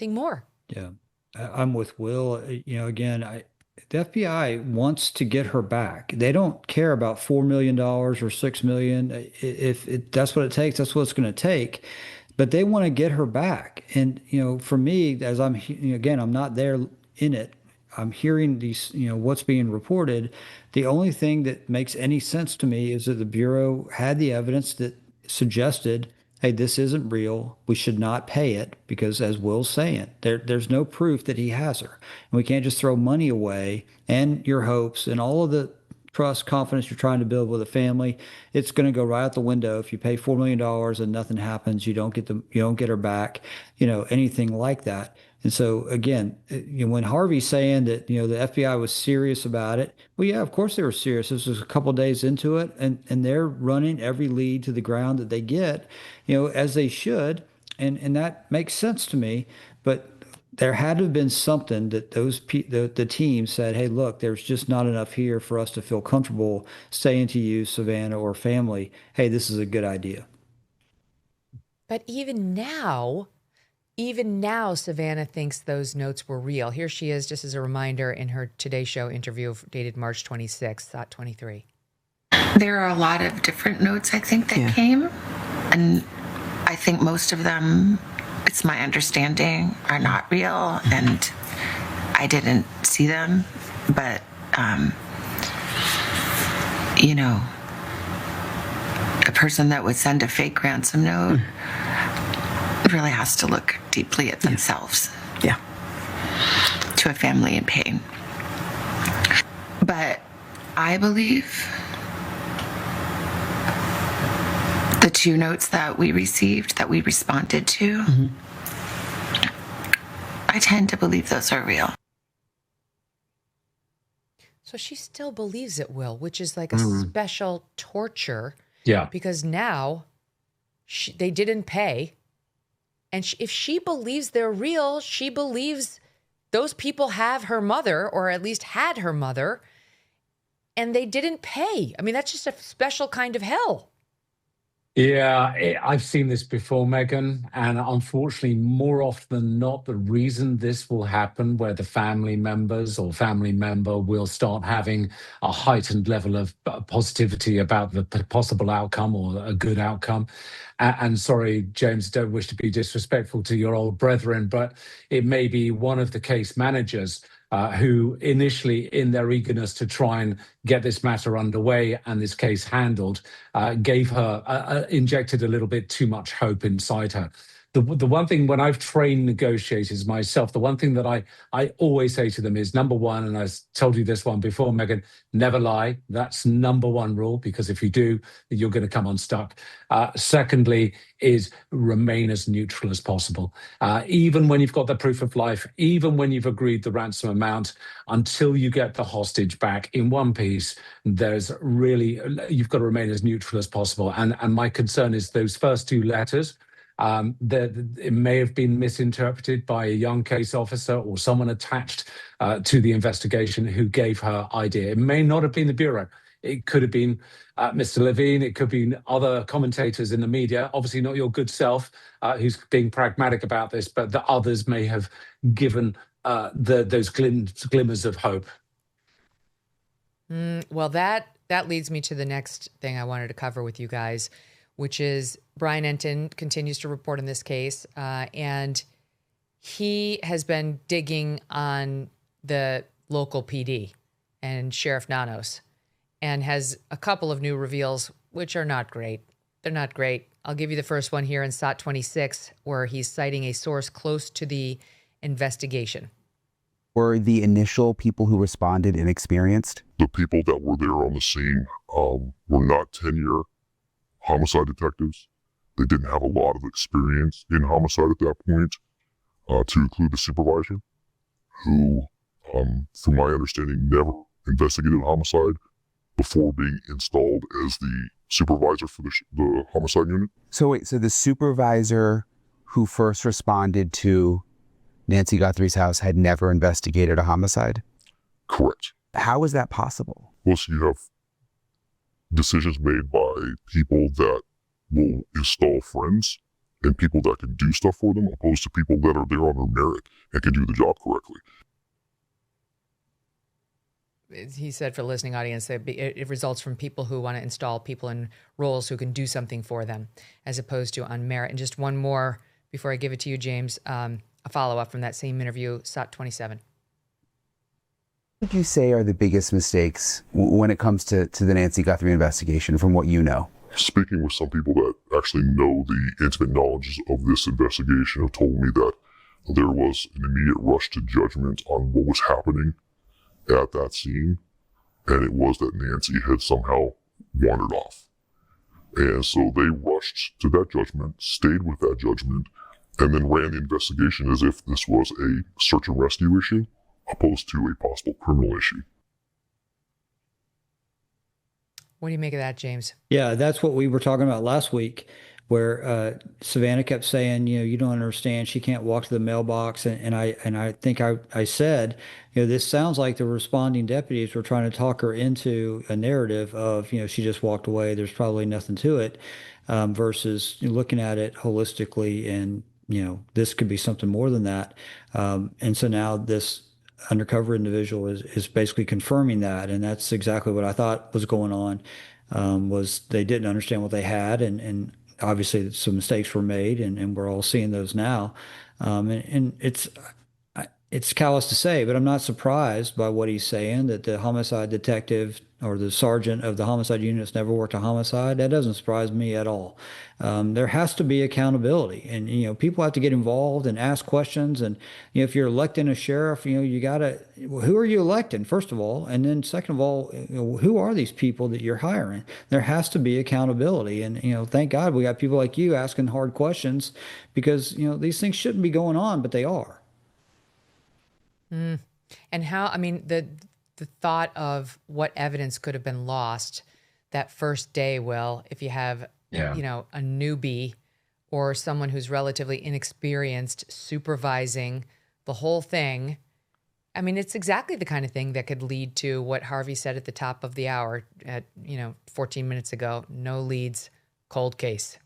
more. Yeah, I'm with Will. Again, the FBI wants to get her back. They don't care about $4 million or $6 million. If that's what it takes, that's what it's going to take. But they want to get her back. And, for me, as I'm not there in it. I'm hearing these, what's being reported. The only thing that makes any sense to me is that the Bureau had the evidence that suggested, hey, this isn't real. We should not pay it because, as Will's saying, there's no proof that he has her. And we can't just throw money away and your hopes and all of the trust, confidence you're trying to build with a family. It's going to go right out the window if you pay $4 million and nothing happens. You don't get her back, anything like that. And so again, when Harvey's saying that, the FBI was serious about it, well, yeah, of course they were serious. This was a couple of days into it, and they're running every lead to the ground that they get, as they should. And that makes sense to me. But there had to have been something that the team said, hey, look, there's just not enough here for us to feel comfortable saying to you, Savannah, or family, hey, this is a good idea. But even now, Savannah thinks those notes were real. Here she is, just as a reminder, in her Today Show interview dated March 26th, Thought 23. There are a lot of different notes, I think, that came. And I think most of them, it's my understanding, are not real. And I didn't see them. But, a person that would send a fake ransom note really has to look deeply at themselves. Yeah. To a family in pain. But I believe the 2 notes that we received, that we responded to, I tend to believe those are real. So she still believes it will, which is like a special torture. Yeah. Because now they didn't pay. And if she believes they're real, she believes those people have her mother, or at least had her mother, and they didn't pay. I mean, that's just a special kind of hell. Yeah, I've seen this before, Megyn, and unfortunately, more often than not, the reason this will happen, where the family members or family member will start having a heightened level of positivity about the possible outcome or a good outcome. And sorry, James, don't wish to be disrespectful to your old brethren, but it may be one of the case managers who initially, in their eagerness to try and get this matter underway and this case handled, gave her, injected a little bit too much hope inside her. The one thing, when I've trained negotiators myself, the one thing that I always say to them is, number one, and I told you this one before, Megyn, never lie. That's number one rule, because if you do, you're going to come unstuck. Secondly, is remain as neutral as possible. Even when you've got the proof of life, even when you've agreed the ransom amount, until you get the hostage back in one piece, you've got to remain as neutral as possible. And my concern is those first 2 letters, it may have been misinterpreted by a young case officer or someone attached to the investigation who gave her idea. It may not have been the Bureau. It could have been Mr. Levine. It could be other commentators in the media. Obviously not your good self, who's being pragmatic about this, but the others may have given those glimmers of hope. Well, that leads me to the next thing I wanted to cover with you guys, which is Bryon Enton continues to report on this case, and he has been digging on the local PD and Sheriff Nanos, and has a couple of new reveals, which are not great. They're not great. I'll give you the first one here in SOT 26, where he's citing a source close to the investigation. Were the initial people who responded inexperienced? The people that were there on the scene were not 10-year homicide detectives. They didn't have a lot of experience in homicide at that point, to include the supervisor, who, from my understanding, never investigated a homicide before being installed as the supervisor for the homicide unit. So wait, so the supervisor who first responded to Nancy Guthrie's house had never investigated a homicide? Correct. How is that possible? Well, so you have decisions made by people that will install friends and people that can do stuff for them, opposed to people that are there on their merit and can do the job correctly. He said, for the listening audience, that it results from people who want to install people in roles who can do something for them, as opposed to on merit. And just one more before I give it to you, James, a follow-up from that same interview, SOT 27. What would you say are the biggest mistakes when it comes to the Nancy Guthrie investigation, from what you know? Speaking with some people that actually know the intimate knowledge of this investigation have told me that there was an immediate rush to judgment on what was happening at that scene, and it was that Nancy had somehow wandered off. And so they rushed to that judgment, stayed with that judgment, and then ran the investigation as if this was a search and rescue issue opposed to a possible criminal issue. What do you make of that, James? Yeah, that's what we were talking about last week, where Savannah kept saying, you don't understand. She can't walk to the mailbox, and I think I said, this sounds like the responding deputies were trying to talk her into a narrative of, she just walked away. There's probably nothing to it, versus looking at it holistically, and this could be something more than that. And so now this undercover individual is basically confirming that, and that's exactly what I thought was going on. Was they didn't understand what they had, and obviously some mistakes were made, and we're all seeing those now. And it's callous to say, but I'm not surprised by what he's saying, that the homicide detective or the sergeant of the homicide unit has never worked a homicide. That doesn't surprise me at all. There has to be accountability, and people have to get involved and ask questions. And if you're electing a sheriff, you gotta, who are you electing, first of all, and then second of all, who are these people that you're hiring? There has to be accountability, and thank God we got people like you asking hard questions, because these things shouldn't be going on, but they are. And how, the thought of what evidence could have been lost that first day, Will, if you have, a newbie or someone who's relatively inexperienced supervising the whole thing. It's exactly the kind of thing that could lead to what Harvey said at the top of the hour at, 14 minutes ago, no leads, cold case.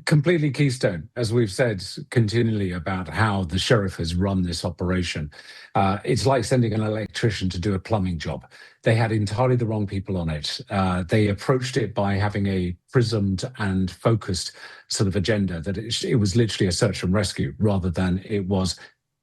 Completely keystone, as we've said continually about how the sheriff has run this operation. It's like sending an electrician to do a plumbing job. They had entirely the wrong people on it. They approached it by having a prismed and focused sort of agenda, that it was literally a search and rescue rather than it was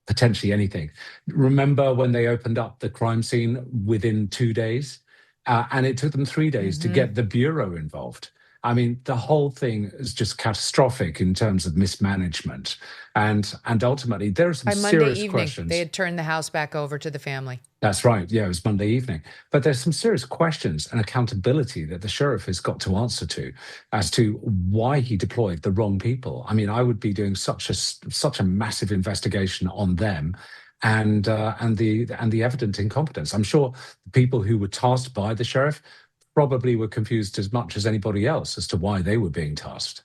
potentially anything. Remember when they opened up the crime scene within 2 days? And it took them 3 days to get the Bureau involved. The whole thing is just catastrophic in terms of mismanagement. And ultimately, there are some serious By Monday evening, questions. they had turned the house back over to the family. That's right. Yeah, it was Monday evening. But there's some serious questions and accountability that the sheriff has got to answer to as to why he deployed the wrong people. I would be doing such a massive investigation on them and the evident incompetence. I'm sure the people who were tasked by the sheriff probably were confused as much as anybody else as to why they were being tasked.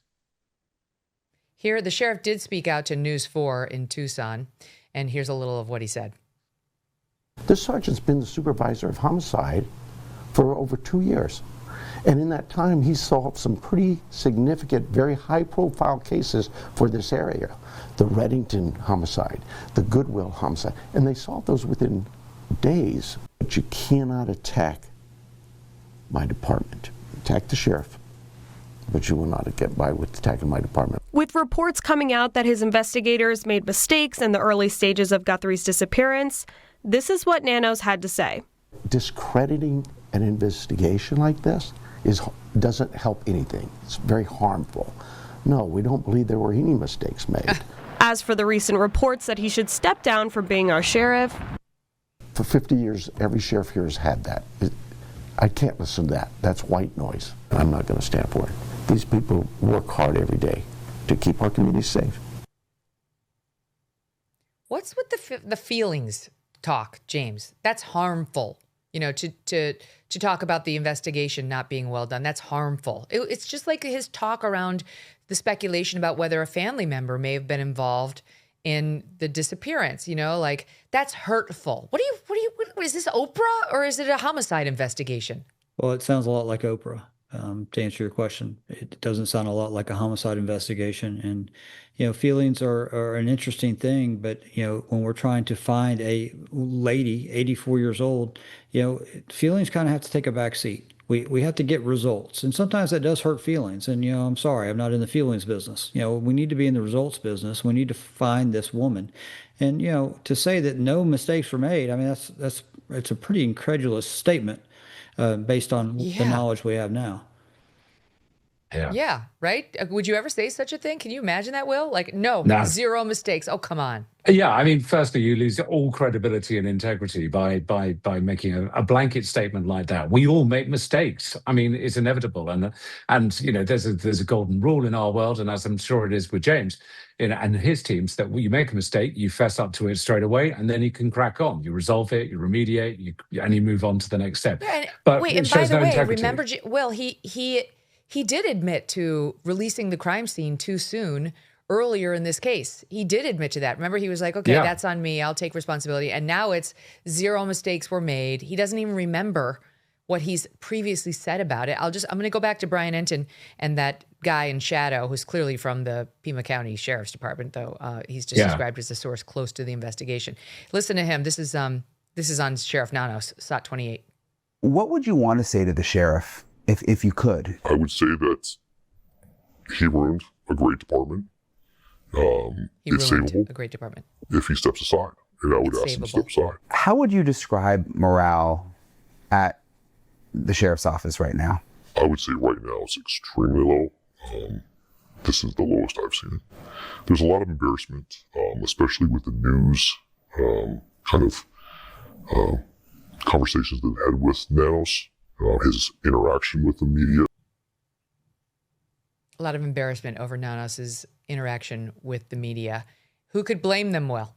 Here, the sheriff did speak out to News 4 in Tucson, and here's a little of what he said. This sergeant's been the supervisor of homicide for over 2 years. And in that time, he solved some pretty significant, very high-profile cases for this area. The Reddington homicide, the Goodwill homicide, and they solved those within days. But you cannot attack my department. Attack the sheriff, but you will not get by with attacking my department. With reports coming out that his investigators made mistakes in the early stages of Guthrie's disappearance, this is what Nanos had to say. Discrediting an investigation like this doesn't help anything. It's very harmful. No, we don't believe there were any mistakes made. As for the recent reports that he should step down from being our sheriff, for 50 years, every sheriff here has had that. I can't listen to that. That's white noise. I'm not going to stand for it. These people work hard every day to keep our communities safe. What's with the feelings talk, James? That's harmful. To talk about the investigation not being well done, that's harmful. It's just like his talk around the speculation about whether a family member may have been involved in the disappearance, that's hurtful. What is this, Oprah, or is it a homicide investigation? Well, it sounds a lot like Oprah. To answer your question, it doesn't sound a lot like a homicide investigation. And, feelings are an interesting thing, but, when we're trying to find a lady, 84 years old, feelings kind of have to take a back seat. We have to get results, and sometimes that does hurt feelings. And I'm sorry, I'm not in the feelings business. We need to be in the results business. We need to find this woman, and to say that no mistakes were made. It's a pretty incredulous statement based on the knowledge we have now. Yeah, right? Would you ever say such a thing? Can you imagine that, Will? Like, no, zero mistakes. Oh, come on. Yeah, I mean, firstly, you lose all credibility and integrity by making a blanket statement like that. We all make mistakes. I mean, it's inevitable, and you know, there's a golden rule in our world, and as I'm sure it is with James, you know, and his teams, that when you make a mistake, you fess up to it straight away, and then you can crack on. You resolve it, you remediate, and you move on to the next step. Yeah, but wait, it and by shows the no way, integrity. remember, Will, he did admit to releasing the crime scene too soon earlier in this case. He did admit to that. Remember, he was like, okay, that's on me. I'll take responsibility. And now it's zero mistakes were made. He doesn't even remember what he's previously said about it. I'm going to go back to Bryon Enton and that guy in shadow who's clearly from the Pima County Sheriff's Department, though he's just described as a source close to the investigation. Listen to him. This is on Sheriff Nanos, SOT 28. What would you want to say to the sheriff if you could? I would say that he ruined a great department. It's savable. A great department. If he steps aside, and I would ask him to step aside. How would you describe morale at the sheriff's office right now? I would say right now it's extremely low. This is the lowest I've seen it. There's a lot of embarrassment, especially with the news conversations that I've had with Nanos, his interaction with the media. A lot of embarrassment over Nanos' interaction with the media. Who could blame them, Will?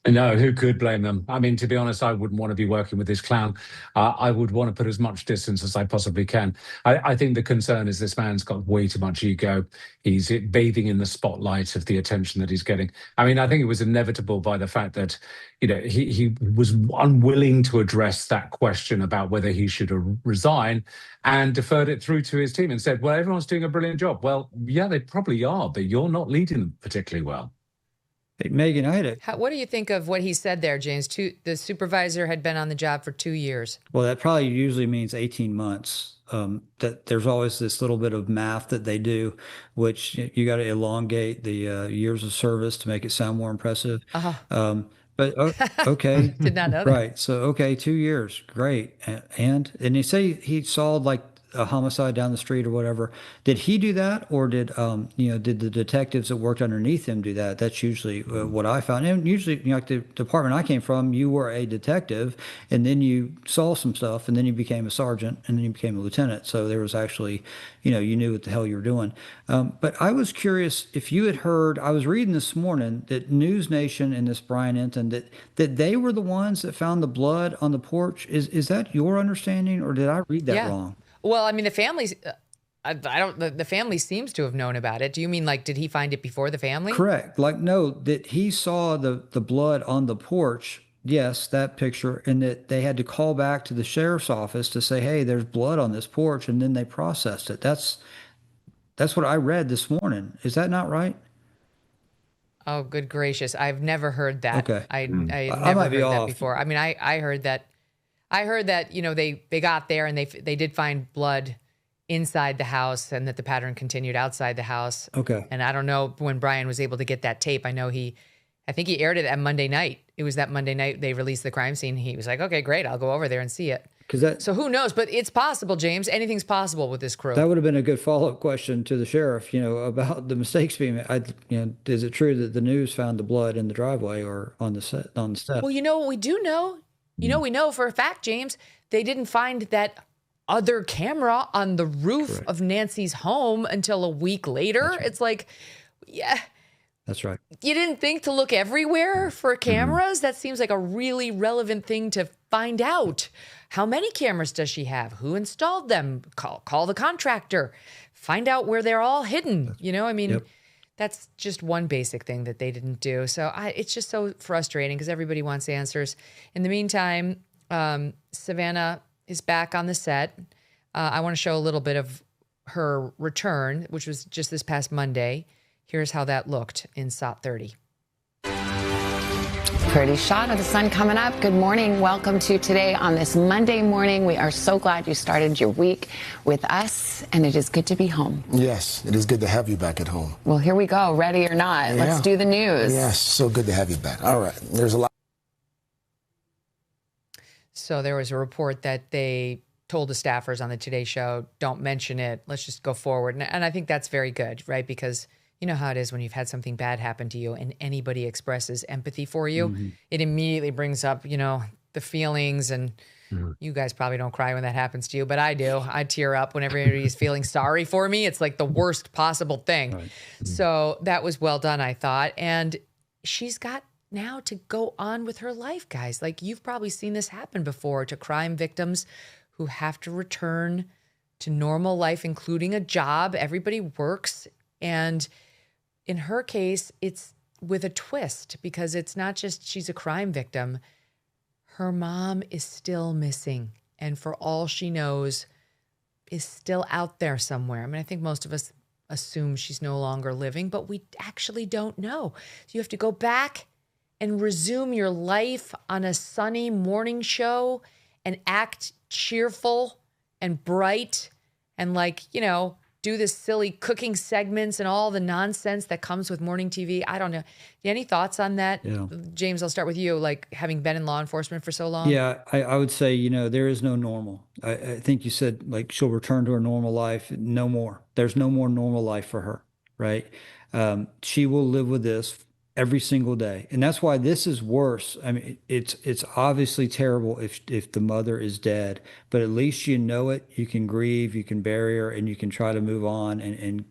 No, who could blame them? I mean, to be honest, I wouldn't want to be working with this clown. I would want to put as much distance as I possibly can. I think the concern is this man's got way too much ego. He's bathing in the spotlight of the attention that he's getting. I mean, I think it was inevitable by the fact that, you know, he was unwilling to address that question about whether he should resign and deferred it through to his team and said, well, everyone's doing a brilliant job. Well, yeah, they probably are, but you're not leading them particularly well. Hey, Megyn, I had what do you think of what he said there, James? The supervisor had been on the job for 2 years. Well, that probably usually means 18 months. That there's always this little bit of math that they do, which you got to elongate the years of service to make it sound more impressive. But okay, did not know that. Right. So okay, 2 years, great. And they say he saw like a homicide down the street or whatever. Did he do that, or did did the detectives that worked underneath him do that? That's usually what I found. And usually, like the department I came from, you were a detective, and then you saw some stuff, and then you became a sergeant, and then you became a lieutenant. So there was actually, you knew what the hell you were doing. But I was curious if you had heard. I was reading this morning that News Nation and this Bryon Enton that they were the ones that found the blood on the porch. Is that your understanding, or did I read that wrong? Well, I mean, the families, the family seems to have known about it. Do you mean like, did he find it before the family? Correct. Like, no, that he saw the blood on the porch. Yes, that picture. And that they had to call back to the sheriff's office to say, hey, there's blood on this porch. And then they processed it. That's what I read this morning. Is that not right? Oh, good gracious. I've never heard that. Okay. I never heard that before. I mean, I heard that. They got there and they did find blood inside the house, and that the pattern continued outside the house. Okay. And I don't know when Bryon was able to get that tape. I think he aired it at Monday night. It was that Monday night they released the crime scene. He was like, okay, great. I'll go over there and see it. So who knows? But it's possible, James. Anything's possible with this crew. That would have been a good follow-up question to the sheriff, about the mistakes being made. Is it true that the news found the blood in the driveway or on the step? Well, what we do know. We know for a fact, James, they didn't find that other camera on the roof of Nancy's home until a week later. Right. It's like, yeah. That's right. You didn't think to look everywhere for cameras? That seems like a really relevant thing to find out. How many cameras does she have? Who installed them? Call the contractor. Find out where they're all hidden. Yep. That's just one basic thing that they didn't do. So it's just so frustrating because everybody wants answers. In the meantime, Savannah is back on the set. I want to show a little bit of her return, which was just this past Monday. Here's how that looked in SOT 30. Pretty shot of the sun coming up. Good morning. Welcome to Today on this Monday morning. We are so glad you started your week with us, and it is good to be home. Yes, it is good to have you back at home. Well, here we go. Ready or not. Yeah. Let's do the news. Yes, so good to have you back. All right. There's a lot. So there was a report that they told the staffers on the Today Show, don't mention it. Let's just go forward. And I think that's very good, right? Because you know how it is when you've had something bad happen to you and anybody expresses empathy for you, it immediately brings up, the feelings. And you guys probably don't cry when that happens to you, but I do. I tear up when everybody's feeling sorry for me. It's like the worst possible thing. Right. So that was well done, I thought. And she's got now to go on with her life, guys. Like, you've probably seen this happen before to crime victims who have to return to normal life, including a job. Everybody works. And in her case, it's with a twist, because it's not just she's a crime victim. Her mom is still missing. And for all she knows, is still out there somewhere. I mean, I think most of us assume she's no longer living, but we actually don't know. So you have to go back and resume your life on a sunny morning show and act cheerful and bright and do this silly cooking segments and all the nonsense that comes with morning TV. I don't know. Any thoughts on that? Yeah. James, I'll start with you, having been in law enforcement for so long. Yeah, I would say, there is no normal. I think you said she'll return to her normal life. No more. There's no more normal life for her, right? She will live with this every single day. And that's why this is worse. I mean, it's obviously terrible if the mother is dead, but at least you know it, you can grieve, you can bury her, and you can try to move on and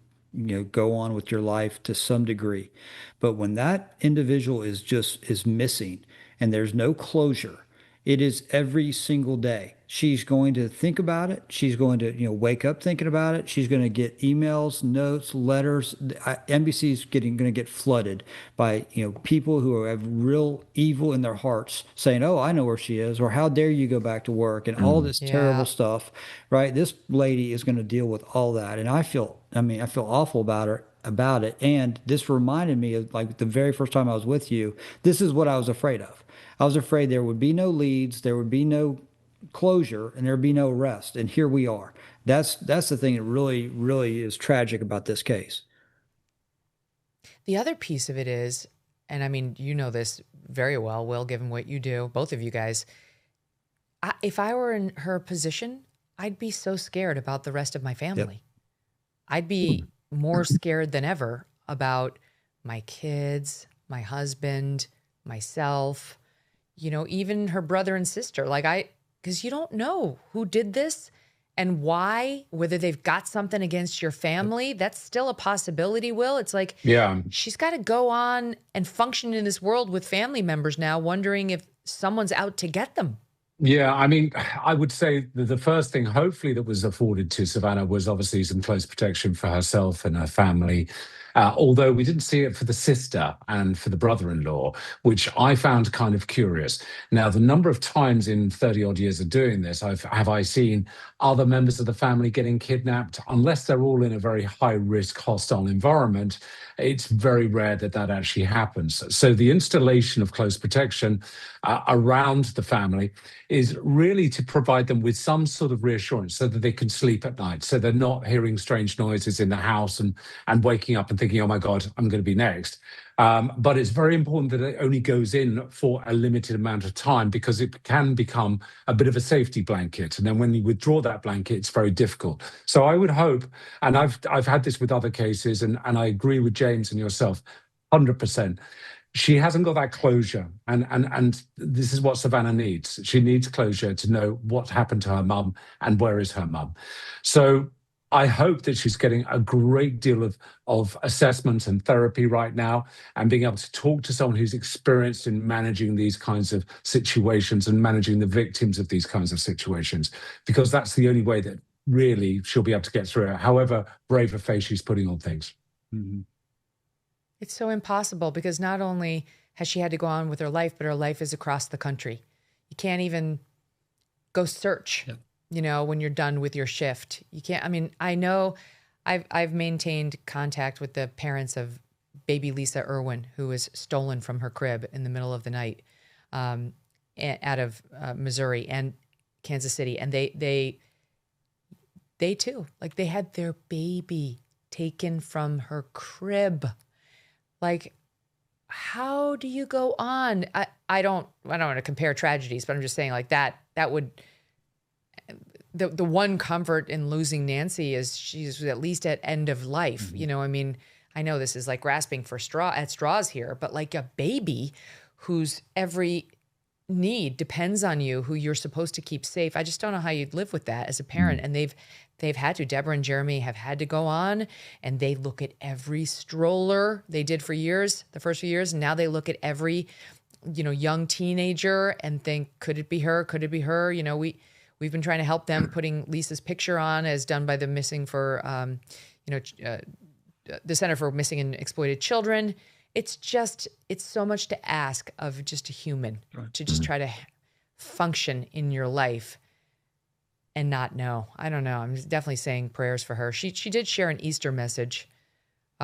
go on with your life to some degree. But when that individual is missing and there's no closure, it is every single day. She's going to think about it. She's going to, wake up thinking about it. She's going to get emails, notes, letters. NBC is going to get flooded by, people who have real evil in their hearts saying, "Oh, I know where she is," or "How dare you go back to work," and all this terrible stuff, right? This lady is going to deal with all that. And I feel awful about it. And this reminded me of the very first time I was with you. This is what I was afraid of. I was afraid there would be no leads, there would be no closure, and there would be no arrest. And here we are. That's the thing that really, really is tragic about this case. The other piece of it is, and I mean, you know this very well, Will, given what you do, both of you guys, if I were in her position, I'd be so scared about the rest of my family. Yep. I'd be more scared than ever about my kids, my husband, myself, even her brother and sister. Because you don't know who did this and why, whether they've got something against your family. That's still a possibility, Will. It's she's got to go on and function in this world with family members now, wondering if someone's out to get them. Yeah, I mean, I would say that the first thing, hopefully, that was afforded to Savannah was obviously some close protection for herself and her family. Although we didn't see it for the sister and for the brother-in-law, which I found kind of curious. Now, the number of times in 30-odd years of doing this, have I seen other members of the family getting kidnapped? Unless they're all in a very high-risk, hostile environment, it's very rare that actually happens. So the installation of close protection around the family is really to provide them with some sort of reassurance so that they can sleep at night, so they're not hearing strange noises in the house and waking up and thinking, "Oh my God, I'm going to be next." But it's very important that it only goes in for a limited amount of time, because it can become a bit of a safety blanket. And then when you withdraw that blanket, it's very difficult. So I would hope, and I've had this with other cases, and I agree with James and yourself, 100%. She hasn't got that closure. And this is what Savannah needs. She needs closure to know what happened to her mum and where is her mum. So I hope that she's getting a great deal of assessment and therapy right now, and being able to talk to someone who's experienced in managing these kinds of situations and managing the victims of these kinds of situations, because that's the only way that really she'll be able to get through it, however brave a face she's putting on things. Mm-hmm. It's so impossible, because not only has she had to go on with her life, but her life is across the country. You can't even go search. Yep. When you're done with your shift. You can't, I know I've maintained contact with the parents of baby Lisa Irwin, who was stolen from her crib in the middle of the night out of Missouri and Kansas City. And they too, they had their baby taken from her crib. How do you go on? I don't want to compare tragedies, but I'm just saying that would, the one comfort in losing Nancy is she's at least at end of life. Mm-hmm. You know, I mean, I know this is like grasping for straws here, but like a baby whose every need depends on you, who you're supposed to keep safe. I just don't know how you'd live with that as a parent. And they've had to. Deborah and Jeremy have had to go on, and they look at every stroller they did for years, the first few years, and now they look at every, you know, young teenager and think, could it be her? Could it be her? You know, we've been trying to help them putting Lisa's picture on, as done by the Missing for, the Center for Missing and Exploited Children. It's so much to ask of just a human to just try to function in your life and not know. I don't know. I'm definitely saying prayers for her. She did share an Easter message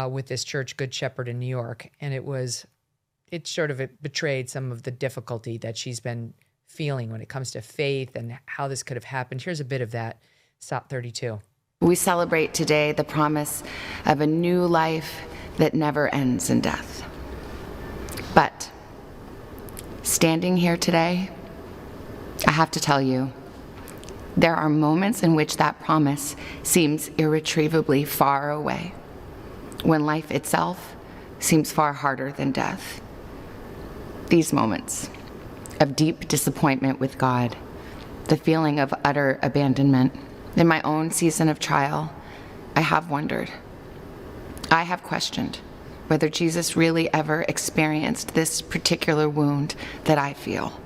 with this church, Good Shepherd in New York, and it sort of betrayed some of the difficulty that she's been feeling when it comes to faith and how this could have happened. Here's a bit of that, SOP 32. We celebrate today the promise of a new life that never ends in death. But standing here today, I have to tell you, there are moments in which that promise seems irretrievably far away, when life itself seems far harder than death. These moments of deep disappointment with God, the feeling of utter abandonment, in my own season of trial, I have wondered. I have questioned whether Jesus really ever experienced this particular wound that I feel,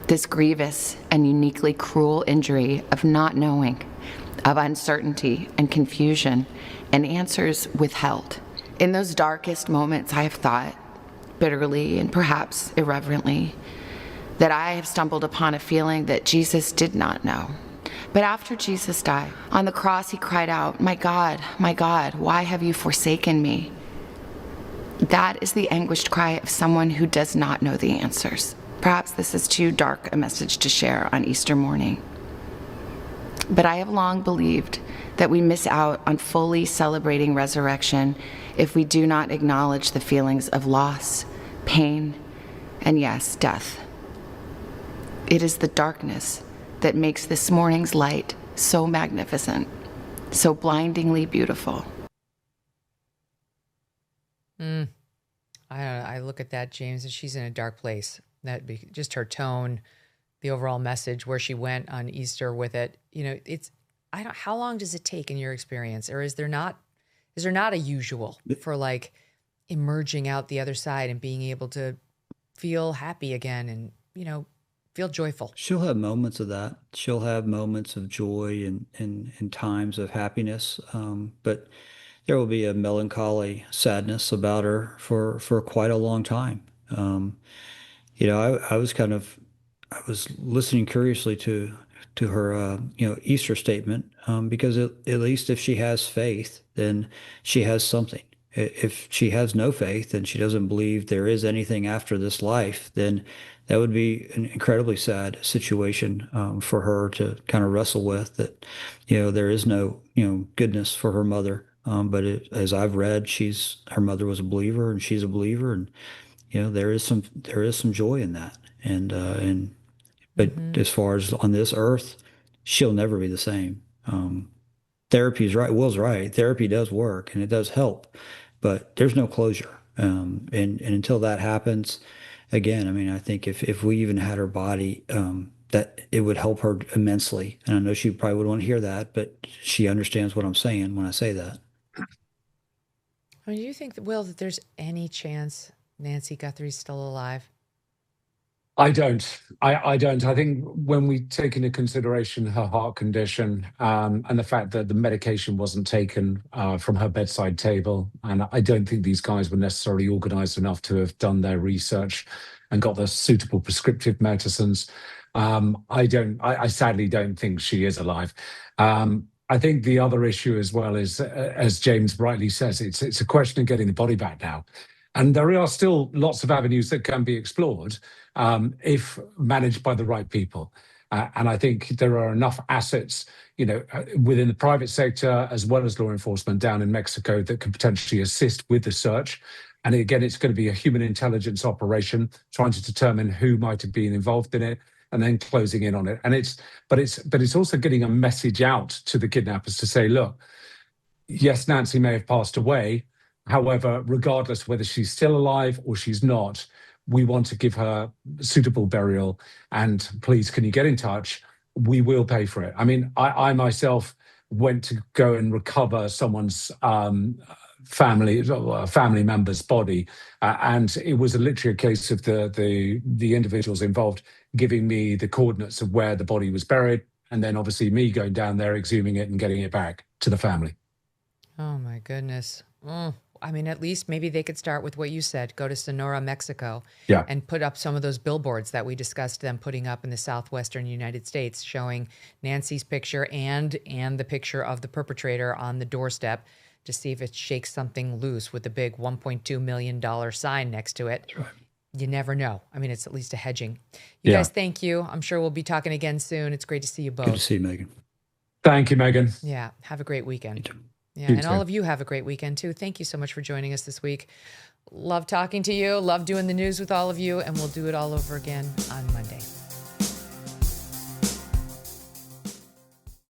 this grievous and uniquely cruel injury of not knowing, of uncertainty and confusion, and answers withheld. In those darkest moments, I have thought, bitterly and perhaps irreverently, that I have stumbled upon a feeling that Jesus did not know. But after Jesus died, on the cross he cried out, my God, why have you forsaken me?" That is the anguished cry of someone who does not know the answers. Perhaps this is too dark a message to share on Easter morning. But I have long believed that we miss out on fully celebrating resurrection if we do not acknowledge the feelings of loss, pain, and yes, death. It is the darkness that makes this morning's light so magnificent, so blindingly beautiful. I look at that, James, and she's in a dark place. Just her tone, the overall message, where she went on Easter with it. You know, how long does it take in your experience, or is there not a usual for like emerging out the other side and being able to feel happy again and, you know, feel joyful? She'll have moments of that. She'll have moments of joy and times of happiness. But there will be a melancholy sadness about her for quite a long time. You know, I was listening curiously to her, Easter statement, because at least if she has faith, then she has something. If she has no faith and she doesn't believe there is anything after this life, then that would be an incredibly sad situation for her to kind of wrestle with, that, you know, there is no, goodness for her mother. But as I've read, her mother was a believer and she's a believer, and, you know, there is some joy in that. But as far as on this earth, she'll never be the same. Therapy is right. Will's right. Therapy does work and it does help, but there's no closure. And until that happens, again, I mean, I think if we even had her body, that it would help her immensely. And I know she probably would want to hear that, but she understands what I'm saying when I say that. I mean, do you think, Will, that there's any chance Nancy Guthrie's still alive? I don't. I don't. I think when we take into consideration her heart condition and the fact that the medication wasn't taken from her bedside table, and I don't think these guys were necessarily organized enough to have done their research and got the suitable prescriptive medicines. I sadly don't think she is alive. I think the other issue as well is, as James rightly says, it's a question of getting the body back now. And there are still lots of avenues that can be explored if managed by the right people. And I think there are enough assets, within the private sector as well as law enforcement down in Mexico that could potentially assist with the search. And again, it's going to be a human intelligence operation trying to determine who might have been involved in it. and then closing in on it. And but it's also getting a message out to the kidnappers to say, look, yes, Nancy may have passed away. However, regardless whether she's still alive or she's not, we want to give her suitable burial. And please, can you get in touch? We will pay for it. I mean, I myself went to go and recover someone's family member's body, and it was literally a case of the individuals involved giving me the coordinates of where the body was buried, and then obviously me going down there, exhuming it, and getting it back to the family. Oh my goodness. I mean, at least maybe they could start with what you said, go to Sonora, Mexico, and put up some of those billboards that we discussed them putting up in the southwestern United States, showing Nancy's picture and the picture of the perpetrator on the doorstep, to see if it shakes something loose with a big $1.2 million sign next to it. That's right. You never know. I mean, it's at least a hedging. You guys, thank you. I'm sure we'll be talking again soon. It's great to see you both. Good to see you, Megyn. Thank you, Megyn. Yeah. Have a great weekend. Yeah, You and too. all of you have a great weekend too. Thank you so much for joining us this week. Love talking to you. Love doing the news with all of you, and we'll do it all over again on Monday.